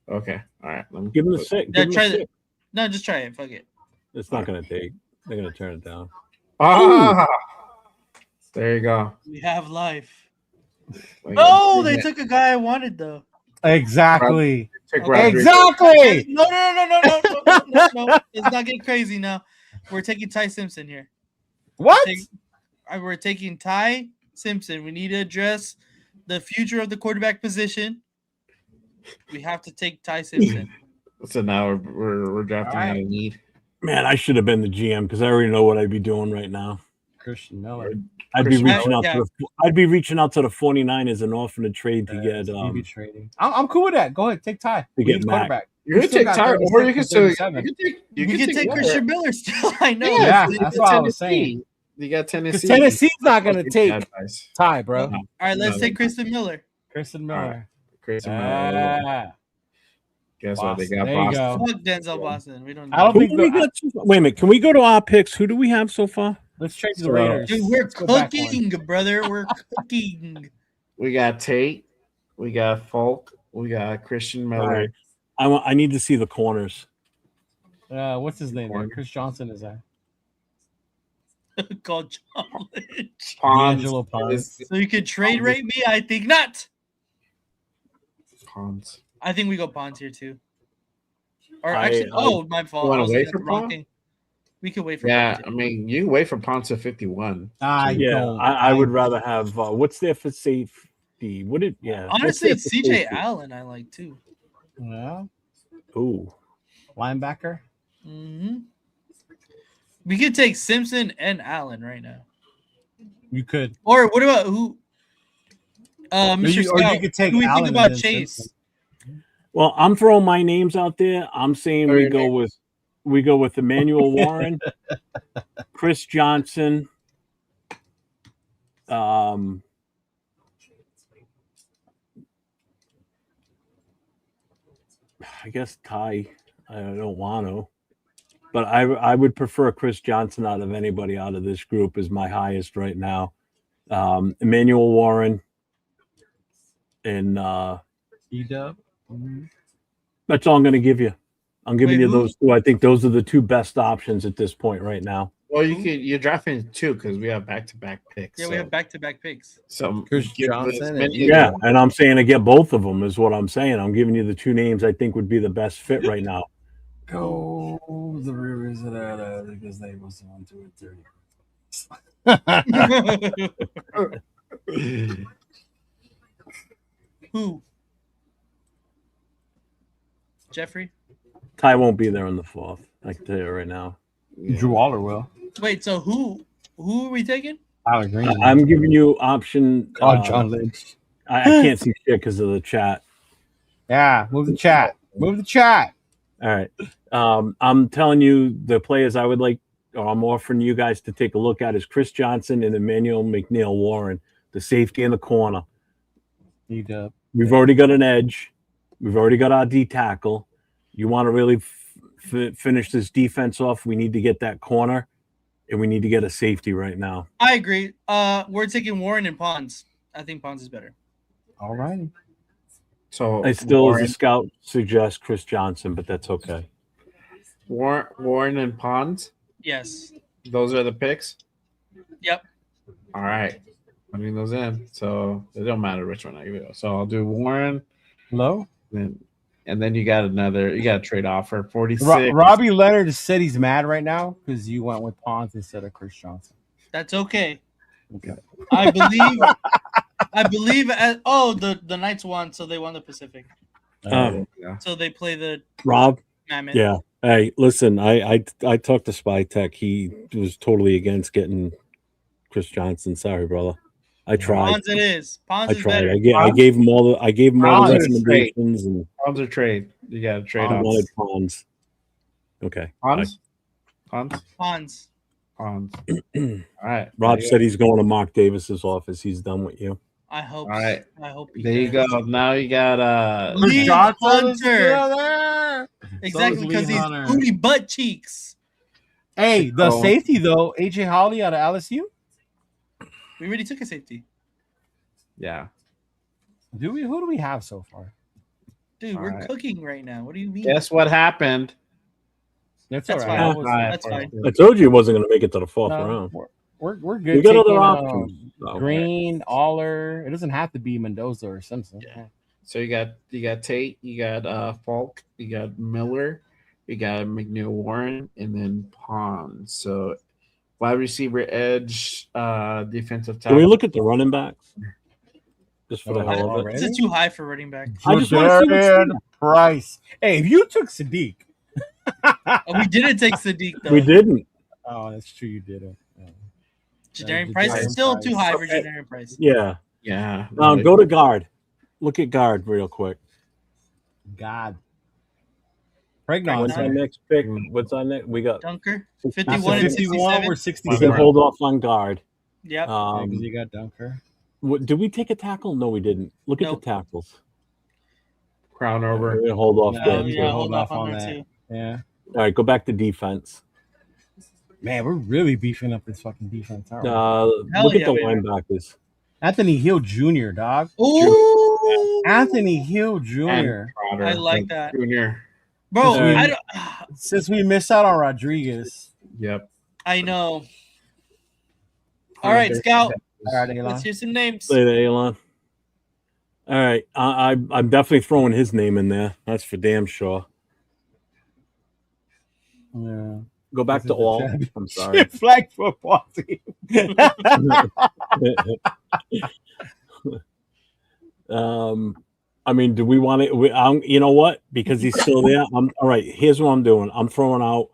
Okay. All right. Let me Give him the 6. Yeah, try it. No, just try it. Fuck it. It's not going to take. They're going to turn it down. Ah! There you go. We have life. Like, Oh, they took a guy I wanted though. Exactly. Exactly. No. Let's not get crazy now. We're taking Ty Simpson here. What? We're taking Ty Simpson. We need to address the future of the quarterback position. We have to take Ty Simpson. So now we're drafting out of need. Man, I should have been the GM because I already know what I'd be doing right now. Christian Miller. I'd be reaching out to the 49ers and offering a trade to get trading. I'm cool with that. Go ahead, take Ty. To get Mac. You can take Ty, or you can still You can take Christian Miller still. I know. Yeah, that's what I was saying. You got Tennessee. Tennessee's not going to take Ty, bro. All right, let's take Kristen Miller. Kristen Miller. Kristen Miller. Guess what? They got Boston. Fuck Denzel Boston. We don't. I don't think. Wait a minute. Can we go to our picks? Who do we have so far? Let's trade the Raiders. Dude, we're cooking, brother. We're cooking. We got Tate. We got Falk. We got Christian Miller. Right. I need to see the corners. What's his name? Chris Johnson is there. Called College. Angelo Pons. So you could trade rate me? I think not. Pons. I think we go Pons here too. Or actually, my fault. You want to wait for Pons? We could wait for. Yeah, I mean, you can wait for Pons to 51. I would rather have. What's there for safety? What did? Yeah. Honestly, it's CJ Allen. I like too. Yeah. Ooh. Linebacker. Mm-hmm. We could take Simpson and Allen right now. You could. Or what about who? Mr. Scout, or you could take who we Allen think about and Chase? Simpson. Well, I'm throwing my names out there. I'm saying we go with Emmanuel Warren, Chris Johnson, I guess Ty. I don't want to, but I would prefer Chris Johnson out of anybody out of this group is my highest right now. Emmanuel Warren and E-Dub. That's all I'm going to give you. I'm giving you those two. I think those are the two best options at this point right now. Well, you're drafting 2 because we have back-to-back picks. Yeah, we have back-to-back picks. So Chris Johnson. And I'm saying to get both of them is what I'm saying. I'm giving you the 2 names I think would be the best fit right now. Go the Rivers of that because they was the one to it 30. Who? Jeffrey? Ty won't be there on the 4th. I can tell you right now. Drew Waller will. Wait, so who are we taking? Tyler Green. I'm giving you option. John Lynch. I can't see shit because of the chat. Yeah, move the chat. Move the chat. All right. I'm telling you the players I would like, or I'm offering you guys to take a look at is Chris Johnson and Emmanuel McNeil Warren, the safety in the corner. We've already got an edge. We've already got our D tackle. You want to really finish this defense off? We need to get that corner, and we need to get a safety right now. I agree. We're taking Warren and Pons. I think Pons is better. All right. So I still, Warren, as a scout, suggest Chris Johnson, but that's okay. Warren and Pons. Yes. Those are the picks. Yep. All right. Putting those in. So it don't matter which one I go. So I'll do Warren. Low. And then you got a trade offer. 46. Robbie Leonard said he's mad right now because you went with Pons instead of Chris Johnson. That's okay. Okay. I believe the Knights won, so they won the Pacific. So they play the Rob. Mammoth. Yeah. Hey, listen, I talked to Spytek. He was totally against getting Chris Johnson. Sorry, brother. I tried. Pons it is. Pons I is tried. better. I gave him all the recommendations. And Pons or trade. You got to trade I off. wanted Pons. Okay. Pons? Pons. All right. Rob said he's going to Mark Davis's office. He's done with you. I hope. All right. I hope. There you go. Now you got Lee Johnson is Hunter. Exactly, because he's booty butt cheeks. Hey, the safety though, AJ Holly out of LSU. We already took a safety. Yeah. Do we? Who do we have so far? Dude, we're cooking right now. What do you mean? Guess what happened? That's all right. That's fine. I told you it wasn't going to make it to the 4th round. We're good. You got other options. Green, Aller. It doesn't have to be Mendoza or Simpson. Yeah. So you got Tate, you got Falk, you got Miller, you got McNeil Warren, and then Pons. So wide receiver, edge, defensive tackle. Can we look at the running backs? Just for the hell of it. This is too high for running back. I just want to see what's Price. Hey, if you took Sadiq. We didn't take Sadiq though. We didn't. Oh, that's true. You didn't. Jadarian Price is still too high for Jadarian Price. Yeah. Yeah. Go to guard. Look at guard real quick. God. What's our next pick? What's our next? We got Dunker. 51 and 51 or 67. We can hold off on guard. Yep. You got Dunker. Did we take a tackle? No, we didn't. Look at the tackles. Crown over. We're gonna hold off there. Yeah, hold off on that too. Yeah. All right, go back to defense. Man, we're really beefing up this fucking defense. Aren't we? Look at the linebackers. Anthony Hill Jr., dog. Ooh. Anthony Hill Jr. I like that. Junior. Bro, Since we missed out on Rodriguez. Yep. I know. All right, Scout. All right, Elon. Let's hear some names. Later, Elon. All right, I'm definitely throwing his name in there. That's for damn sure. Yeah. Go back to all. I'm sorry. Flag football team. I mean, do we want to? You know what? Because he's still there. All right. Here's what I'm doing. I'm throwing out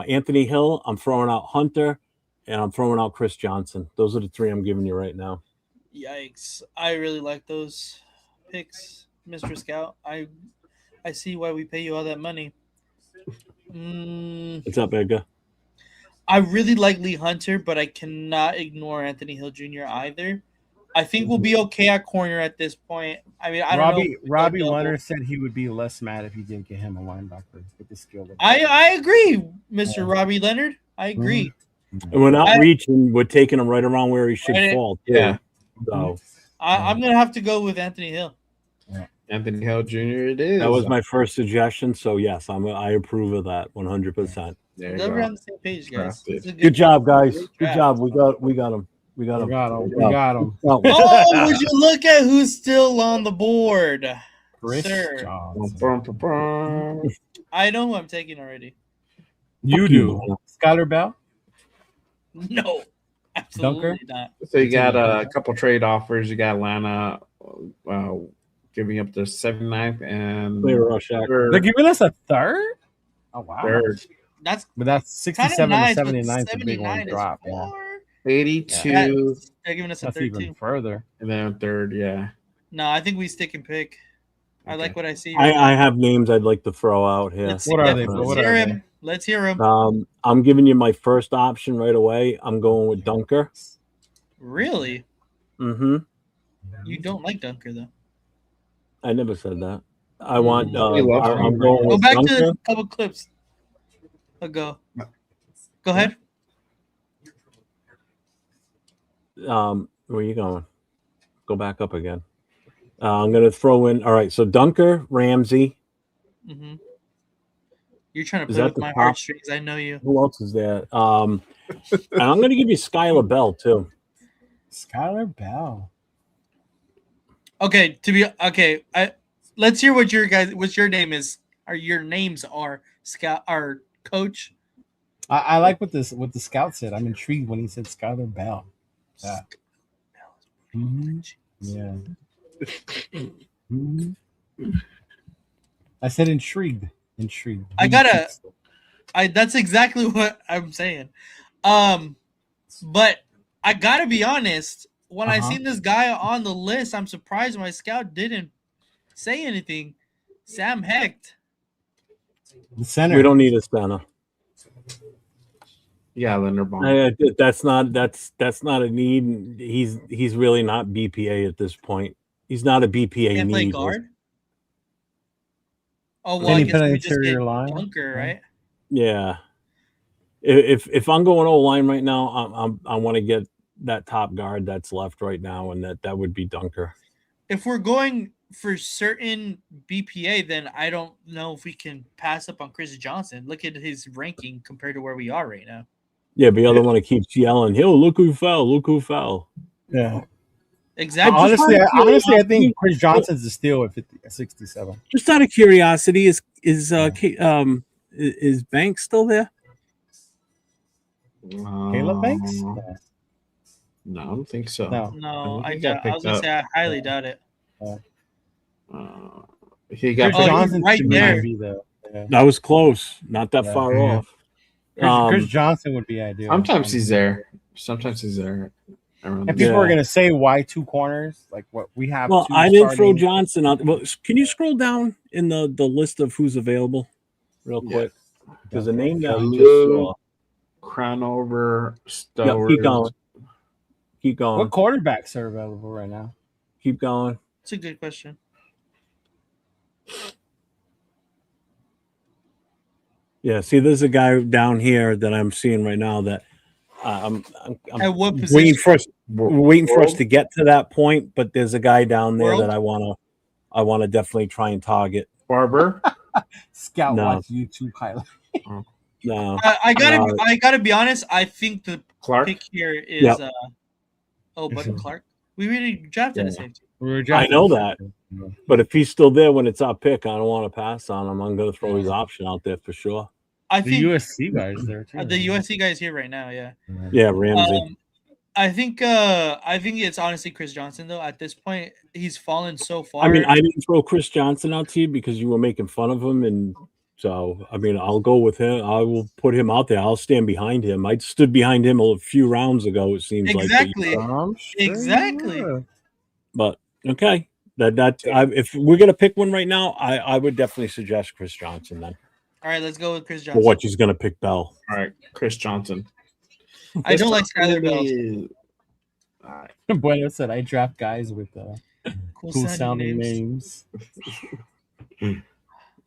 Anthony Hill. I'm throwing out Hunter, and I'm throwing out Chris Johnson. Those are the three I'm giving you right now. Yikes! I really like those picks, Mr. Scout. I see why we pay you all that money. What's up, Edgar? I really like Lee Hunter, but I cannot ignore Anthony Hill Jr. either. I think we'll be okay at corner at this point. I mean, I don't know. Robbie Leonard said he would be less mad if you didn't get him a linebacker with the skill. I agree, Mr. Robbie Leonard. I agree. And we're not reaching. We're taking him right around where he should fall. Too. Yeah. So I'm gonna have to go with Anthony Hill. Yeah. Anthony Hill Jr. It is. That was my first suggestion. So yes, I approve of that 100%. We're on the same page, guys. Good job, guys. Good job. We got him. We got him. Oh, would you look at who's still on the board, sir? I know who I'm taking already. You do. Skylar Bell? No, absolutely not. So you got a couple trade offers. You got Atlanta, giving up their 79th and Clear Rorschach. They're giving us a third? Oh, wow. third. That's But that's 67 nice, to but 79 is a big 79 one is drop. Yeah. 82. They're giving us a That's third even too. further. And then third, yeah. No, I think we stick and pick. I like what I see. I have names I'd like to throw out here. Let's hear him. Let's hear him. I'm giving you my first option right away. I'm going with Dunker. Really? Mm-hmm. You don't like Dunker though. I never said that. I want. We love I'm him. going Go with back Dunker. to a couple clips ago. Go ahead. Where are you going? Go back up again. I'm going to throw in. All right. So Dunker, Ramsey. Mm-hmm. You're trying to Is play that with the my top? heartstrings. I know you. Who else is there? And I'm going to give you Skylar Bell too. Skylar Bell. Okay, let's hear what your name is. Or your names are Scout or Coach. I like what the scout said. I'm intrigued when he said Skylar Bell. Yeah. Mm-hmm. Yeah. Mm-hmm. I said intrigued. Intrigued. That's exactly what I'm saying. But I gotta be honest. When I seen this guy on the list, I'm surprised my scout didn't say anything. Sam Hecht. The center. We don't need a center. Yeah, Linderbaum. That's not a need. He's really not BPA at this point. He's not a BPA Can't play need. guard. Oh well, Can I he guess put an we just get interior line? Dunker, right? Yeah. If I'm going O line right now, I want to get that top guard that's left right now, and that would be Dunker. If we're going for certain BPA, then I don't know if we can pass up on Chris Johnson. Look at his ranking compared to where we are right now. Yeah, the other one that keeps yelling, "Yo, look who fell! Look who fell!" Yeah. Exactly. Honestly, I think Chris Johnson's a steal at 67. Just out of curiosity, is Banks still there? Caleb Banks? No, I don't think so. No, I got was gonna picked say I highly doubt it. He got Chris Johnson right there. That was close, not that far off. Chris Johnson would be ideal. Sometimes he's there. Sometimes he's there. And people are gonna say, "Why two corners?" Like what we have. Well, two I didn't throw starting- Johnson out. Well, can you scroll down in the list of who's available, real quick? There's a name that I just saw. Crownover, Yeah, Stowers. keep going. Keep going. What quarterbacks are available right now? Keep going. It's a good question. Yeah, see, there's a guy down here that I'm seeing right now that I'm At what waiting position? for us to get to that point. But there's a guy down there World? that I want to definitely try and target. Barber. Scout No. watch YouTube highlight. No, I gotta be honest. I think the Clark. pick here is Yep. Button Clark. We really drafted a safety. I know that. But if he's still there when it's our pick, I don't want to pass on him. I'm going to throw his option out there for sure. I The think USC guys there too. the USC guy is here right now. Yeah. Yeah, Ramsey. I think it's honestly Chris Johnson though. At this point, he's fallen so far. I mean, I didn't throw Chris Johnson out to you because you were making fun of him, and so I mean, I'll go with him. I will put him out there. I'll stand behind him. I stood behind him a few rounds ago. It seems exactly, like exactly. But okay, if we're gonna pick one right now, I would definitely suggest Chris Johnson then. All right, let's go with Chris For Johnson. what he's gonna pick Bell. All right, Chris Johnson. I don't like Skyler Bell. Bueno said I draft guys with cool sounding names.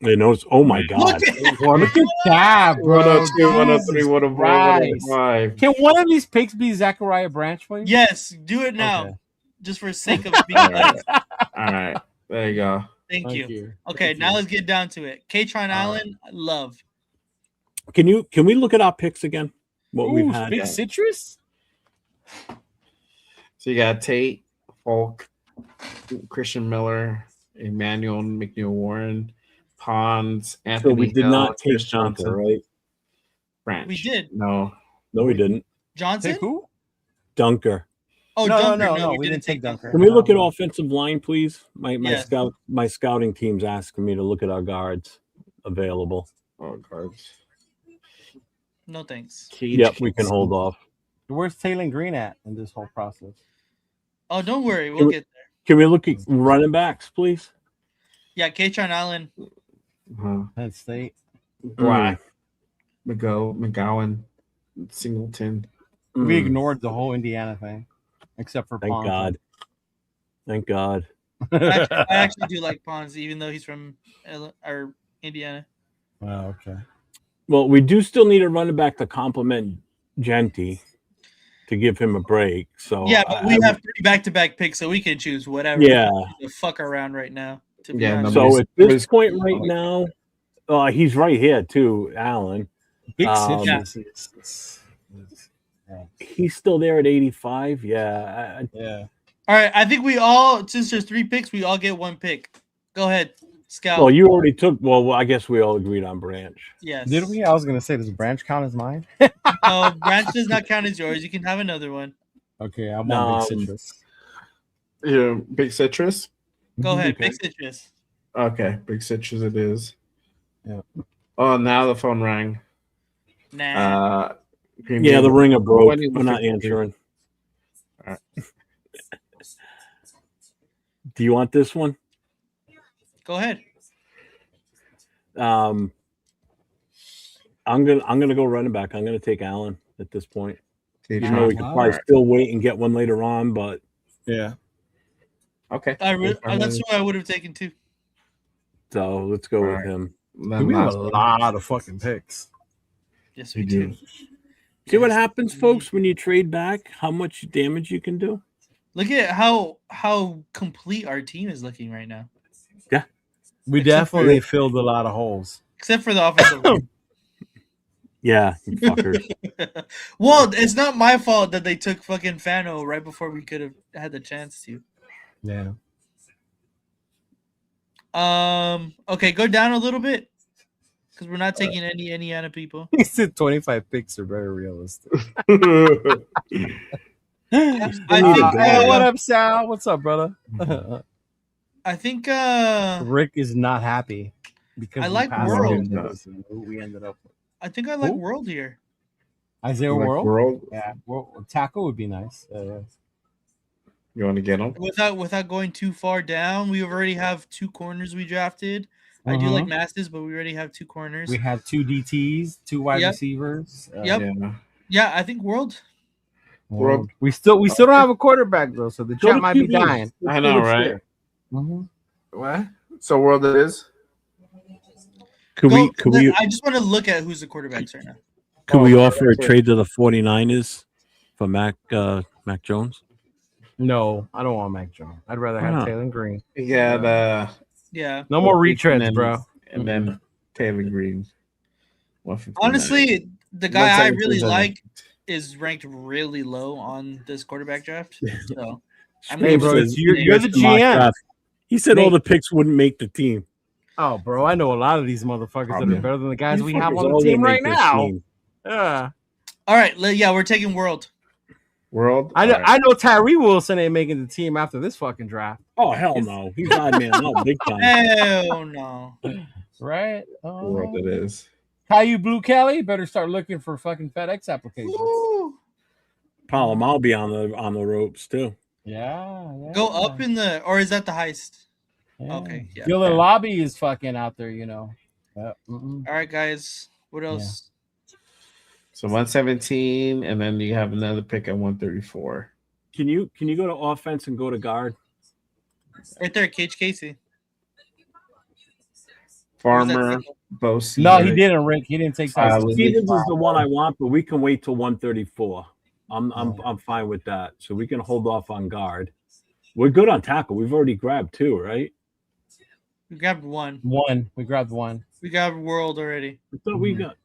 They knows. Oh my God! Look at that, bro. 102, 103, 104, 105. Can one of these picks be Zachariah Branch, please? Yes, do it now, Okay. just for sake of being nice. All right, there you go. Thank you. Okay, now let's get down to it. Katron Allen, love. Can we look at our picks again? What we've had. Big citrus. So you got Tate, Falk, Christian Miller, Emmanuel McNeil Warren, Pons, Anthony. So we did Hill, not take Chris Johnson, right? Branch. We did. No, we didn't. Johnson? Take who? Dunker. Oh, No, Dunker, no, we we didn't take Dunker. Can we look at offensive line, please? My Yes. my scouting team's asking me to look at our guards available. Oh, guards. No thanks. Yep, we can hold off. Where's Taylor Green at in this whole process? Oh, don't worry, we'll get there. Can we look at running backs, please? Yeah, Katron Allen. Penn State. Black. McGowan. Singleton. We ignored the whole Indiana thing, except for Thank Ponce. God. Thank God. I actually do like Pons, even though he's from Indiana. Oh, okay. Well, we do still need a running back to complement Genty to give him a break. So Yeah, but we have 3 back-to-back picks, so we can choose whatever. Yeah. The fuck around right now. To be honest. So at this point right now, he's right here too, Allen. Big Citrus. He's still there at 85. Yeah. All right, I think we all, since there's 3 picks, we all get 1 pick. Go ahead, Scout. Well, you already took. Well, I guess we all agreed on Branch. Yes. Did we? I was gonna say, does Branch count as mine? No, Branch does not count as yours. You can have another one. Okay, I'm on Big Citrus. Yeah, Big Citrus. Go ahead, Okay. Big Citrus. Okay, Big Citrus it is. Yeah. Oh, now the phone rang. Nah. Green Yeah, Bay- the ringer broke. When did We're not 53? answering. All right. Do you want this one? Go ahead. I'm gonna go running back. I'm gonna take Allen at this point. Even though we could probably still wait and get one later on, but yeah. Okay. That's what I would have taken too. So let's go with him. We have a lot of fucking picks. Yes, we do. See what happens, folks, when you trade back? How much damage you can do? Look at how complete our team is looking right now. Yeah. We definitely filled a lot of holes. Except for the offensive line. Yeah, you fuckers. Well, it's not my fault that they took fucking Fano right before we could have had the chance to. Yeah. Okay, go down a little bit. Because we're not taking any Indiana people. He said 25 picks are very realistic. I think what up, Sal? What's up, brother? I think Rick is not happy because I we like passed World. him. We ended up with I think I like World here. Isaiah You like World. World? Yeah, tackle would be nice. You want to get him? Without going too far down, we already have 2 corners we drafted. I do like Masters, but we already have 2 corners. We have 2 DTs, 2 wide receivers. Yeah, I think World. World. We still don't have a quarterback though, so the chat might be QB. dying. I know, right? What? So World it is. Could we I just want to look at who's the quarterbacks right now. could we offer a trade to the 49ers for Mac Jones? No, I don't want Mac Jones. I'd rather have Taylor Green. You got Yeah. No more retreads, and then, bro. And then Taylor Green. 159. Honestly, the guy I 117 really is like is ranked really low on this quarterback draft. So Hey, bro, you're the GM. He said all the picks wouldn't make the team. Oh, bro, I know a lot of these motherfuckers that are better than the guys These we have fuckers on the all team gonna right make this now. team. Yeah. all right, yeah, we're taking World. World. I know, All right. I know Tyree Wilson ain't making the team after this fucking draft. Oh hell no, he's odd man out big time. Hell no. Right? World it is. Caillou Blue Kelly better start looking for fucking FedEx applications. Problem, I'll be on the ropes too. Yeah. Go up in the, or is that the heist? Yeah. Okay. Yeah. Gillen Lobby is fucking out there, you know. All right, guys. What else? So 117, and then you have another pick at 134. Can you go to offense and go to guard? Right there, Cage Casey. Farmer, Bose. No, he didn't, Rick. He didn't take Tyson. Stevens is the one I want, but we can wait till 134. I'm fine with that. So we can hold off on guard. We're good on tackle. We've already grabbed 2, right? We grabbed 1. We grabbed 1. We grabbed World already. I thought we got.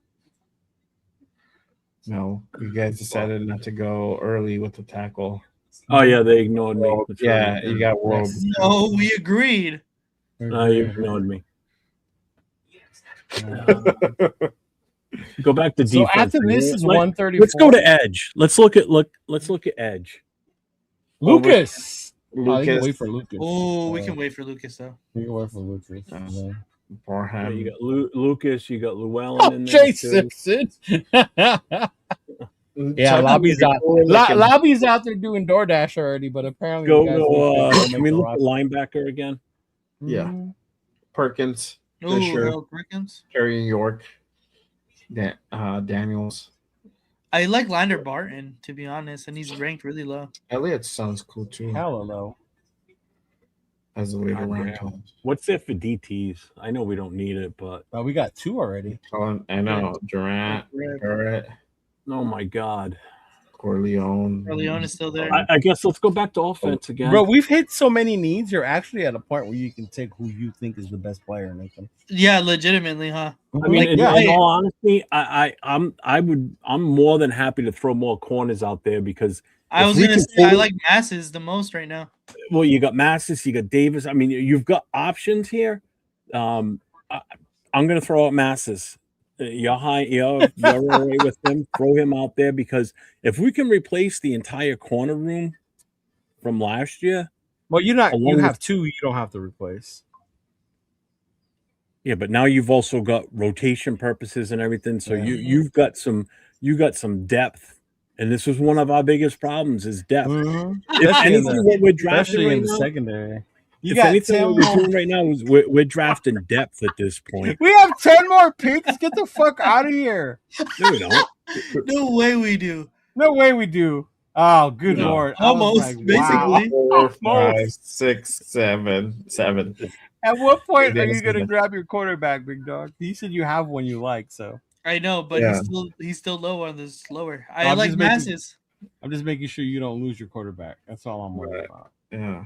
No, you guys decided not to go early with the tackle. Oh yeah, they ignored me. That's Yeah, right. you got World. No, we agreed. No, you ignored me. Go back to defense. So after this is 134. Let's go to edge. Let's look at edge. Lucas. You Lucas. can wait for Lucas. Oh, we can wait for Lucas though. You can wait for Lucas. Yeah. For Yeah, him. you got Lucas, you got Llewellyn in there. Jay too. Simpson. Yeah, Tucker Lobby's would be out. cool looking. Lobby's out there doing DoorDash already, but apparently Go, the guys can we look at linebacker again? Yeah. Perkins, Ooh, Fisher, Harold Perkins. Kerry York, Daniels. I like Lander Barton, to be honest, and he's ranked really low. Elliott sounds cool too. Hella low. As a way to God run damn. college. What's there for DTs? I know we don't need it, but we got 2 already. I know. Durant, Barrett, oh my God. Corleone. Corleone is still there. I guess let's go back to offense again. Bro, we've hit so many needs. You're actually at a point where you can take who you think is the best player, Nathan. Yeah, legitimately, huh? I mean, in all honesty, I'm more than happy to throw more corners out there because I was gonna say I like Masses the most right now. Well, you got Massis, you got Davis. I mean, you've got options here. I'm gonna throw out Massis. You're all right with him. Throw him out there because if we can replace the entire corner room from last year, well, you have 2 you don't have to replace. Yeah, but now you've also got rotation purposes and everything. So you've got some depth. And this was one of our biggest problems is depth. If anything, what we're drafting right in the now, secondary. If anything, what we're doing right now is we're drafting depth at this point. We have 10 more picks. Get the fuck out of here. No, we don't. No way we do. No way we do. Oh, good Lord. Almost, basically. 4, 5, 6, 7. At what point are you going to grab your quarterback, big dog? You said you have one you like, so. I know, but he's still low on this lower. I I'm like just Masses. I'm just making sure you don't lose your quarterback. That's all I'm worried about. Yeah.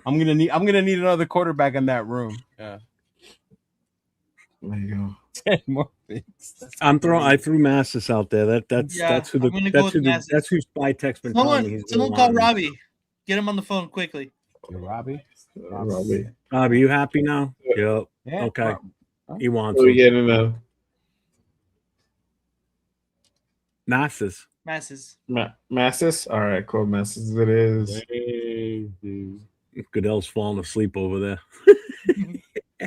I'm gonna need another quarterback in that room. Yeah. There you go. 10 more picks. I threw Massis out there. That's who Spytek's been telling me. Someone call Robbie. Get him on the phone quickly. Robbie. Robbie, you happy now? Yep. Yeah. Okay. He wants. What are we getting now? Massis. Massis? All right, cool. Massis it is. Goodell's falling asleep over there.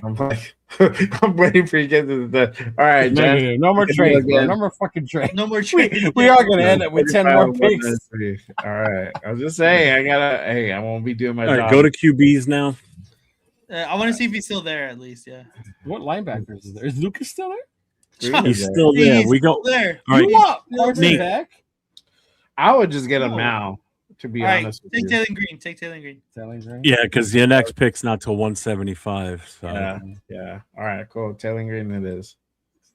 I'm like, I'm waiting for you to get to the. All right, Negative. No more trades, bro. No more fucking trades. No more trades. We are going to end up with 10 more picks. All right. I was just saying, I won't be doing my job. All right, go to QBs now. I want to see if he's still there at least, yeah. What linebackers is there? Is Lucas still there? He's still there. We go. There. All right. Nate. I would just get him now, to be honest with you. Take Taylor Green. Yeah, because your next pick's not till 175. So. Yeah. All right, cool. Taylor Green it is.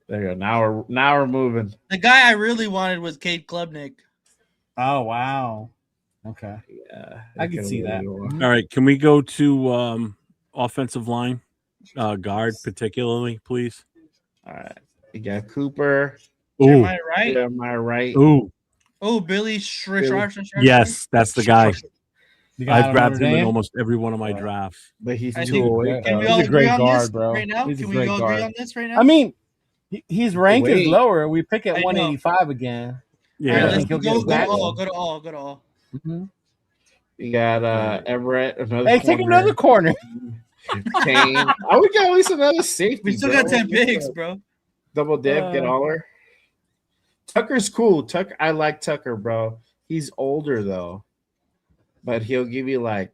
There you go. Now we're moving. The guy I really wanted was Cade Klubnik. Oh, wow. Okay. Yeah. I can see that. All right. Can we go to offensive line? Guard, particularly, please. All right. You got Cooper. Jeremiah Wright. Ooh. Oh, Billy Schreiber. Yes, that's the guy. I've grabbed him in name? almost every one of my drafts. But he's I too think- old. Can we He's all a great agree on guard, this bro. right now? He's a Can we great all agree guard. on this right now? I mean, his rank is Wait. lower. We pick at I know. 185 again. Yeah. All right, I let's think he'll go get back. to all. You got Everett. Another Hey, take another corner. Kane. I would get at least another safety. We still bro. got 10 picks, bro. Double dip, get Aller. Tucker's cool. I like Tucker, bro. He's older though, but he'll give you like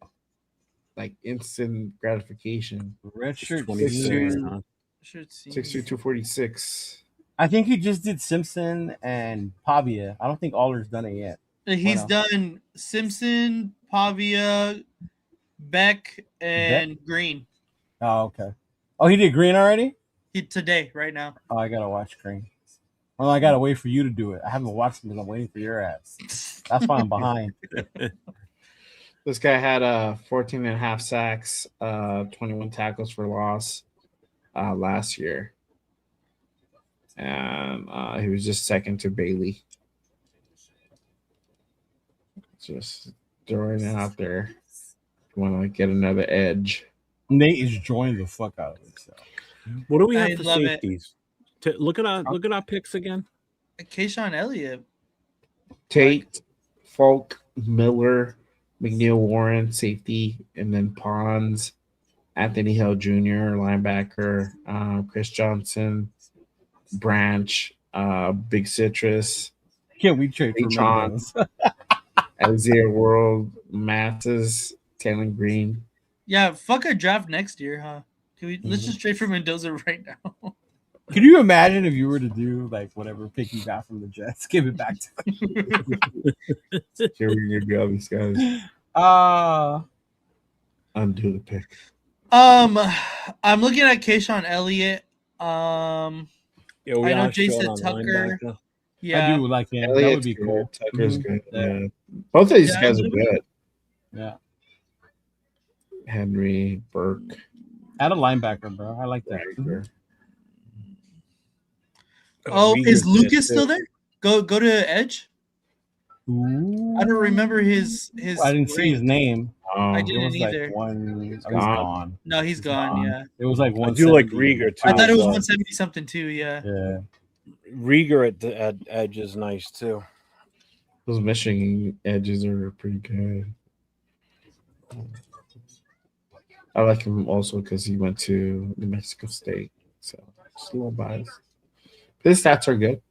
instant gratification. Redshirt 6'2", 22. 6'2", 246. I think he just did Simpson and Pavia. I don't think Aller's done it yet. He's done Simpson, Pavia, Beck, and Green. Oh, okay. Oh, he did Green already? Today, right now. Oh, I gotta watch Green. Well, I gotta wait for you to do it. I haven't watched him because I'm waiting for your ass. That's why I'm behind. This guy had 14 and a half sacks, 21 tackles for loss last year. And he was just second to Bailey. Just throwing it out there. Want to get another edge. Nate is joining the fuck out of himself. What do we have I for love it. safeties? Look at our picks again. Kayshawn Elliott. Tate, Falk, Miller, McNeil Warren, safety, and then Pons, Anthony Hill Jr., linebacker, Chris Johnson, Branch, Big Citrus, Yeah, we trade for Tron, Mendoza. Azir World, Masses, Taylor Green. Yeah, fuck a draft next year, huh? Let's just trade for Mendoza right now. Could you imagine if you were to do like whatever pick you got from the Jets, give it back to Here we go, these guys. Undo the pick. I'm looking at Kayshawn Elliott. Yeah, we I know are Jason short on Tucker. linebacker. Yeah, I do like him. That would Elliott's be good. cool. Tucker's Mhm. good. Yeah. Yeah. Both of these Yeah, guys are a little good. Yeah. Henry, Burke, Add a linebacker, bro. I like that. Rieger. Oh, Rieger's is there, Lucas too. still there? Go to Edge. Ooh. I don't remember his. I didn't see his rank. name. I It didn't was like either. he's gone. gone. No, he's gone. Yeah, It was like I one. do like Rieger too. I thought it was so 170 something too. Yeah. Yeah. Rieger at edge is nice too. Those Michigan edges are pretty good. I like him also because he went to New Mexico State. So just a little biased. His stats are good.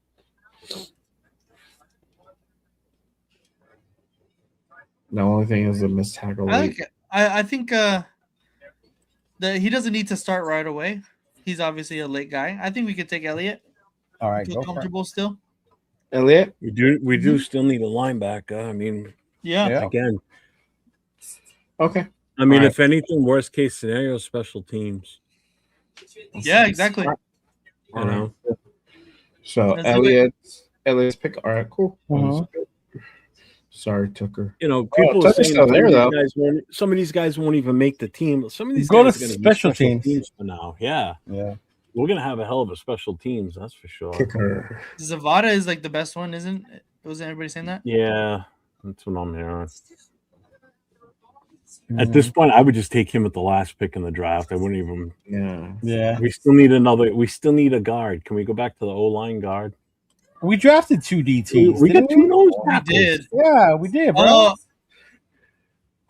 The only thing is a missed tackle I rate. like it. I think that he doesn't need to start right away. He's obviously a late guy. I think we could take Elliott. All right, Feel go for it. comfortable still. Elliott? We do still need a linebacker. I mean, Yeah. Yeah. again, Okay. I mean, All right. if anything, worst case scenario, special teams. Yeah, exactly. You know, So Let's do it. Elliott's pick. All right, cool. Mhm. Sorry, Tucker. you know, people are Tucker's saying still there, though. some of these guys won't even make the team. Some of these Go guys to are going to special be special teams. teams for now. Yeah, Yeah. we're going to have a hell of a special teams. That's for sure. Kicker. Zavada is like the best one, isn't? Wasn't everybody saying that? Yeah, that's what I'm hearing. At this point, I would just take him at the last pick in the draft. I wouldn't even. Yeah. Yeah. We still need another. We still need a guard. Can we go back to the O line guard? We drafted two DTs. We got didn't two nose We tackles. did. Yeah, we did, bro.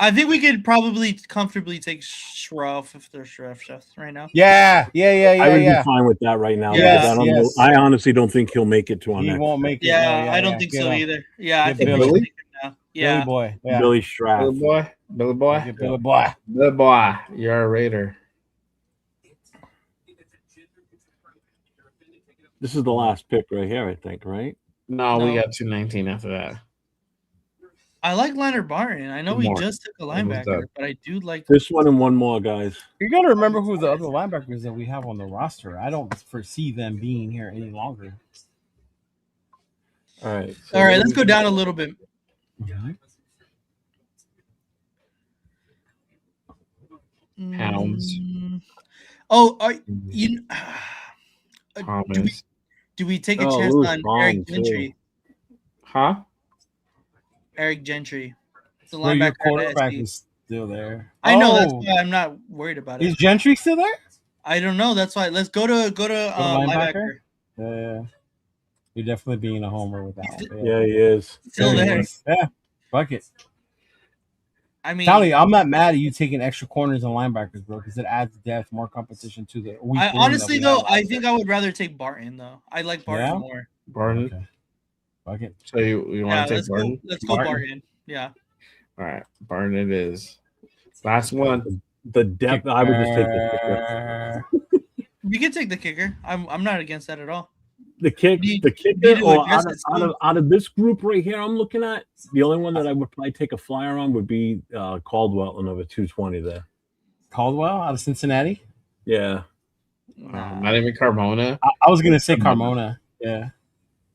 I think we could probably comfortably take Shroff if they're Shroff right now. Yeah. I would be fine with that right now. Yes, because I don't yes. know. I honestly don't think he'll make it to our He next. won't make it. Yeah, No, I don't think Get so him. either. Yeah, I Get think we Billy. should take him now. Yeah. Billy boy. Yeah. Billy Straff. Billy boy. Billy boy. Get Billy boy. Billy boy. You're a Raider. This is the last pick right here, I think, right? No, we No. got 219 after that. I like Leonard Barton. I know One we more. just took a Almost linebacker, done. but I do like. This one and one more, guys. You got to remember who the other linebackers that we have on the roster. I don't foresee them being here any longer. All right. All right, let's go down a little bit. Pounds. Oh, are you? Thomas. Do we take a Oh, chance Louis on Vaughn, Eric too. Gentry? Huh? Eric Gentry, the Bro, your linebacker. quarterback at SC. is still there. I know that's Oh. why I'm not worried about it. Is Gentry still there? I don't know. That's why. Let's go to linebacker. Yeah. You're definitely being a homer with that one. Yeah, he is. Still Yeah, he there. is. Yeah. Fuck it. I mean, Tally, I'm not mad at you taking extra corners and linebackers, bro, because it adds depth, more competition to the weak. I room that honestly we though, have. I think I would rather take Barton though. I like Barton Yeah? more. Barton. Okay. Fuck it. So you Yeah, want to let's take Barton? go. Let's go Barton. Yeah. All right. Barton it is. Last one. The depth. I would just take the kicker. We can take the kicker. I'm not against that at all. The kicker. Need- The need kicker. to Or address it soon. out of this group right here, I'm looking at the only one that I would probably take a flyer on would be Caldwell at number 220 there. Caldwell out of Cincinnati? Yeah. Not even Carmona. I was going to say Carmona. Yeah.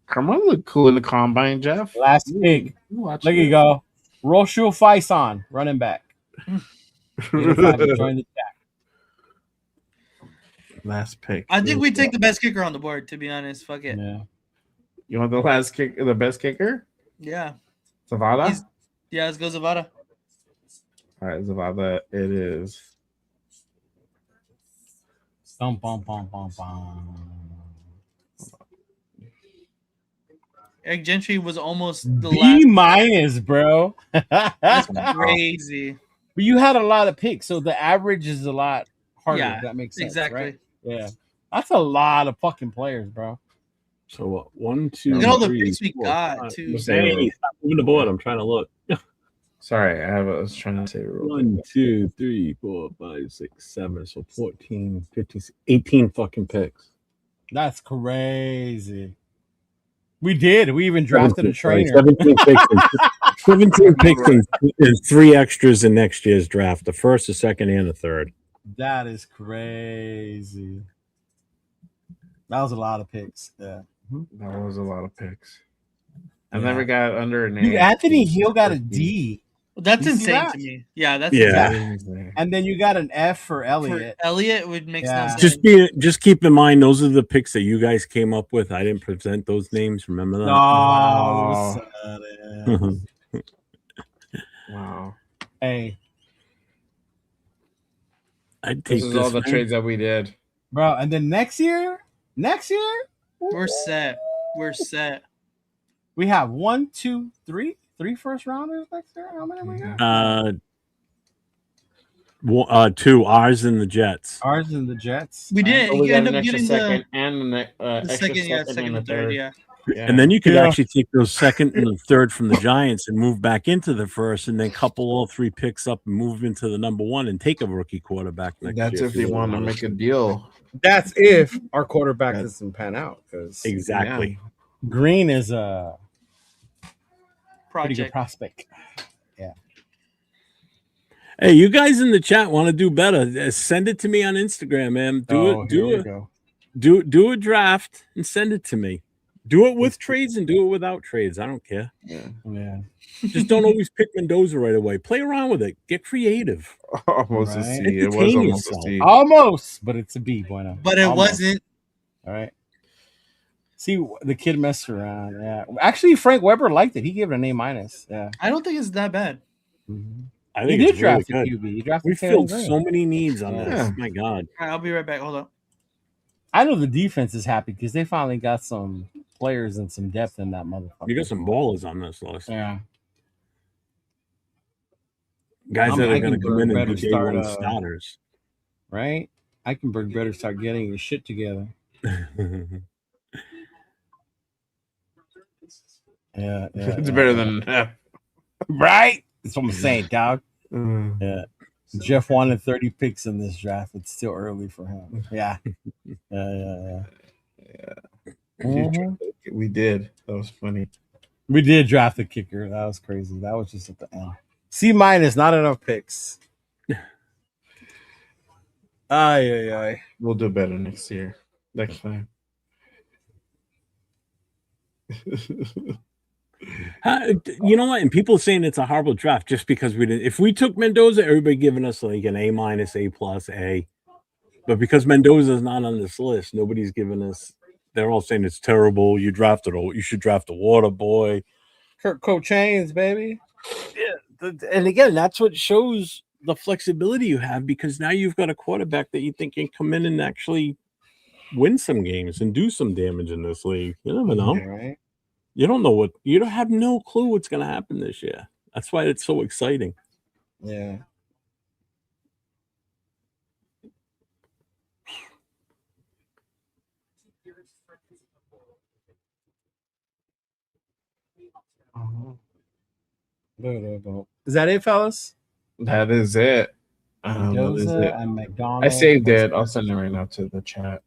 Carmona looked cool in the combine, Jeff. Last pick. Watch Look it. you go. Roshu Faison, running back. 85, join the chat. Last pick. I think we take the best kicker on the board. To be honest, fuck it. Yeah. You want the last kick, the best kicker? Yeah. Zavada? Yeah, let's go Zavada. All right, Zavada, it is. Bum, bum, bum, bum, bum. Eric Gentry was almost the B last. minus, bro. That's crazy. But you had a lot of picks, so the average is a lot harder. Yeah, If that makes sense, exactly. right? Yeah, that's a lot of fucking players, bro. So what? 1, 2, Look at all the 3, picks we 4, got, 5. too. Hey, stop moving the board. I'm trying to look. Sorry, I was trying to say it real 1, 2, 3, 4, 5, 6, 7. So 14, 15, 18 fucking picks. That's crazy. We did. We even drafted a trainer. 17 picks. 17 picks and 3 extras in next year's draft. The first, the second, and the third. That is crazy. That was a lot of picks. Yeah. That was a lot of picks. I Yeah. never got under an Dude, A. Anthony Hill got a D. That's You see insane that? to me. Yeah, that's insane. And then you got an F for Elliott. For Elliott would make no sense. Just keep in mind those are the picks that you guys came up with. I didn't present those names. Remember that? No. Wow. Hey. I'd take This is all the man. trades that we did. Bro, and then next year, we're set. We're set. We have 1, 2, 3 first rounders next year. How many we got? 2 ours and the Jets. Ours and the Jets. We did. So we You got end an up extra getting second the and an extra second and a and third. Yeah. And then you could actually take those second and the third from the Giants and move back into the first, and then couple all 3 picks up and move into the number 1 and take a rookie quarterback next year. That's if they want to make a deal. That's if our quarterback doesn't pan out. Exactly. Green is a pretty Project. good prospect. Yeah. Hey, you guys in the chat want to do better? Send it to me on Instagram, man. Do a draft and send it to me. Do it with trades and do it without trades. I don't care. Yeah. Just don't always pick Mendoza right away. Play around with it. Get creative. Almost a Right. C. It was Entertain almost yourself. a C. Almost, but it's a B, bueno. But it Almost. wasn't. All right. See, the kid messed around. Yeah. Actually, Frank Weber liked it. He gave it an A minus. Yeah. I don't think it's that bad. I He think did it's draft really a good. QB. He drafted We Taylor filled Green. so many needs on Yeah. this. My God. All right, I'll be right back. Hold up. I know the defense is happy because they finally got some players and some depth in that motherfucker. You got some ballers on this list. Yeah. Guys that are going to Eichenberg come in and better be day start, one starters. Right? Eichenberg better start getting his shit together. Yeah. It's better than F. Right? That's what I'm saying, dog. Mm. Yeah. Jeff wanted 30 picks in this draft. It's still early for him. Yeah. Yeah. Mhm. We did. That was funny. We did draft a kicker. That was crazy. That was just at the end. C minus, not enough picks. Aye. We'll do better next year. Next time. You know what? And people saying it's a horrible draft just because we didn't. If we took Mendoza, everybody giving us like an A minus, A plus, A. But because Mendoza's not on this list, nobody's giving us. They're all saying it's terrible. You should draft a water boy. Kirk Cochains, baby. Yeah, and again, that's what shows the flexibility you have because now you've got a quarterback that you think can come in and actually win some games and do some damage in this league. You never know. Right? You don't know you don't have no clue what's going to happen this year. That's why it's so exciting. Yeah. Is that it, fellas? That is it. That is Mendoza it. and McDonald. I saved it. I'll send it right now to the chat.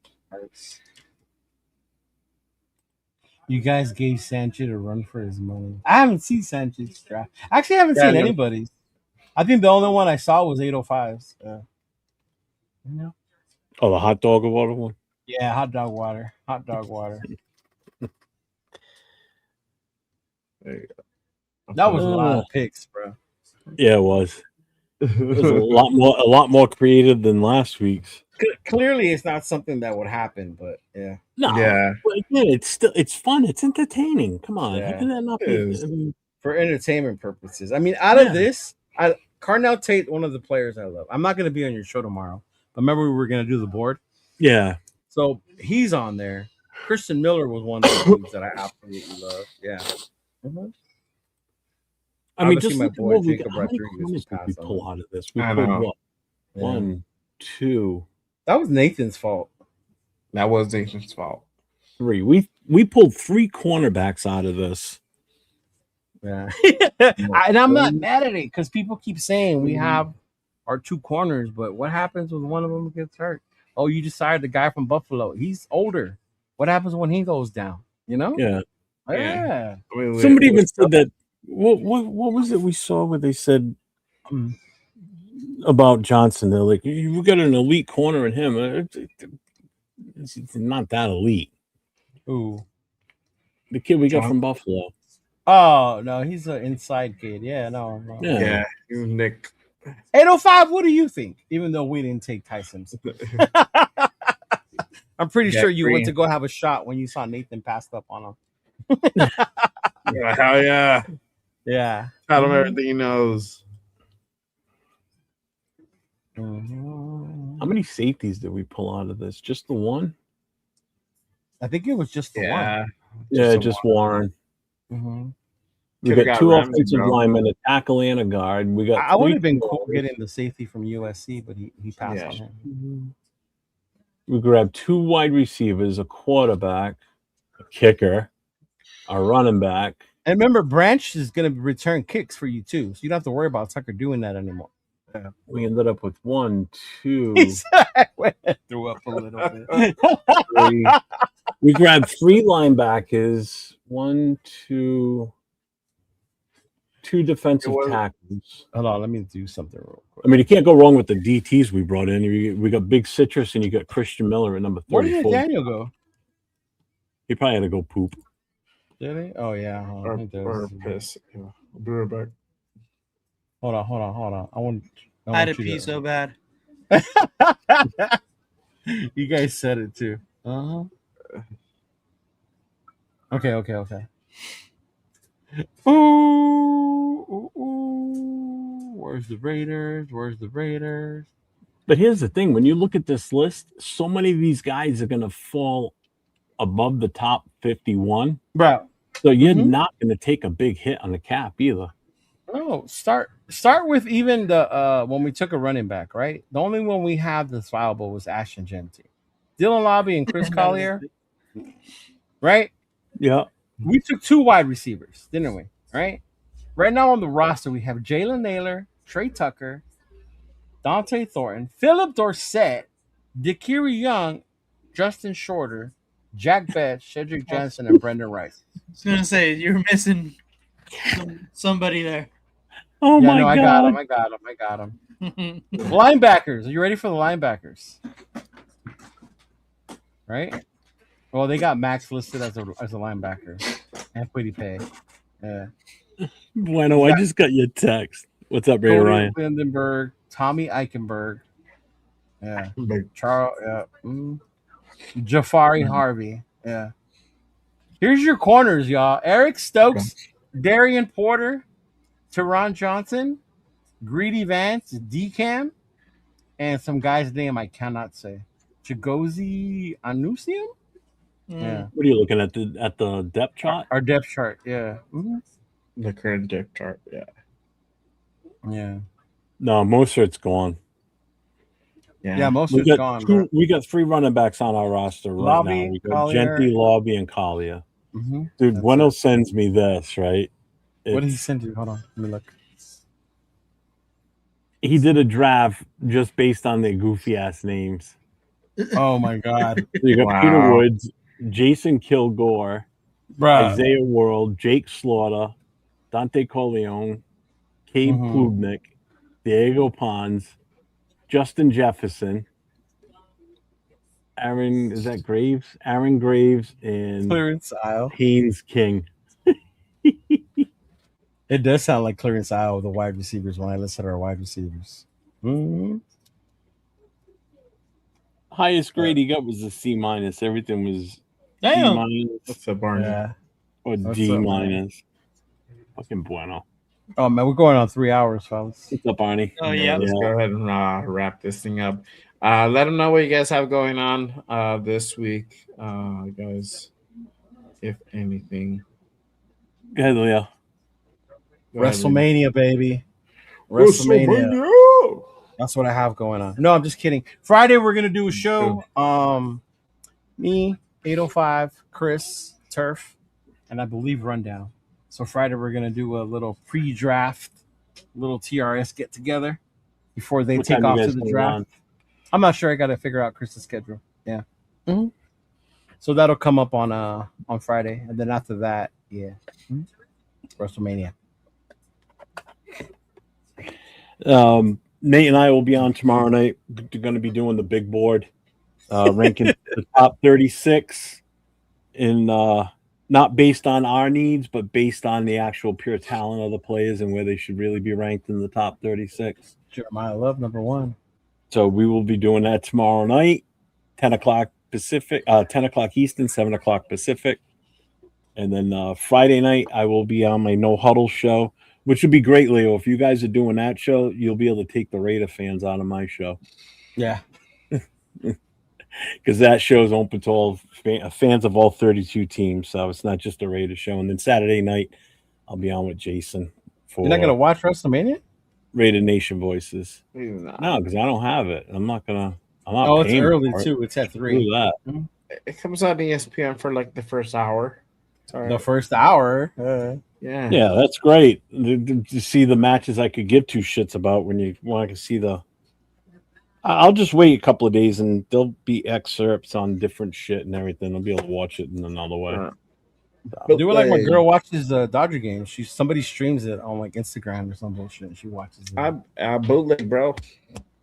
You guys gave Sanchez a run for his money. I haven't seen Sanchez draft. Actually, I haven't seen anybody's. I think the only one I saw was 805s. Yeah. Oh, the hot dog or water one? Yeah, hot dog water. Hot dog water. There you go. That was a lot of picks, bro. Yeah, it was. It was a lot more creative than last week's. Clearly, it's not something that would happen, but yeah. No, Yeah. But again, it's fun. It's entertaining. Come on, Yeah. how can that not It be? is. I mean, For entertainment purposes. I mean, out of this, Carnell Tate, one of the players I love. I'm not going to be on your show tomorrow, but remember we were going to do the board. yeah, So he's on there. Christian Miller was one of the dudes that I absolutely love. Yeah. I mean, Obviously, just my look at boy what we Jacob got. How many Rodriguez corners was did we passed on pull him. out of this? We I pulled know. what? Yeah. 1, 2. That was Nathan's fault. That was Nathan's fault. 3. We pulled 3 cornerbacks out of this. Yeah. And I'm not mad at it because people keep saying we have our 2 corners, but what happens when one of them gets hurt? Oh, you decided the guy from Buffalo. He's older. What happens when he goes down? You know? Yeah. Yeah. Somebody even said that. What was it we saw where they said about Johnson? They're like, we got an elite corner in him. It's not that elite. Ooh. The kid we got from Buffalo. Oh, no, he's an inside kid. Yeah, no. Yeah, he's Nick. 805, what do you think? Even though we didn't take Tyson's. I'm pretty sure you went to go have a shot when you saw Nathan passed up on him. Yeah, hell yeah. Yeah. Tell him everything he knows. How many safeties did we pull out of this? Just the one? I think it was just the one. Yeah, just Warren. Mm-hmm. We got 2 offensive linemen, a tackle, and a guard. We got. I would have been cool getting the safety from USC, but he passed on him. We grabbed 2 wide receivers, a quarterback, a kicker, a running back. And remember, Branch is going to return kicks for you too, so you don't have to worry about Tucker doing that anymore. Yeah. We ended up with 1, 2. Threw up a little bit. 3. We grabbed 3 linebackers, 1, 2. 2 defensive tackles. Hold on, let me do something real quick. I mean, you can't go wrong with the DTs we brought in. We got Big Citrus and you got Christian Miller at number 34. Where did Daniel go? He probably had to go poop. Did he? Oh, yeah. Or piss. Yeah. I'll be right back. Hold on. I had to pee so bad. You guys said it too. Okay. Ooh. Where's the Raiders? But here's the thing. When you look at this list, so many of these guys are going to fall above the top 51. Bro. So you're not going to take a big hit on the cap either. No, start with even the when we took a running back, right? The only one we have that's viable was Ashton Genty. Dylan Lobby and Chris Collier. Right? Yeah. We took 2 wide receivers, didn't we? Right now on the roster, we have Jalen Naylor, Trey Tucker, Dante Thornton, Philip Dorsett, Dikiri Young, Justin Shorter, Jack Betts, Cedric Jensen, and Brendan Rice. I was going to say, you're missing somebody there. Oh, yeah, my no, God. I got him. Linebackers. Are you ready for the linebackers? Right? Well, they got Max listed as a linebacker. And Quiddy Pay. Yeah. Bueno, I just got your text. What's up, Ray Ryan? Lindenberg, Tommy Eichenberg. Yeah. Charles. Yeah. Jafari Harvey. Yeah. Here's your corners, y'all. Eric Stokes, Darian Porter, Teron Johnson, Greedy Vance, Decam, and some guy's name I cannot say. Chigozie Anusium? Yeah. What are you looking at the depth chart? Our depth chart, yeah. The current depth chart, yeah. Yeah. No, most of it's gone. Yeah, most of it's gone. We got 3 running backs on our roster right now. We got Collier. Genty, Lobby, and Collier. Dude, Bueno sends me this, right? What did he send you? Hold on. Let me look. He did a draft just based on their goofy ass names. Oh my God. So you got Peter Woods, Jason Kilgore, Isaiah World, Jake Slaughter, Dante Corleone, Cade Klubnik, Diego Pons, Justin Jefferson, Aaron Graves, and Clarence Isle. Haynes King. It does sound like Clarence Isle with the wide receivers when I listed our wide receivers. Highest grade he got was a C-. Everything was Damn. D-. What's up, Barney? Yeah. Or D-. Fucking bueno. Oh man, we're going on 3 hours, fellas. What's up, Barney? Oh yeah. Let's go ahead and wrap this thing up. Let them know what you guys have going on this week, guys. If anything. Go ahead, Leo. WrestleMania, baby. WrestleMania. That's what I have going on. No, I'm just kidding. Friday we're gonna do a show. Me, 805, Chris, Turf, and I believe Rundown. So Friday we're gonna do a little pre-draft, little TRS get together before they take off to the draft. I'm not sure. I gotta figure out Chris's schedule. Yeah. Mm-hmm. So that'll come up on Friday, and then after that, yeah, WrestleMania. Nate and I will be on tomorrow night. We're going to be doing the big board, ranking the top 36 in not based on our needs, but based on the actual pure talent of the players and where they should really be ranked in the top 36. Jeremiah Love, number 1. So we will be doing that tomorrow night, 10 o'clock Pacific, 10 o'clock Eastern, 7 o'clock Pacific. And then Friday night, I will be on my No Huddle show, which would be great, Leo. If you guys are doing that show, you'll be able to take the Raider fans out of my show. Yeah. Because that show is open to all fans of all 32 teams. So it's not just a Raider show. And then Saturday night, I'll be on with Jason. You're not going to watch WrestleMania? Raider Nation Voices. No, because I don't have it. I'm not it's early, too. It's at 3. Do that. Mm-hmm. It comes on ESPN for like the first hour. The first hour? Yeah, that's great to see the matches I could give 2 shits about when you want to see the. I'll just wait a couple of days and there'll be excerpts on different shit and everything. I'll be able to watch it in another way. I do it like my girl watches the Dodger game. Somebody streams it on like Instagram or some bullshit. And she watches it. I bootleg, bro.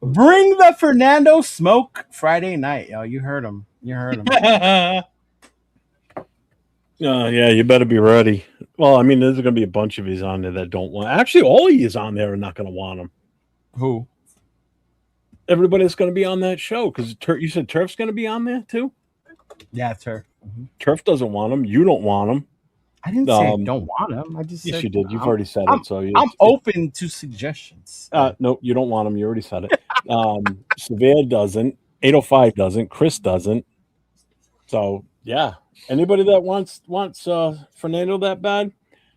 Bring the Fernando Smoke Friday night, yo. You heard him. Yeah, you better be ready. Well, I mean, there's going to be a bunch of these on there that don't want. Actually, all of you on there are not going to want them. Who? Everybody that's going to be on that show, because you said Turf's going to be on there too. Yeah, Turf. Mm-hmm. Turf doesn't want them. You don't want them. I didn't say I don't want them. I just yes, said you did. You've already said it. So I'm open to suggestions. No, you don't want them. You already said it. Severe doesn't. 805 doesn't. Chris doesn't. So yeah. Anybody that wants Fernando that bad,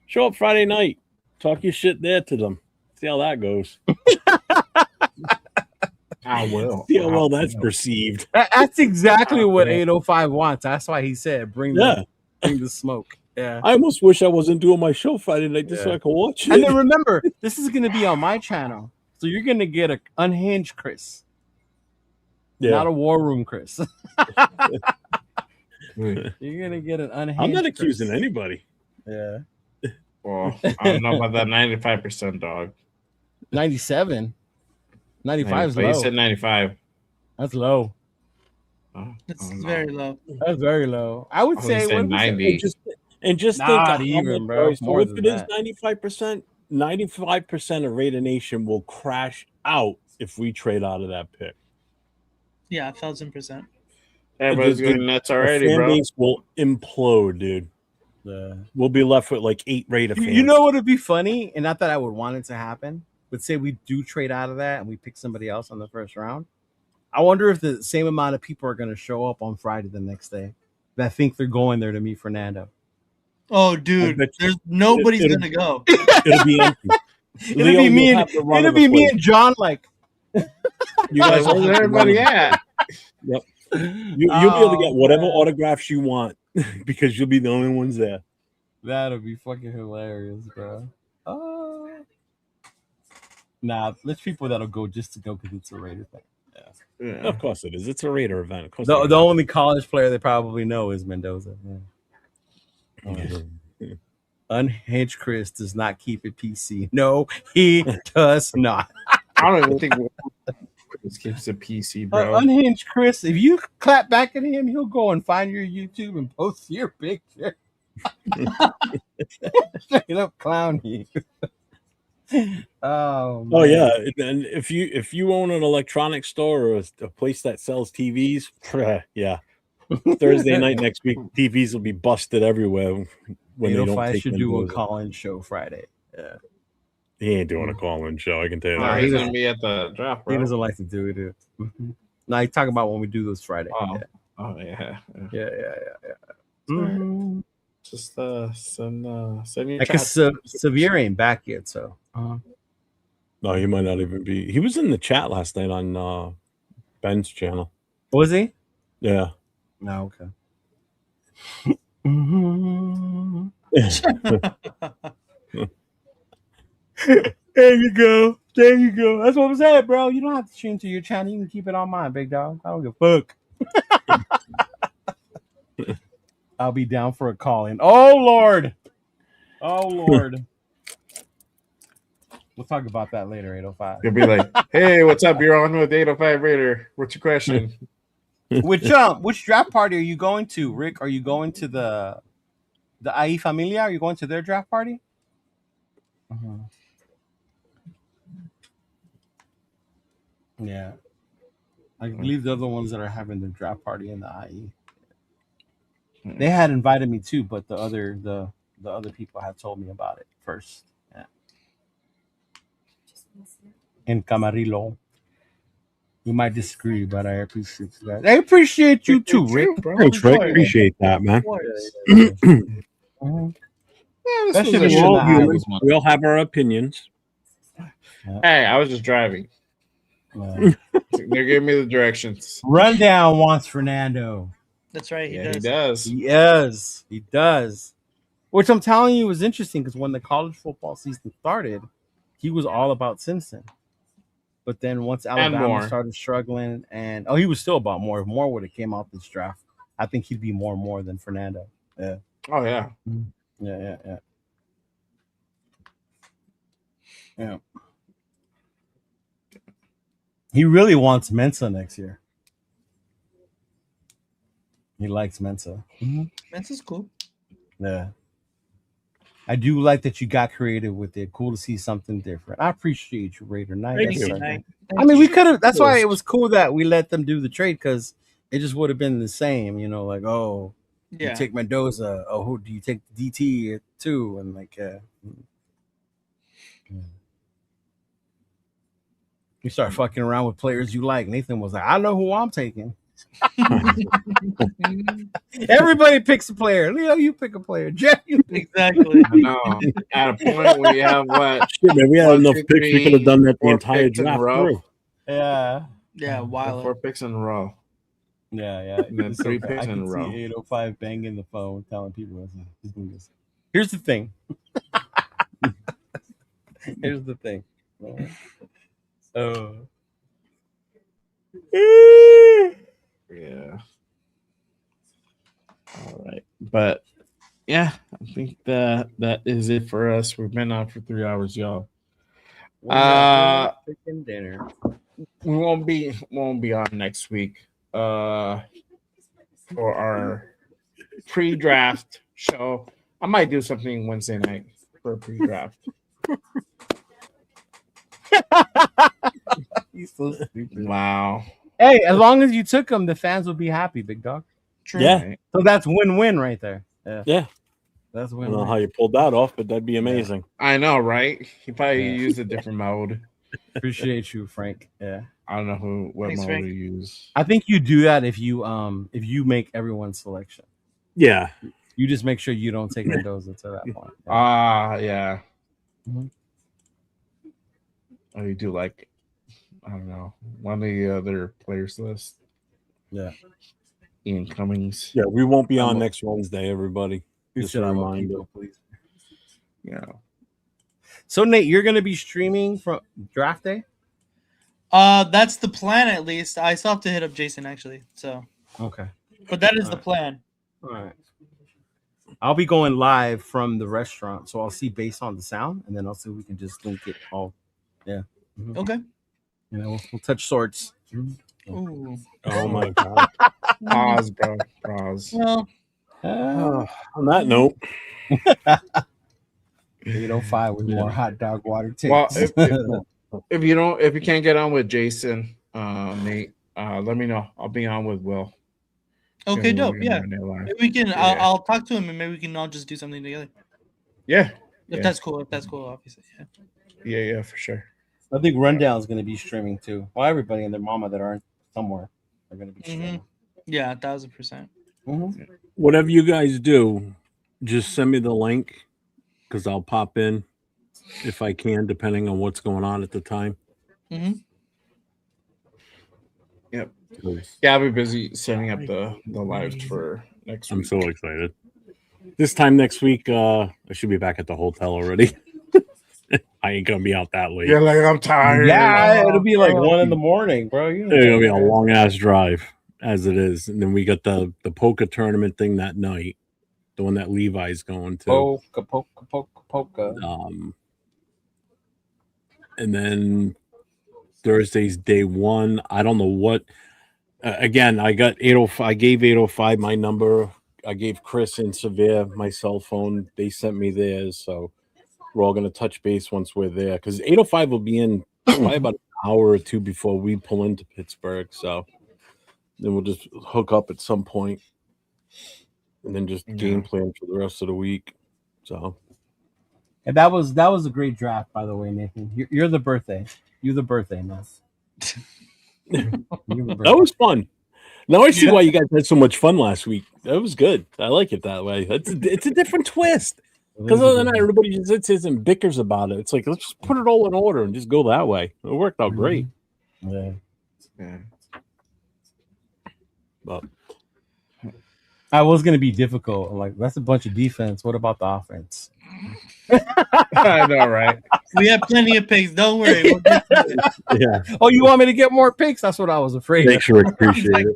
show up Friday night. Talk your shit there to them. See how that goes. I will. See how well that's perceived. That's exactly what 805 wants. That's why he said, bring the smoke. Yeah. I almost wish I wasn't doing my show Friday night just so I could watch it. And then remember, this is going to be on my channel. So you're going to get an unhinged Chris. Yeah. Not a war room Chris. You're gonna get an unhinged. I'm not accusing anybody. Yeah. Well, I don't know about that 95% dog. 97. 95 is low. You said 95. That's low. It's very low. That's very low. I would say 90. And just not think even, bro. So if it is 95%, 95% of Raider Nation will crash out if we trade out of that pick. Yeah, 1,000%. Everybody's going nuts already, the fan bro. base will implode, dude. We'll be left with like 8 Raider fans. You know what would be funny? And not that I would want it to happen, but say we do trade out of that and we pick somebody else on the first round. I wonder if the same amount of people are going to show up on Friday the next day that think they're going there to meet Fernando. Oh, dude, nobody's going to go. It'll be empty. It'll be me and John, like. You guys, where's everybody at? Yep. You'll be able to get whatever autographs you want because you'll be the only ones there. That'll be fucking hilarious, bro. Nah, there's people that'll go just to go because it's a Raider thing. Yeah. Of course it is. It's a Raider event. Of course. The only college player they probably know is Mendoza. Yeah. Unhinged Chris does not keep it PC. No, he does not. I don't even think Chris keeps a PC, bro. Unhinged Chris, if you clap back at him, he'll go and find your YouTube and post your picture. Straight up clown you. Oh yeah, and if you own an electronics store or a place that sells TVs, yeah. Thursday night next week, TVs will be busted everywhere when they don't take. Should do a call-in show Friday. Yeah, he ain't doing a call-in show. I can tell you that. He's gonna be at the draft. Bro. He doesn't like to do it. No, I talk about when we do this Friday. Yeah. Mhm. Just send your Like chat. Severe ain't back yet, so. No, he might not even be. He was in the chat last night on Ben's channel. Was he? Yeah. No, okay. There you go. There you go. That's what I'm saying, bro. You don't have to stream to your channel. You can keep it on mine, big dog. I don't give a fuck. I'll be down for a call-in. Oh, Lord. Oh, Lord. We'll talk about that later, 805. You'll be like, hey, what's up? You're on with 805 Raider. What's your question? Which draft party are you going to, Rick? Are you going to the IE Familia? Are you going to their draft party? Yeah. I believe they're the ones that are having their draft party in the IE. They had invited me too, but the other people had told me about it first. Yeah. In Camarillo. We might disagree, but I appreciate that. I appreciate you too, Rick. Thanks, Rick. Appreciate that, man. We all have our opinions. Hey, I was just driving. They're giving me the directions. Rundown wants Fernando. That's right. He does. He does. Which I'm telling you was interesting because when the college football season started, he was all about Simpson. But then once Alabama started struggling, and he was still about Moore. If Moore would have came out this draft, I think he'd be more than Fernando. Yeah. Oh yeah. Yeah. He really wants Mensa next year. He likes Mensa. Mensa's cool. Yeah. I do like that you got creative with it. Cool to see something different. I appreciate you, Raider Knight. Thank you, Knight. I mean, we could have. That's why it was cool that we let them do the trade because it just would have been the same. You know, like you take Mendoza. Oh, who do you take DT too? And like, you start fucking around with players you like. Nathan was like, I know who I'm taking. Everybody picks a player. Leo, you pick a player. Jeff, you pick exactly. I know. At a point where you have what? Shit, man, we had enough picks. We could have done that the entire draft through. Yeah. Yeah. Wild. 4 picks in a row. Yeah. And then 3 picks in a row. 805 banging the phone, telling people, here's the thing. Here's the thing. Yeah. All right. But yeah, I think that is it for us. We've been on for 3 hours, y'all. Chicken dinner. We won't be on next week for our pre-draft show. I might do something Wednesday night for a pre-draft. He's so stupid. Wow. Hey, as long as you took them, the fans will be happy, big dog. True. Yeah. So that's win-win right there. Yeah. That's I win-win. don't know how you pulled that off, but that'd be amazing. I know, right? He probably used a different mode. Appreciate you, Frank. Yeah. I don't know what Thanks, mode Frank. to use. I think you do that if you make everyone's selection. Yeah. You just make sure you don't take Mendoza to that point. Yeah. Mhm. Oh, you do like, I don't know, one of the other players list. Yeah. Ian Cummings. Yeah, we won't be on next Wednesday, everybody. You Just should a have reminder. people, please. Yeah. So Nate, you're gonna be streaming from draft day? That's the plan at least. I still have to hit up Jason actually. So Okay. but that is the plan. All right. I'll be going live from the restaurant, so I'll see based on the sound, and then I'll see if we can just link it all. Yeah. Mhm. Okay. You know, we'll touch swords. Ooh. Oh my god. Pause, bro. Pause. Well, On that note, 805 with more hot dog water takes. Well, if you can't get on with Jason, Nate, let me know. I'll be on with Will. okay, dope. We're Yeah. gonna run it live. Maybe we can. Yeah. I'll talk to him and maybe we can all just do something together. Yeah. If that's cool. Obviously. Yeah. Yeah, for sure. I think Rundown is going to be streaming too. Well, everybody and their mama that aren't somewhere. are going to be Mhm. streaming. Yeah, 1,000%. Whatever you guys do, just send me the link because I'll pop in if I can, depending on what's going on at the time. Mhm. Yep. 'Cause Yeah, I'll be busy setting up the lives for next I'm week. so excited. This time next week, I should be back at the hotel already. I ain't gonna be out that late. Yeah, like I'm tired. Yeah, it'll be like Oh. 1 in the morning, bro. You It's gonna be a long ass drive as it is, and then we got the poker tournament thing that night, the one that Levi's going to. Polka. And then Thursday's day one. I don't know what. Again, I got 805. I gave 805 my number. I gave Chris and Severe my cell phone. They sent me theirs, so we're all gonna touch base once we're there because 805 will be in probably about an hour or two before we pull into Pittsburgh. So then we'll just hook up at some point, and then just game plan for the rest of the week. So. And that was a great draft, by the way, Nathan. You're the birthday. You're the birthday, man. That was fun. Now I see why you guys had so much fun last week. That was good. I like it that way. It's a different twist. Because other than that, everybody just sits and bickers about it. It's like, let's just put it all in order and just go that way. It worked out great. Yeah. But I was going to be difficult. I'm like, that's a bunch of defense. What about the offense? I know, right? We have plenty of picks. Don't worry. We'll get to it. Yeah. Oh, you want me to get more picks? That's what I was afraid Thanks, of. Rick. Appreciate it.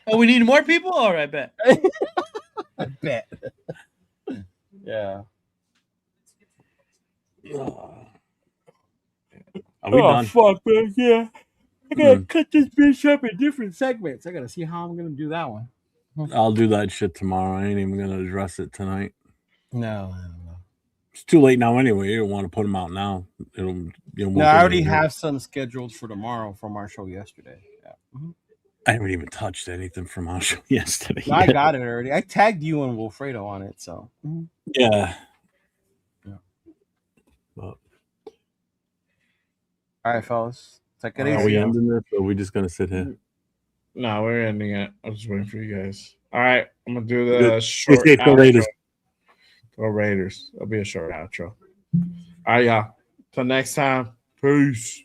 Oh, we need more people? All right, bet. I bet. Yeah. Are we done? Fuck, man. Yeah. I gotta cut this bitch up in different segments. I gotta see how I'm gonna do that one. I'll do that shit tomorrow. I ain't even gonna address it tonight. No. It's too late now anyway. You don't want to put them out now. No, I already have some scheduled for tomorrow from our show yesterday. Yeah. I haven't even touched anything from our show yesterday. No, I got it already. I tagged you and Wilfredo on it, so Yeah. All right, fellas. Take it Are easy. we ending this or are we just gonna sit here? No, we're ending it. I'm just waiting for you guys. All right, I'm gonna do Good. the short Stay safe, go outro. Raiders. Go Raiders. It'll be a short outro. All right, y'all. Till next time. Peace.